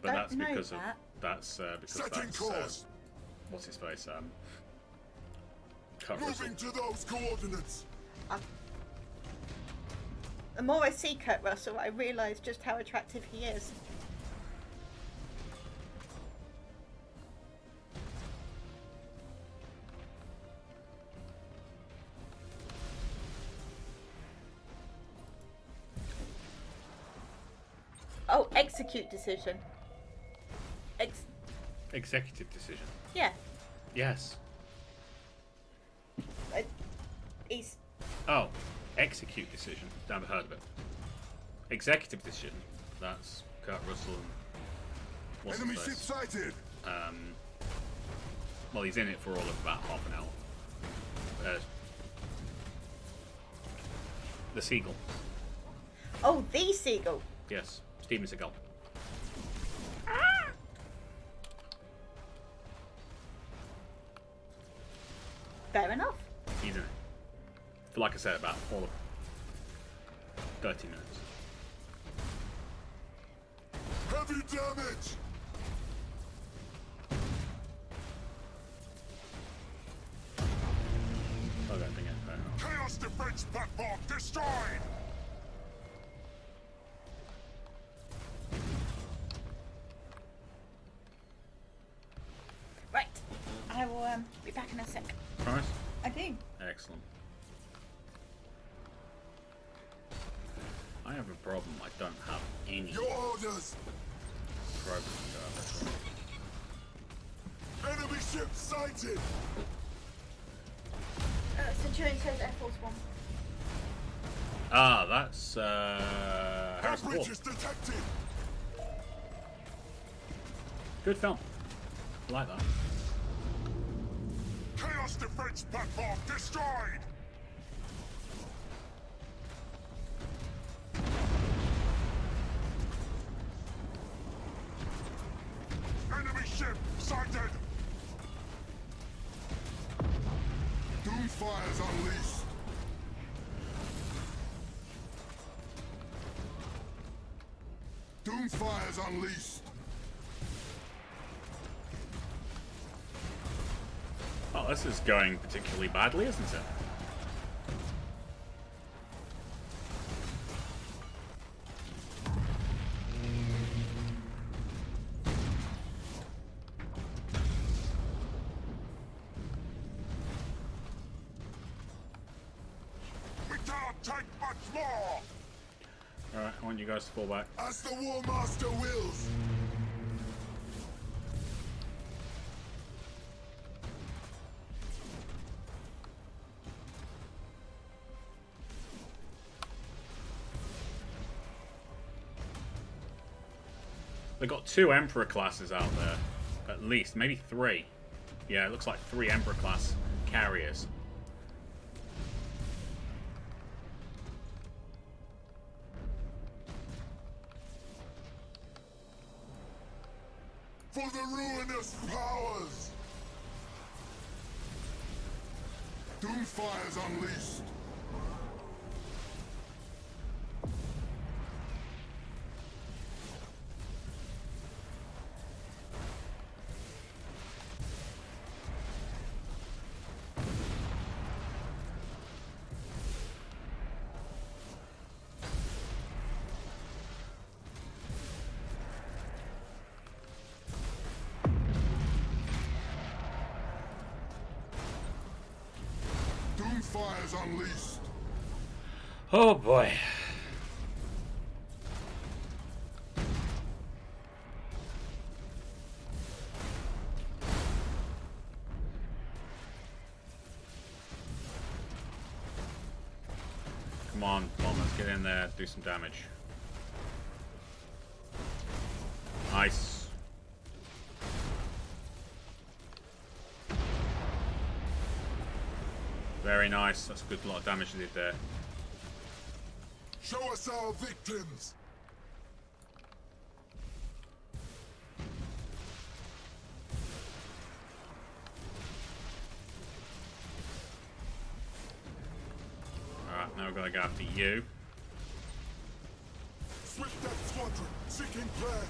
but don't that's know because that. that's Setting course. what's his face? Cut Russell. Moving to those coordinates. The more I see Kurt Russell, I realise just how attractive he is. Oh, execute decision. Executive decision. Yeah. Yes. He's... Oh, execute decision. Never heard of it. Executive decision. That's Kurt Russell and what's Enemy his ship face? sighted. Well, he's in it for all of about half an hour. The Seagull. Oh, the Seagull. Yes, Steven Seagal. Fair enough. He's in it. For, like I said, about all of 30 minutes. Heavy damage. I don't think it's fair enough. Chaos defense platform destroyed. Right. I will be back in a sec. Promise? I do. Excellent. I have a problem. I don't have any Your orders. programs. Enemy ship sighted. Centurion says Air Force One. Ah, that's Air Harrison Ford. bridges detected. Good film. I like that. Chaos defense platform destroyed. Enemy ship sighted. Doomfire's unleashed. Doomfire's unleashed. Oh, this is going particularly badly, isn't it? We can't take much more. Alright, I want you guys to fall back. As the War Master wills. They've got 2 Emperor classes out there. At least. Maybe 3. Yeah, it looks like 3 Emperor class carriers. For the ruinous powers! Doomfire's unleashed. Doomfire's unleashed. Oh boy. Come on, let's get in there, do some damage. Nice. Very nice. That's a good lot of damage they did there. Show us our victims. Alright, now we've got to go after you. Swift Death Squadron seeking prey.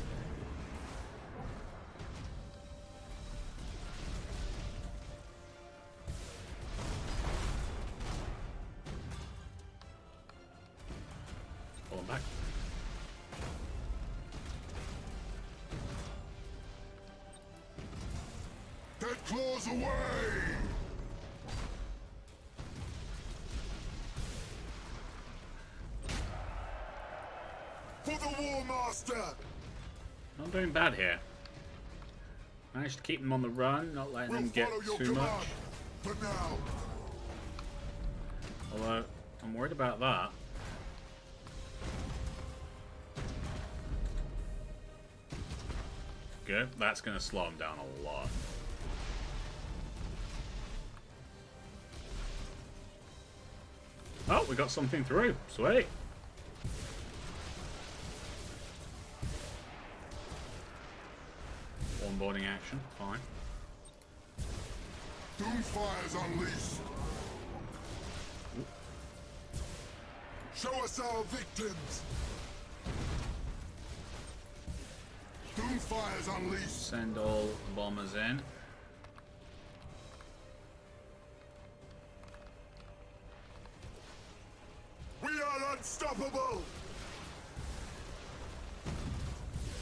Claws away! For the War Master! Not doing bad here. Managed to keep them on the run, not letting them get too much. For now. Although, I'm worried about that. Good, that's going to slow them down a lot. Oh, we got something through. Sweet. Onboarding action, fine. Doomfire's unleashed. Show us our victims. Doomfire's unleashed. Send all bombers in. We are unstoppable.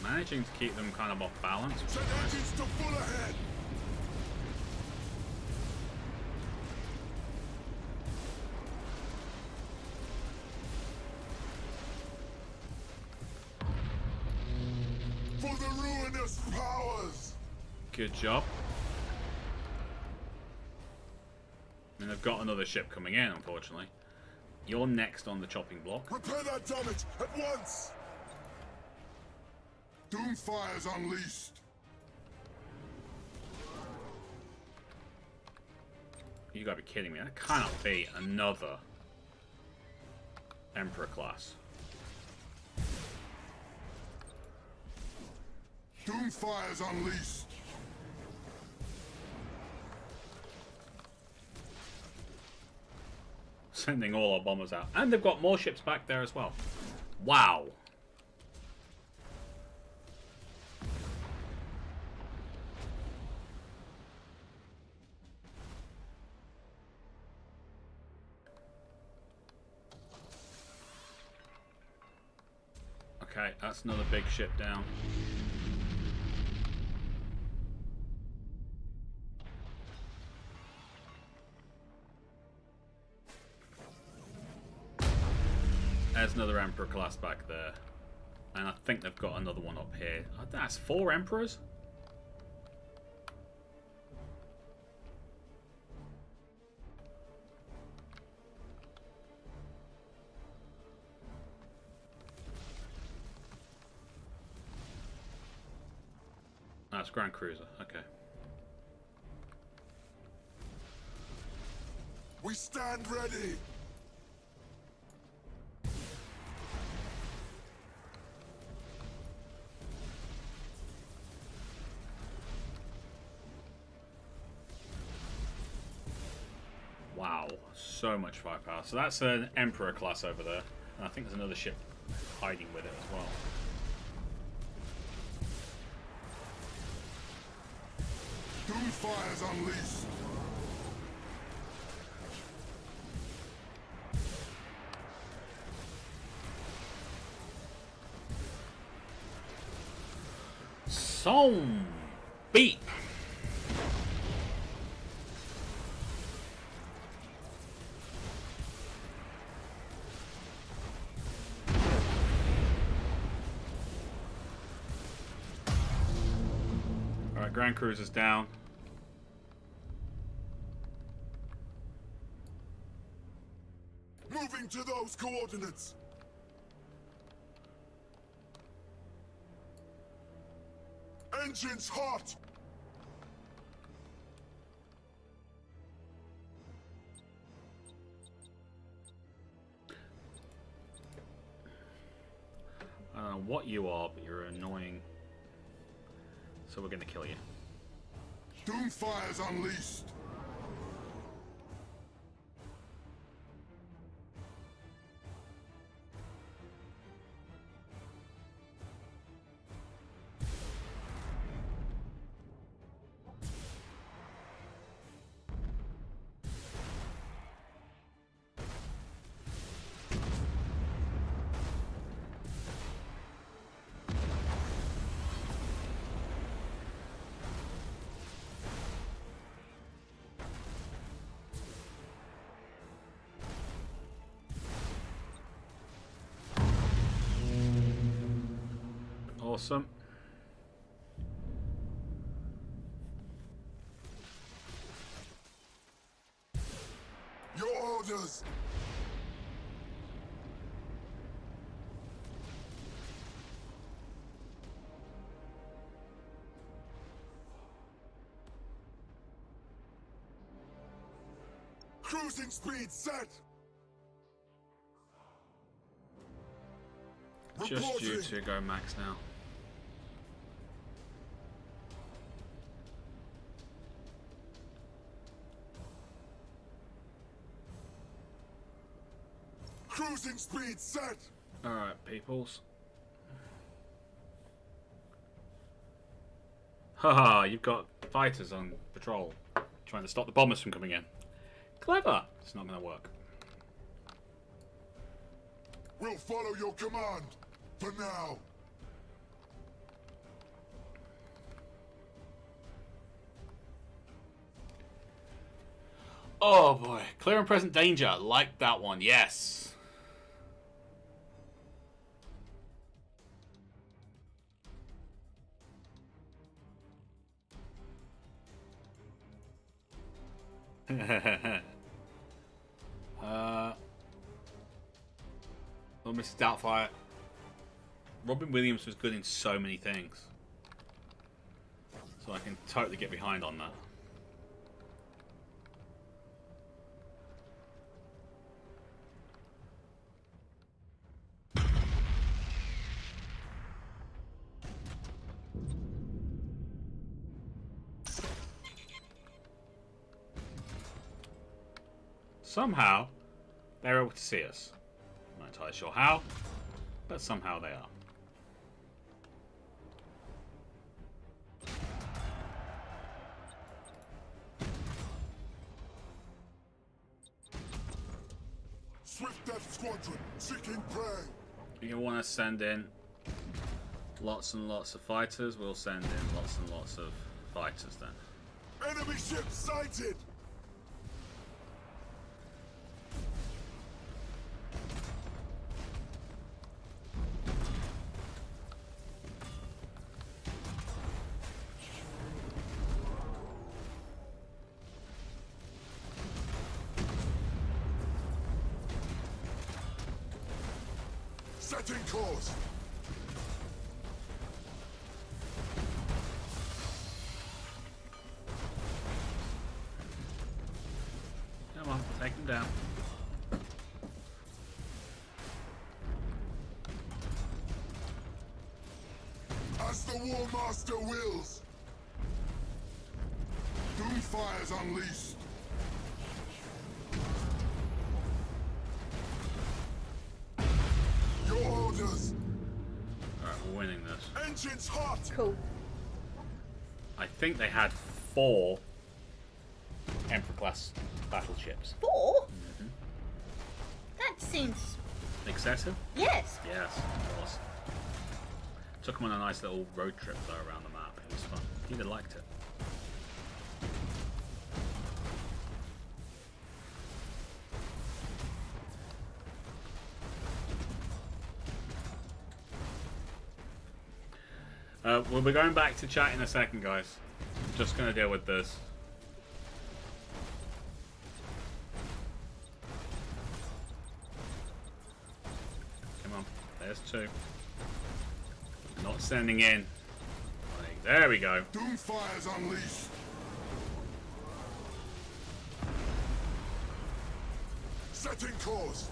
Managing to keep them kind of off balance. Send engines to full ahead. For the ruinous powers. Good job. And they've got another ship coming in, unfortunately. You're next on the chopping block. Repair that damage at once. Doomfire's unleashed. You gotta be kidding me. That cannot be another Emperor class. Doomfire's unleashed. Sending all our bombers out. And they've got more ships back there as well. Wow. Okay, that's another big ship down. There's another Emperor class back there. And I think they've got another one up here. Oh, that's 4 Emperors? That's Grand Cruiser, okay. We stand ready. Wow, so much firepower. So that's an Emperor class over there. And I think there's another ship hiding with it as well. Doomfire's unleashed. Some beat. Alright, Grand Cruiser's down. Moving to those coordinates. Engines hot. I don't know what you are, but you're annoying. So we're gonna kill you. Doomfire's unleashed. Awesome. Your orders. Cruising speed set. Just due Reporting. to go max now. Cruising speed set. Alright, peoples. Haha, you've got fighters on patrol trying to stop the bombers from coming in. Clever! It's not going to work. We'll follow your command. For now. Oh boy, clear and present danger. Like that one, yes. Well, Mrs. Doubtfire. Robin Williams was good in so many things. So I can totally get behind on that. Somehow, they're able to see us. I'm not entirely sure how, but somehow they are. Swift Death Squadron seeking prey. You want to send in lots and lots of fighters? We'll send in lots and lots of fighters then. Enemy ship sighted. Setting course. Come on, take them down. As the War Master wills. Doomfire's unleashed. Your orders. Alright, we're winning this. Engines hot. Cool. I think they had 4 Emperor class battleships. 4? That seems... Excessive? Yes. Yes, it was. Took them on a nice little road trip though around the map. It was fun. You'd have liked it. We'll be going back to chat in a second, guys. I'm just going to deal with this. Come on, there's 2. Not sending in. There we go. Doomfire's unleashed. Setting course.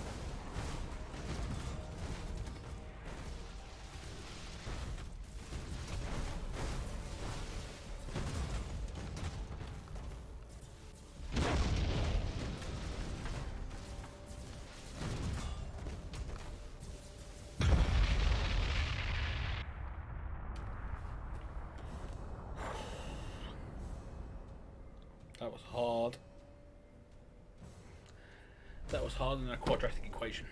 That was hard. That was hard in a quadratic equation.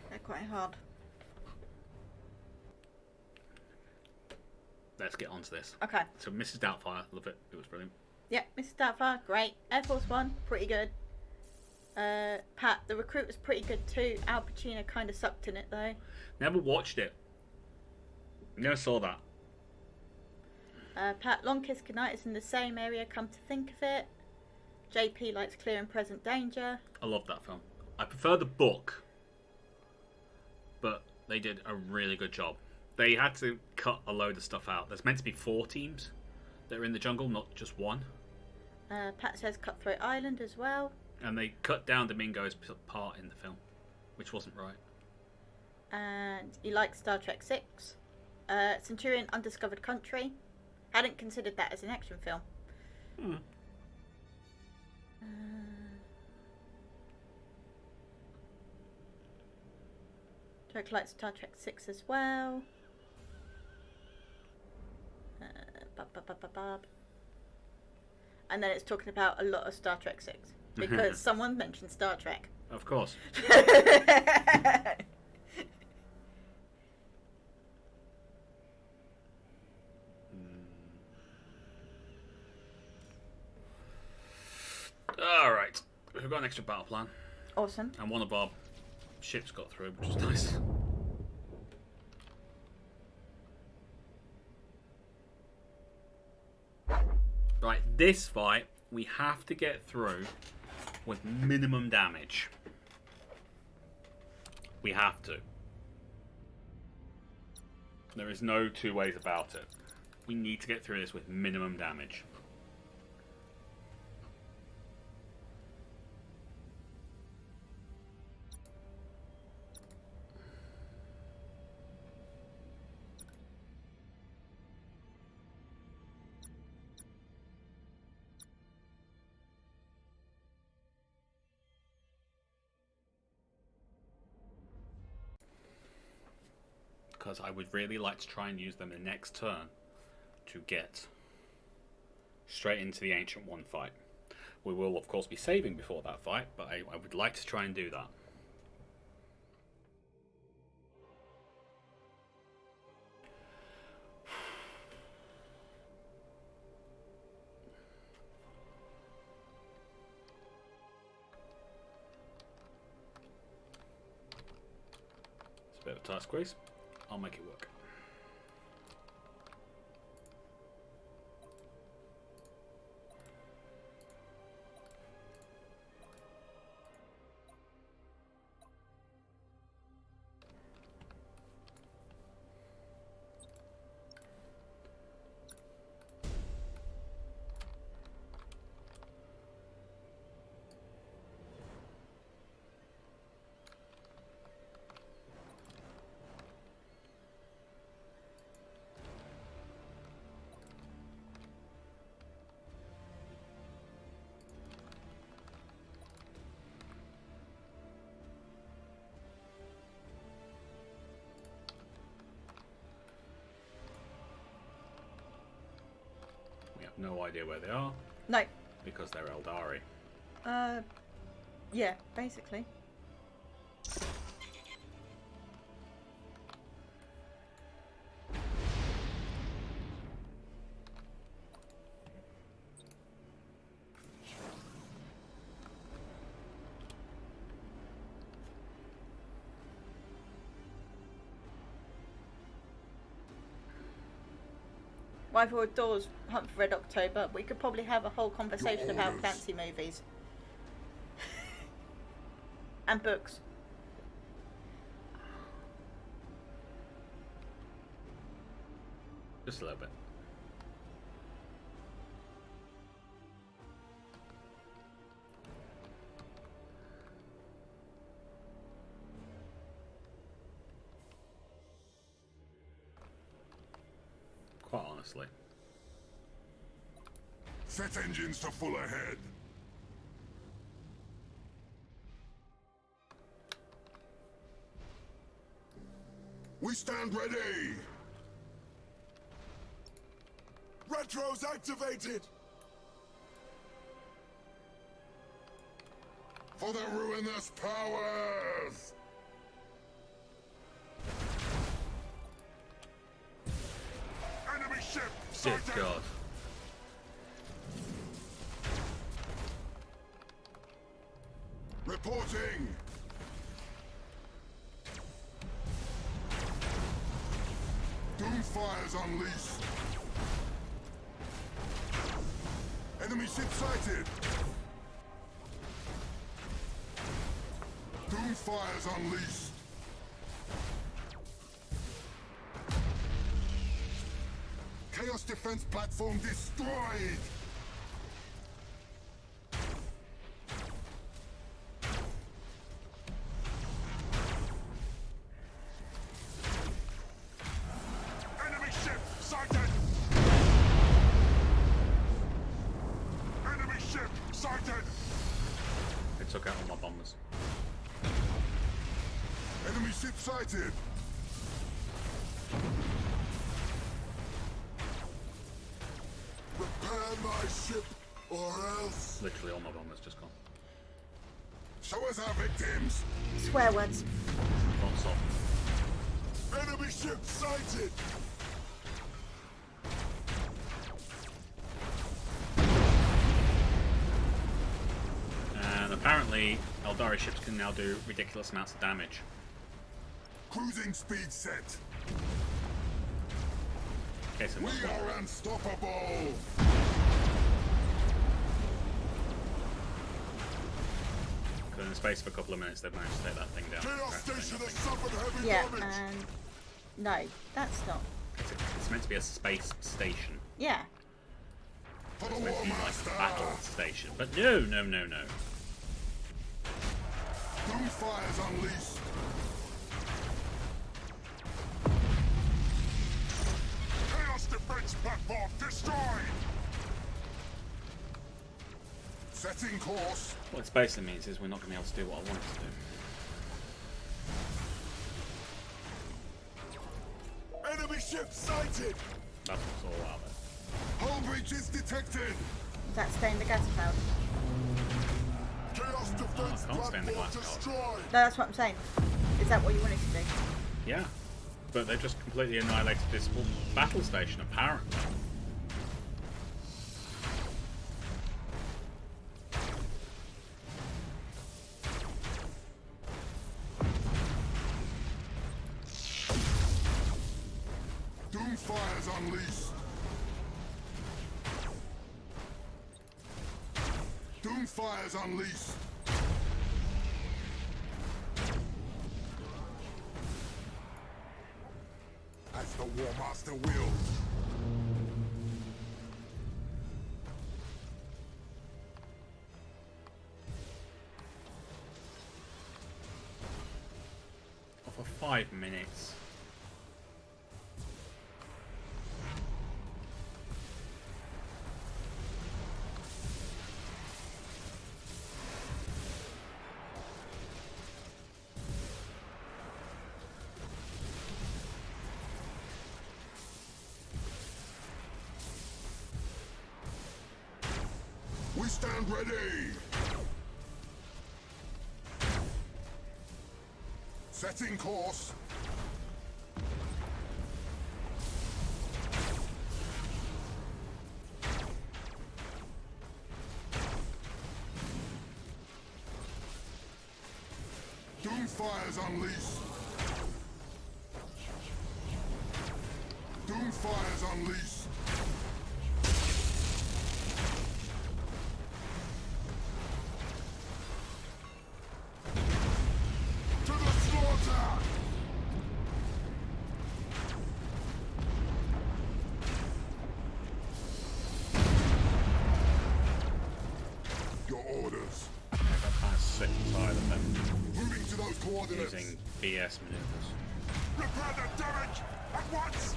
They're quite hard. Let's get on to this. Okay. So Mrs. Doubtfire, love it. It was brilliant. Yeah, Mr. Doubtfire, great. Air Force One, pretty good. Pat, the recruit was pretty good too. Al Pacino kind of sucked in it though. Never watched it. Never saw that. Pat, long kiss goodnight is in the same area, come to think of it. JP likes Clear and Present Danger. I love that film. I prefer the book, but they did a really good job. They had to cut a load of stuff out. There's meant to be 4 teams that are in the jungle, not just one. Pat says Cutthroat Island as well. And they cut down Domingo's part in the film, which wasn't right. And he likes Star Trek 6. Centurion Undiscovered Country. Hadn't considered that as an action film. Derek likes Star Trek 6 as well. And then it's talking about a lot of Star Trek 6 because someone mentioned Star Trek. Of course. Alright. We've got an extra battle plan. Awesome. And one of our ships got through, which was nice. Right, this fight we have to get through with minimum damage. We have to. There is no two ways about it. We need to get through this with minimum damage. Because I would really like to try and use them the next turn to get straight into the Ancient One fight. We will, of course, be saving before that fight, but I would like to try and do that. It's a bit of a tight squeeze. I'll make it work. No idea where they are. No. Because they're Eldari. Yeah, basically. Rival adores Hunt for Red October. We could probably have a whole conversation about fancy movies. And books. Just a little bit. Quite honestly. Set engines to full ahead. We stand ready. Retros activated. For the ruinous powers. Enemy ship. Dear sighted. God. Reporting. Doom Doomfire's unleashed. Enemy ship sighted. Doomfire's unleashed. Chaos defense platform destroyed. Enemy ship sighted. Enemy ship sighted. They took out all my bombers. Enemy ship sighted. Repair my ship, or else. Literally all my bombers just gone. Show us our victims. Swear words. Lots of. Enemy ship sighted. And apparently, Eldari ships can now do ridiculous amounts of damage. Cruising speed set. Okay, so We what's wrong? are unstoppable. Because in the space of a couple of minutes, they've managed to take that thing down. Chaos Station has suffered heavy Yeah, damage. and no, that's not. It's meant to be a space station. Yeah. For the It's meant to be like Warmaster. a battle station. But no, no, no, no. Doomfire's unleashed. Chaos defense platform destroyed. Setting course. What it basically means is we're not going to be able to do what I want to do. Enemy ship sighted. That's what's all out there. Hull breach is detected. Is that staying the gas cloud? Chaos defense I can't stand the platform glass cloud. destroyed. No, that's what I'm saying. Is that what you wanted to do? Yeah. But they've just completely annihilated this battle station, apparently. Doomfire's unleashed. Doomfire's unleashed. As the Warmaster wills. Oh, for 5 minutes. We stand ready. Setting course. Doomfire's unleashed. Doomfire's unleashed. To the slaughter! Your orders. I got kind of sick and tired of them Moving to those coordinates. using BS maneuvers. Repair the damage at once!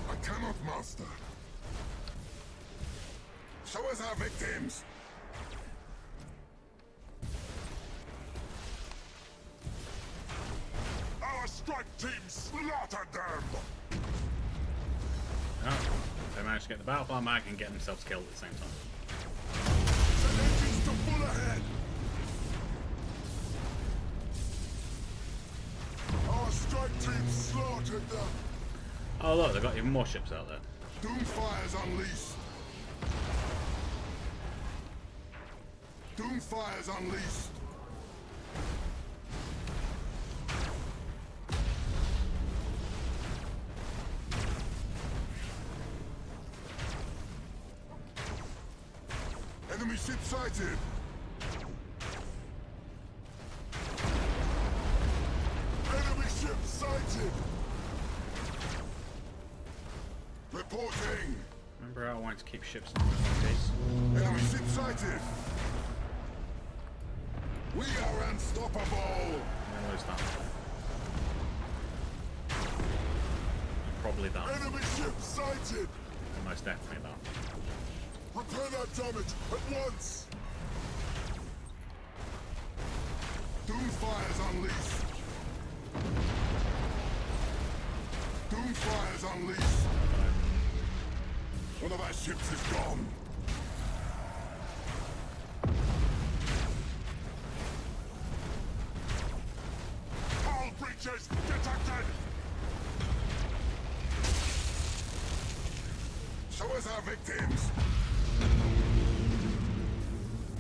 I cannot, Master. Show us our victims. Our strike team slaughtered them. Oh, they managed to get the battle bomb back and get themselves killed at the same time. Send engines to full ahead. Our strike team slaughtered them. Oh look, they've got even more ships out there. Doomfire's unleashed. Doomfire's unleashed. Enemy ship sighted. Enemy ship sighted. Reporting. Remember how I wanted to keep ships in the case? Enemy ship sighted. We are unstoppable. We'll lose that. Probably that. Enemy ship sighted. Most definitely that. Repair that damage at once. Doomfire's unleashed. Doomfire's unleashed. One of our ships is gone. Hull breaches detected. Show us our victims.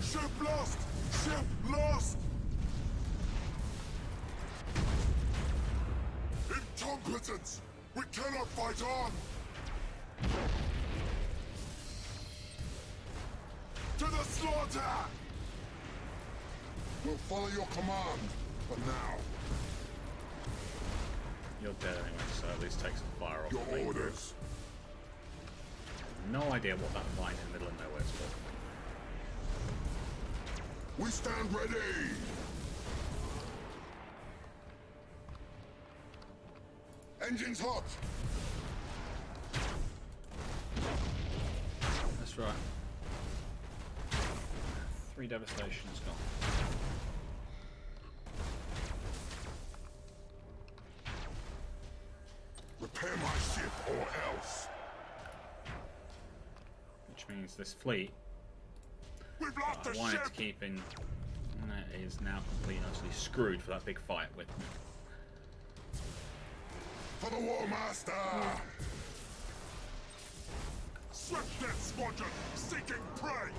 Ship lost! Ship lost! Incompetence! We cannot fight on! To the slaughter! We'll follow your command, but now. You're dead anyway, so at least take some fire off. Your the main group. orders. No idea what that line in the middle of nowhere is for. We stand ready! Engines hot! That's right. 3 devastations gone. Repair my ship or else. Which means this fleet We've lost I the wanted ship! to keep in is now completely and utterly screwed for that big fight with me. For the War Master! Swift Death Squadron seeking prey!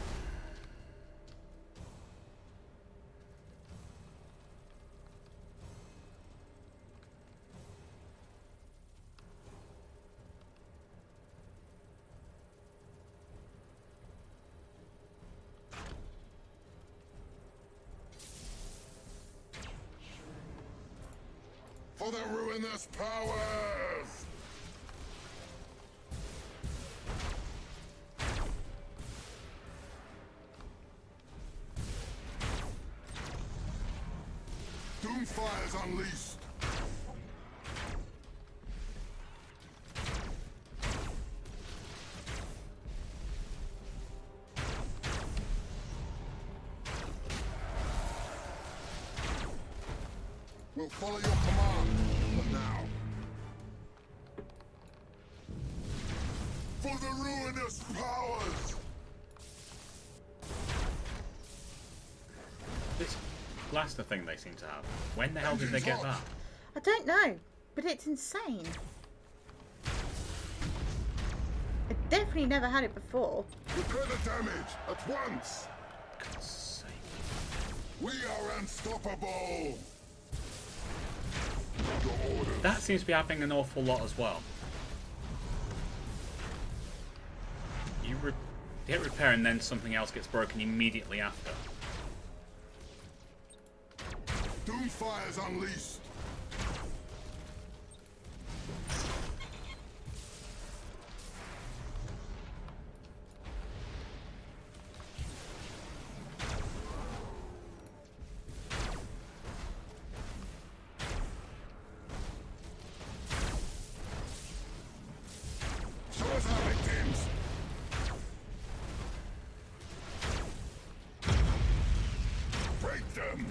For the ruinous powers! Doomfire's unleashed! We'll follow your command, but now. For the ruinous powers! This blaster thing they seem to have. When the hell did they get that? I don't know, but it's insane. I definitely never had it before. Repair the damage at once! God's sake. We are unstoppable! Your orders. That seems to be happening an awful lot as well. You hit repair and then something else gets broken immediately after. Doomfire's unleashed! Show us our victims! Break them!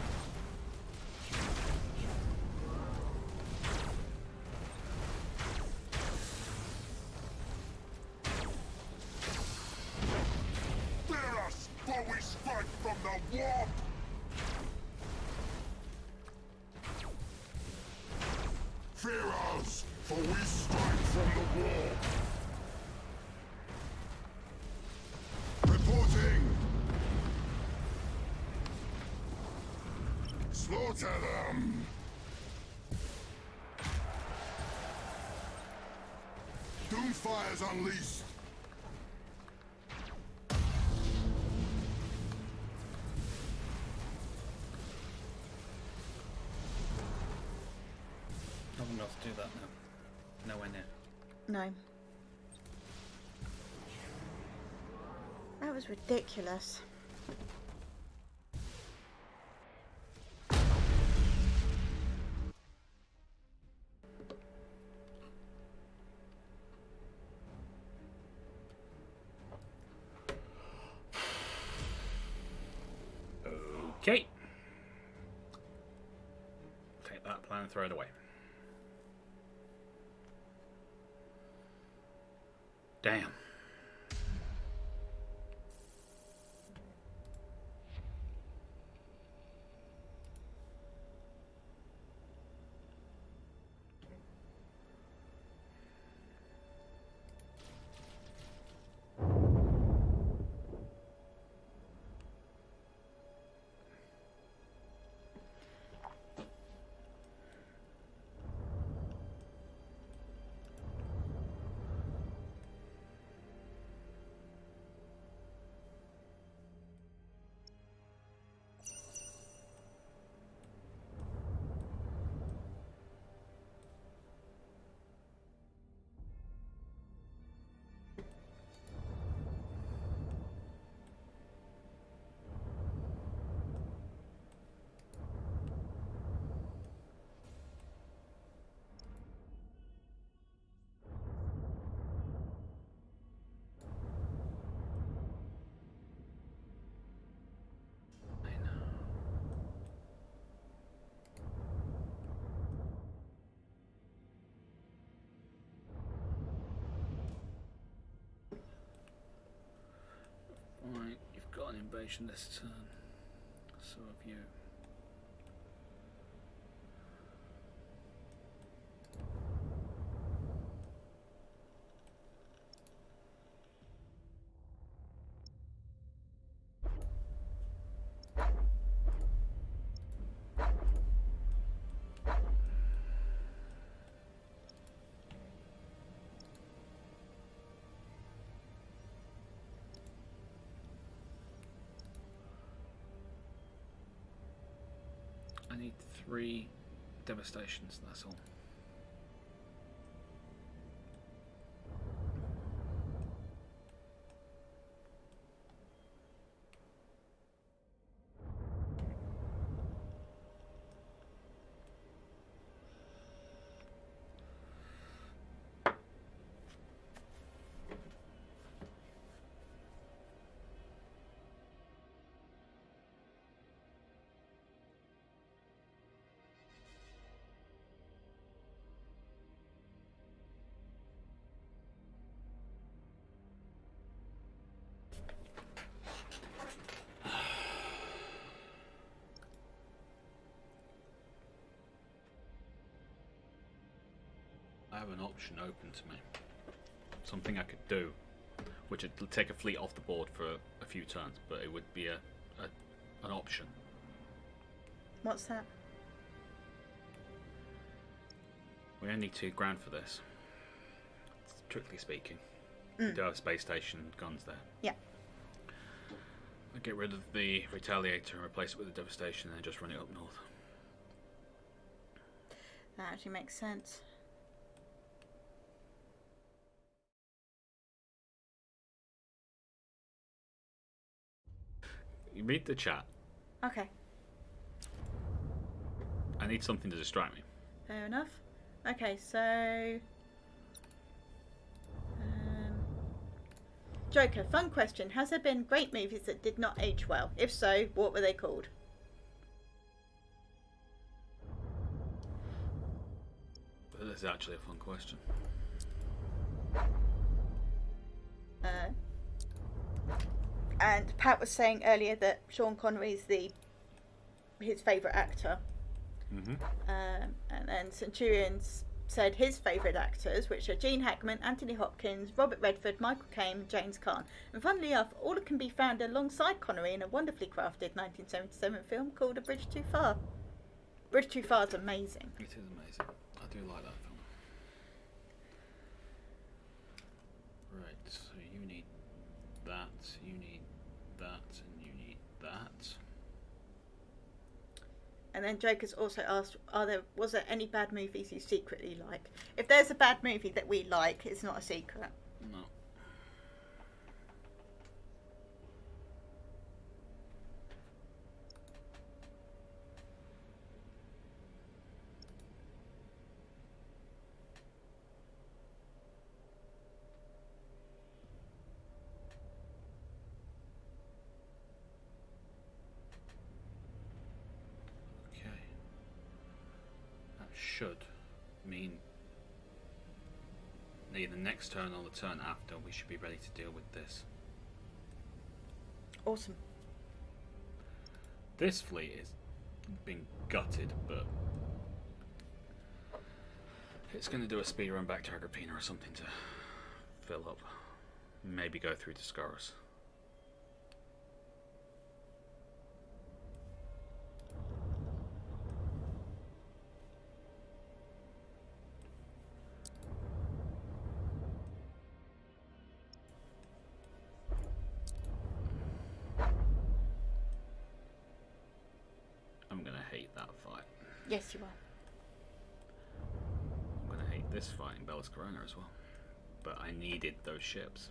Fear us, for we strike from the warp! Fear us, for we strike from the warp! Reporting! Slaughter them! Doomfire's unleashed! Not enough to do that now. Nowhere near. No. That was ridiculous. Okay. Take that plan and throw it away. Damn. Right, you've got an invasion this turn. So have you. I need 3 devastations, that's all. I have an option open to me. Something I could do, which would take a fleet off the board for a few turns, but it would be an option. What's that? We only need 2 grand for this, strictly speaking. We do have space station guns there. Yeah. I get rid of the Retaliator and replace it with the Devastation and then just run it up north. That actually makes sense. You read the chat. Okay. I need something to distract me. Fair enough. Okay, so... Joker, fun question. Has there been great movies that did not age well? If so, what were they called? This is actually a fun question. And Pat was saying earlier that Sean Connery is his favourite actor. Mm-hmm. And then Centurions said his favourite actors, which are Gene Hackman, Anthony Hopkins, Robert Redford, Michael Caine, and James Caan. And funnily enough, all can be found alongside Connery in a wonderfully crafted 1977 film called A Bridge Too Far. Bridge Too Far is amazing. It is amazing. I do like that film. Right, so you need that, you need that, and you need that. And then Jake has also asked, was there any bad movies you secretly like? If there's a bad movie that we like, it's not a secret. No. Should mean either next turn or the turn after we should be ready to deal with this. Awesome. This fleet is being gutted, but it's going to do a speed run back to Agrippina or something to fill up. Maybe go through to Scaurus. Yes, you are. I'm going to hate this fight in Bellis Corona as well. But I needed those ships.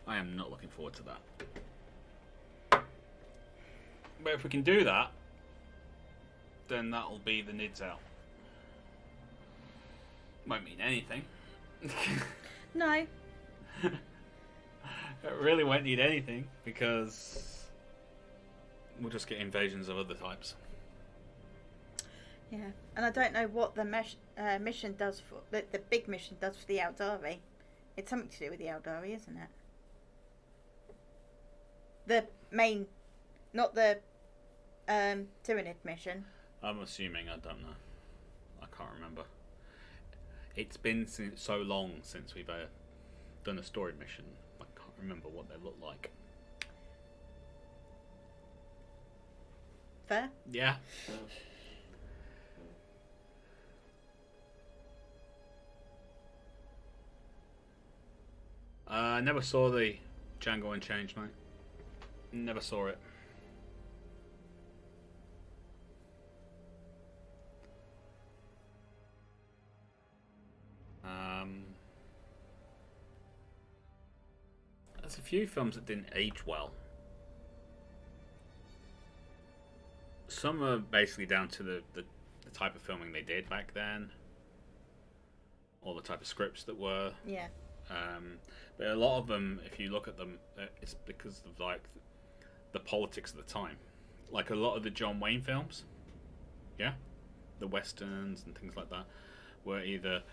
I am not looking forward to that. But if we can do that, then that'll be the Nids out. Won't mean anything. No. It really won't need anything because we'll just get invasions of other types. Yeah, and I don't know what the mission does for the big mission does for the Eldari. It's something to do with the Eldari, isn't it? The main, not the Tyranid mission. I'm assuming. I don't know. I can't remember. It's been so long since we've done a story mission. I can't remember what they look like. Fair? Yeah. I never saw the Django Unchanged, mate. Never saw it. There's a few films that didn't age well. Some are basically down to the type of filming they did back then, or the type of scripts that were. Yeah. But a lot of them, if you look at them, it's because of like the politics of the time. Like a lot of the John Wayne films, yeah, the westerns and things like that, were either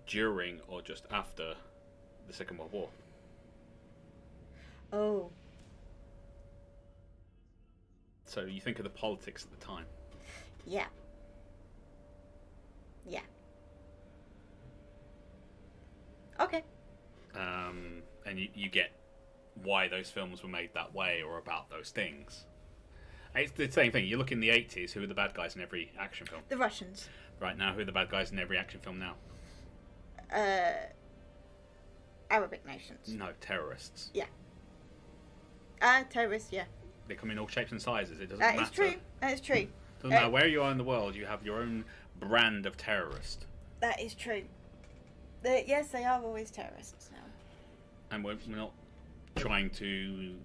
during or just after the Second World War. Oh. So you think of the politics at the time. Yeah. Yeah. Okay. And you get why those films were made that way or about those things. It's the same thing. You look in the 80s, who are the bad guys in every action film? The Russians. Right now, who are the bad guys in every action film now? Arabic nations. No, terrorists. Yeah. Terrorists, yeah. They come in all shapes and sizes. It doesn't matter. That is true. That is true. Doesn't matter where you are in the world, you have your own brand of terrorist. That is true. Yes, they are always terrorists now. And we're not trying to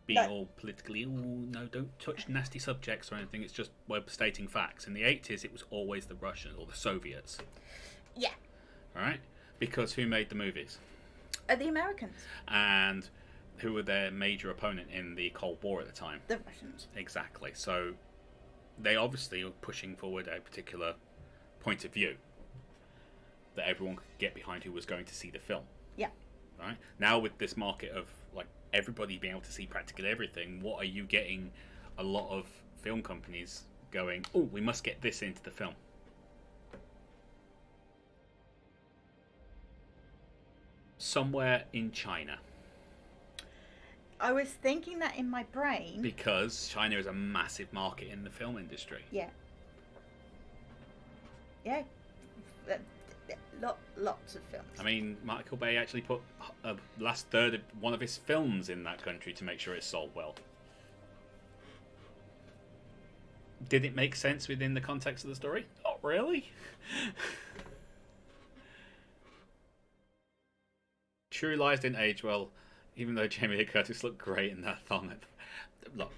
be No. all politically, no, don't touch nasty subjects or anything. It's just we're stating facts. In the 80s, it was always the Russians or the Soviets. Yeah. All right? Because who made the movies? The Americans. And who were their major opponent in the Cold War at the time? The Russians. Exactly. So they obviously were pushing forward a particular point of view that everyone could get behind who was going to see the film. Yeah. Right? Now with this market of like everybody being able to see practically everything, what are you getting? A lot of film companies going, oh, we must get this into the film. somewhere in China. I was thinking that in my brain. Because China is a massive market in the film industry. Yeah. Yeah. Lots of films. I mean, Michael Bay actually put a last third of one of his films in that country to make sure it sold well. Did it make sense within the context of the story? Not really. True Lies didn't age well, even though Jamie Lee Curtis looked great in that film. Look,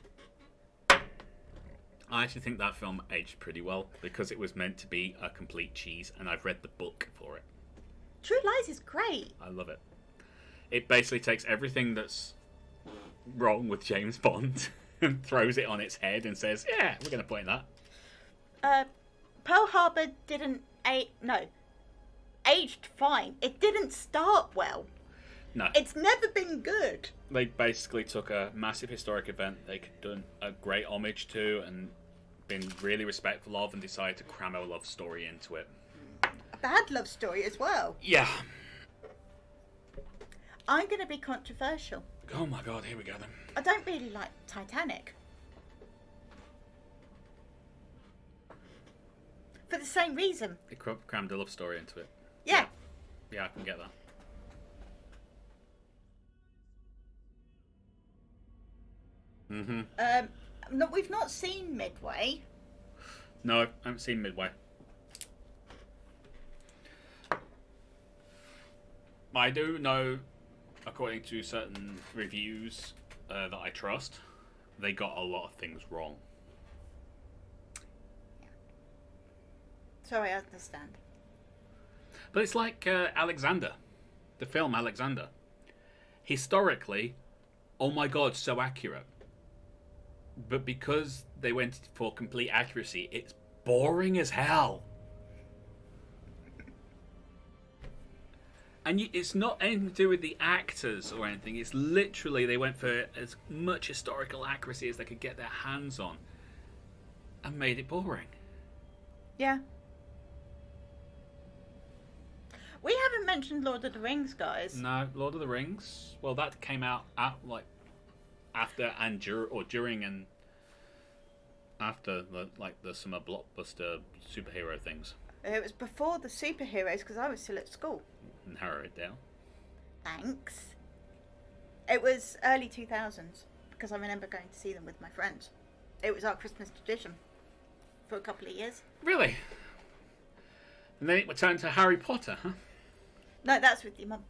I actually think that film aged pretty well because it was meant to be a complete cheese, and I've read the book for it. True Lies is great. I love it. It basically takes everything that's wrong with James Bond and throws it on its head and says, yeah, we're going to put in that. Pearl Harbor didn't aged fine. It didn't start well. No. It's never been good. They basically took a massive historic event they could done a great homage to and been really respectful of and decided to cram a love story into it. A bad love story as well. Yeah. I'm going to be controversial. Oh my god, here we go then. I don't really like Titanic. For the same reason. It crammed a love story into it. Yeah. Yeah, I can get that. No, we've not seen Midway. No, I haven't seen Midway. I do know, according to certain reviews that I trust, they got a lot of things wrong. Sorry, I understand. But it's like Alexander, the film Alexander. Historically, oh my god, so accurate. But because they went for complete accuracy, it's boring as hell. And it's not anything to do with the actors or anything. It's literally they went for as much historical accuracy as they could get their hands on and made it boring. Yeah. We haven't mentioned Lord of the Rings, guys. No, Lord of the Rings. Well, that came out after and during and after the summer blockbuster superhero things. It was before the superheroes because I was still at school. Narrow it down. Thanks. It was early 2000s because I remember going to see them with my friends. It was our Christmas tradition for a couple of years. Really? And then it would turn to Harry Potter, huh? No, that's with your mum.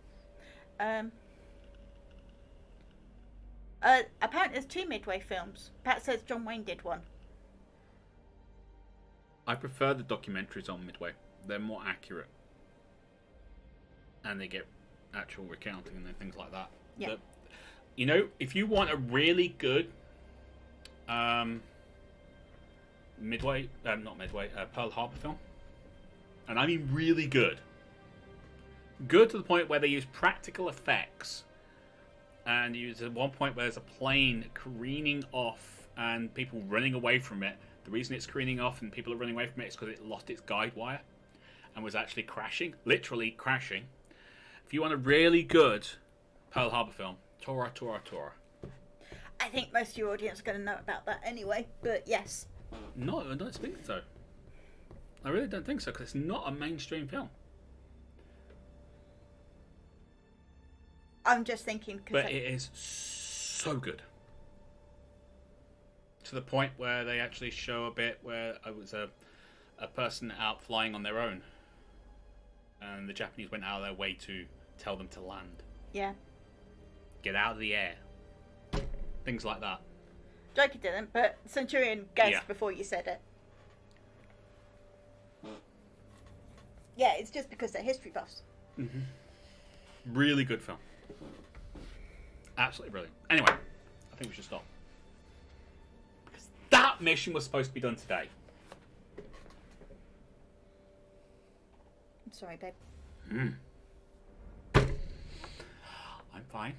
Apparently there's 2 Midway films. Pat says John Wayne did one. I prefer the documentaries on Midway. They're more accurate. And they get actual recounting and things like that. Yeah. But, you know, if you want a really good Pearl Harbor film, and I mean really good. Good to the point where they use practical effects. And use at one point where there's a plane careening off and people running away from it. The reason it's careening off and people are running away from it is because it lost its guide wire and was actually crashing, literally crashing. If you want a really good Pearl Harbor film, Tora. I think most of your audience are going to know about that anyway, but yes. No, I don't think so. I really don't think so because it's not a mainstream film. I'm just thinking... But it is so good. To the point where they actually show a bit where it was a person out flying on their own. And the Japanese went out of their way to tell them to land. Yeah. Get out of the air. Things like that. Jokey didn't, but Centurion guessed before you said it. Yeah, it's just because they're history buffs. Mm-hmm. Really good film. Absolutely brilliant. Anyway, I think we should stop. Because that mission was supposed to be done today. I'm sorry, babe. I'm fine.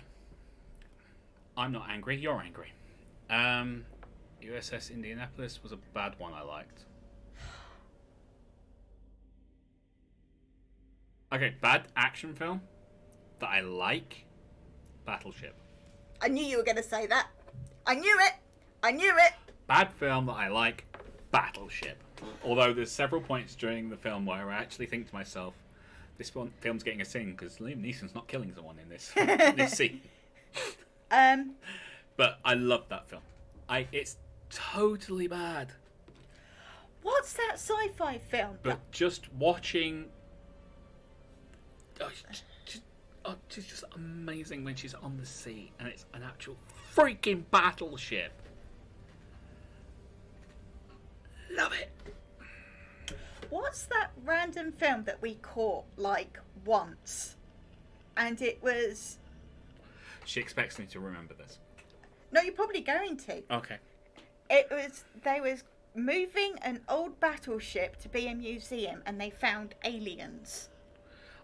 I'm not angry. You're angry. USS Indianapolis was a bad one I liked. Okay, bad action film. that I like, Battleship. I knew you were going to say that. I knew it. I knew it. Bad film that I like, Battleship. Although there's several points during the film where I actually think to myself, this film's getting a sing because Liam Neeson's not killing someone in this this scene. But I love that film. It's totally bad. What's that sci-fi film? But just watching... she's just amazing when she's on the sea and it's an actual freaking battleship. Love it. What's that random film that we caught like once? And it was... She expects me to remember this. No, you're probably going to. Okay. It was... They was moving an old battleship to be a museum and they found aliens.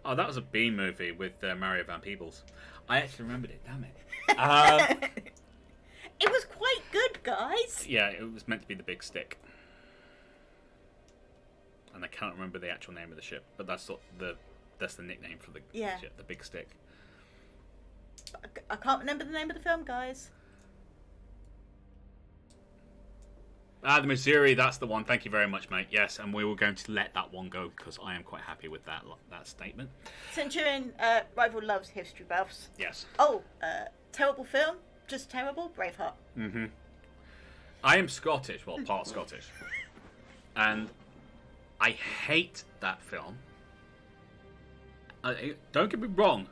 Oh, that was a B movie with Mario Van Peebles. I actually remembered it, damn it. It was quite good, guys. Yeah, it was meant to be the Big Stick. And I can't remember the actual name of the ship, but that's the nickname for the ship, the Big Stick. I can't remember the name of the film, guys. The Missouri, that's the one. Thank you very much, mate. Yes, and we were going to let that one go because I am quite happy with that statement. Centurion Rival loves history buffs. Yes. Oh, terrible film, just terrible. Braveheart. Mm-hmm. I am Scottish, well, part Scottish, and I hate that film. Don't get me wrong,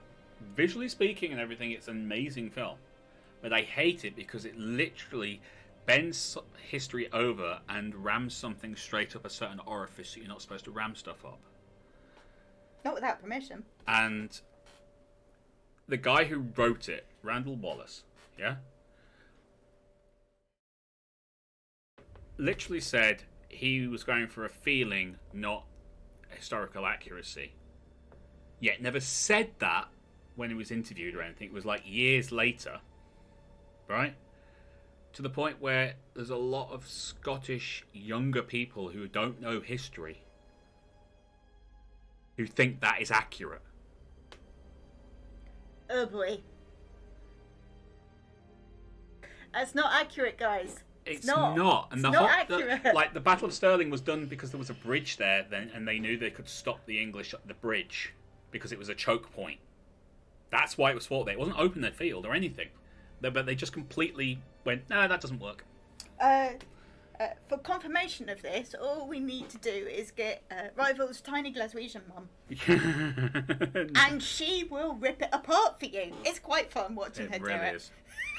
visually speaking and everything, it's an amazing film, but I hate it because it literally bends history over and rams something straight up a certain orifice that you're not supposed to ram stuff up. Not without permission. And the guy who wrote it, Randall Wallace, literally said he was going for a feeling, not historical accuracy. Yet never said that when he was interviewed or anything. It was like years later, right? To the point where there's a lot of Scottish younger people who don't know history who think that is accurate. Oh boy. That's not accurate, guys. It's not. And it's not accurate. Like, the Battle of Stirling was done because there was a bridge there then, and they knew they could stop the English at the bridge because it was a choke point. That's why it was fought there. It wasn't open their field or anything. But they just completely went, no, that doesn't work. For confirmation of this, all we need to do is get Rival's tiny Glaswegian mum. And she will rip it apart for you. It's quite fun watching her do it. It really is.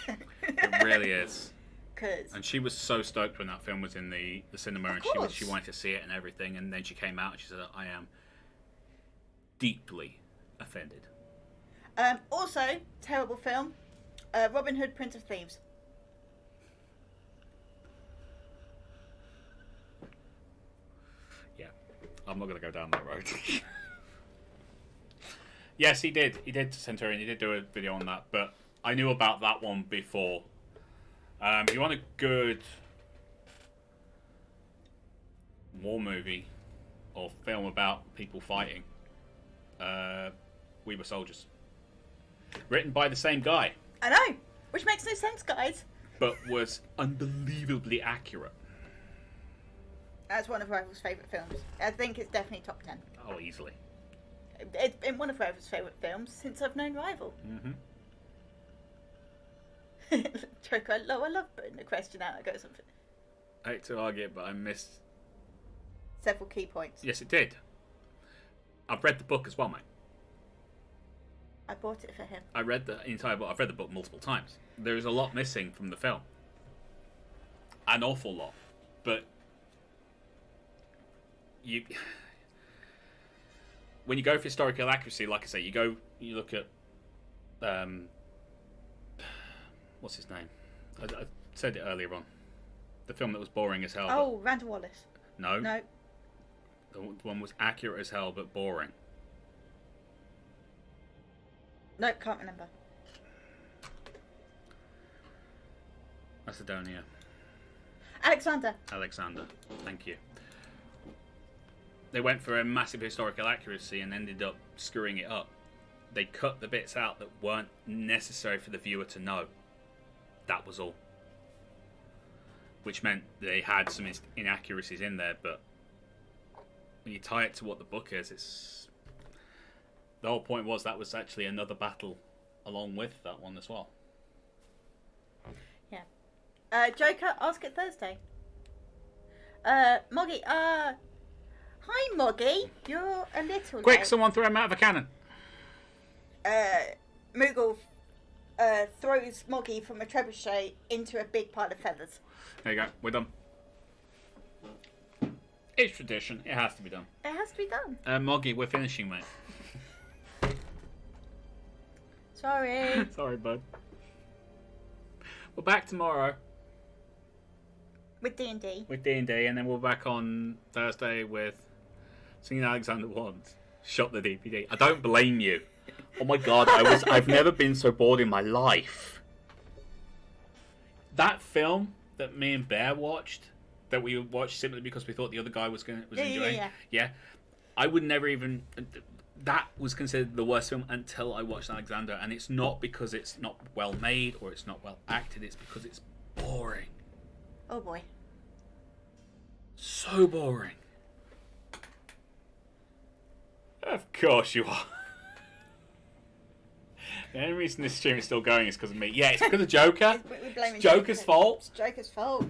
It really is. And she was so stoked when that film was in the cinema, and she wanted to see it and everything, and then she came out and she said, I am deeply offended. Also, terrible film, Robin Hood, Prince of Thieves. Yeah, I'm not going to go down that road. Yes, he did. He did, Centurion. He did do a video on that, but I knew about that one before. If you want a good war movie or film about people fighting, We Were Soldiers. Written by the same guy. I know, which makes no sense, guys. But was unbelievably accurate. That's one of Rival's favourite films. I think it's definitely top 10. Oh, easily. It's been one of Rival's favourite films since I've known Rival. Mm-hmm. Joker, I love putting the question out that goes on for... I hate to argue it, but I missed... several key points. Yes, it did. I've read the book as well, mate. I bought it for him. I read the entire book. I've read the book multiple times. There is a lot missing from the film. An awful lot. But when you go for historical accuracy, like I say, you look at what's his name? I said it earlier on. The film that was boring as hell. Oh, Randall Wallace. No. No. The one was accurate as hell but boring. No, can't remember. Macedonia. Alexander. Thank you. They went for a massive historical accuracy and ended up screwing it up. they cut the bits out that weren't necessary for the viewer to know. That was all. Which meant they had some inaccuracies in there, but when you tie it to what the book is, it's... The whole point was that was actually another battle along with that one as well. Yeah. Joker, ask it Thursday. Moggy, hi Moggy. You're a little Quick, late. someone throw him out of a cannon. Moogle throws Moggy from a trebuchet into a big pile of feathers. There you go, we're done. It's tradition, it has to be done. It has to be done. Moggy, we're finishing, mate. Sorry. Sorry, bud. We're back tomorrow With D&D. with D&D, and then we're back on Thursday with Singing Alexander Wands. Shot the DVD. I don't blame you. Oh my god, I've never been so bored in my life. That film that me and Bear watched, that we watched simply because we thought the other guy was enjoying. Yeah. I would never even... That was considered the worst film until I watched Alexander, and it's not because it's not well made or it's not well acted, it's because it's boring. Oh boy. So boring. Of course you are. The only reason this stream is still going is because of me. Yeah, it's because of Joker. We're blaming It's Joker's fault. It's Joker's fault.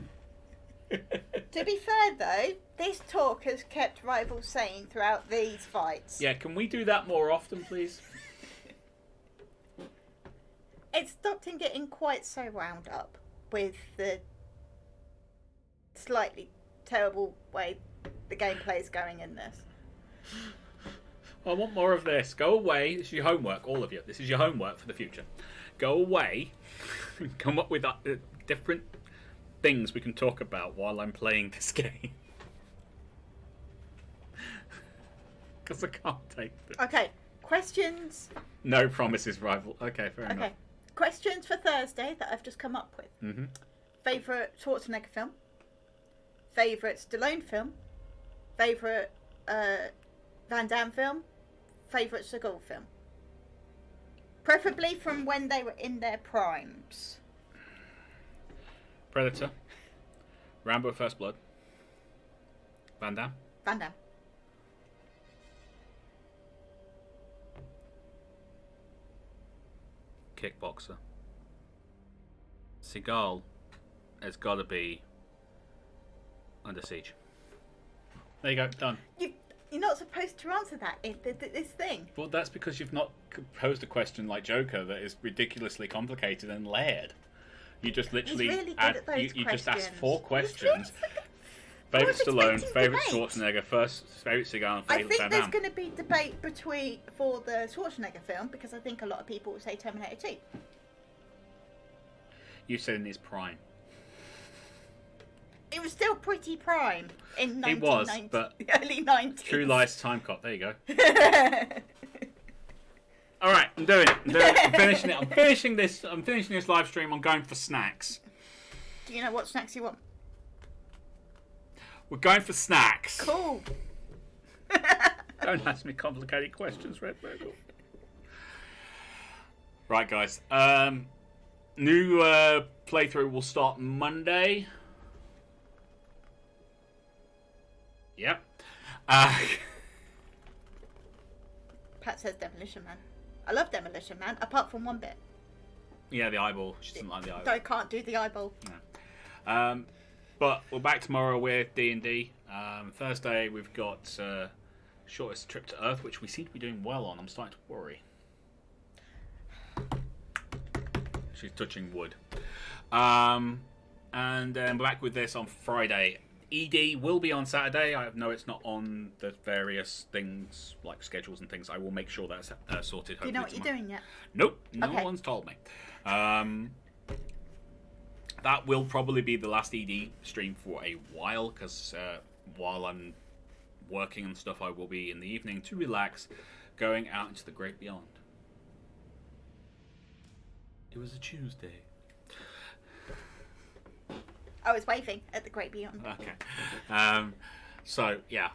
To be fair though, this talk has kept rivals sane throughout these fights. Yeah, can we do that more often, please? It stopped him getting quite so wound up with the slightly terrible way the gameplay is going in this. I want more of this. Go away. This is your homework, all of you. This is your homework for the future. Go away and come up with different things we can talk about while I'm playing this game. Because I can't take this. Okay, questions. No promises, rival. Okay, fair enough. Okay, questions for Thursday that I've just come up with. Mm-hmm. Favourite Schwarzenegger film? Favourite Stallone film? Favourite Van Damme film? Favourite Seagal film? Preferably from when they were in their primes. Predator. Rambo First Blood. Van Damme. Van Damme. Kickboxer. Seagal has got to be Under Siege. There you go, done. You're not supposed to answer that in this thing. Well, that's because you've not posed a question like Joker that is ridiculously complicated and layered. You just literally He's really good at those you just asked questions. 4 questions. Favourite was Stallone, expecting favourite debate. Schwarzenegger, favourite Seagal, and I favourite think Van there's Damme. going to be debate for the Schwarzenegger film because I think a lot of people will say Terminator 2. You said in his prime. It was still pretty prime in It was, 1990, but early 90s. True Lies Time Cop. There you go. All right, I'm doing it. I'm finishing it. I'm finishing this live stream. I'm going for snacks. Do you know what snacks you want? We're going for snacks. Cool. Don't ask me complicated questions, Red Virgil. Right, guys. New playthrough will start Monday. Yep. Pat says Demolition Man. I love Demolition Man, apart from one bit. Yeah, the eyeball. She doesn't like the eyeball. I can't do the eyeball. No. But we're back tomorrow with D&D. Thursday we've got Shortest Trip to Earth, which we seem to be doing well on. I'm starting to worry. She's touching wood. And then we're back with this on Friday. ED will be on Saturday. I know it's not on the various things, like schedules and things. I will make sure that's sorted. Do you know what you're doing yet? Nope, no Okay. one's told me. That will probably be the last ED stream for a while, because while I'm working and stuff, I will be in the evening to relax, going out into the great beyond. It was a Tuesday. I was waving at the Great Beyond. Okay. So, yeah.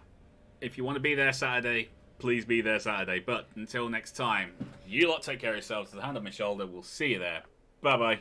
If you want to be there Saturday, please be there Saturday. But until next time, You lot take care of yourselves. The hand on my shoulder. We'll see you there. Bye bye.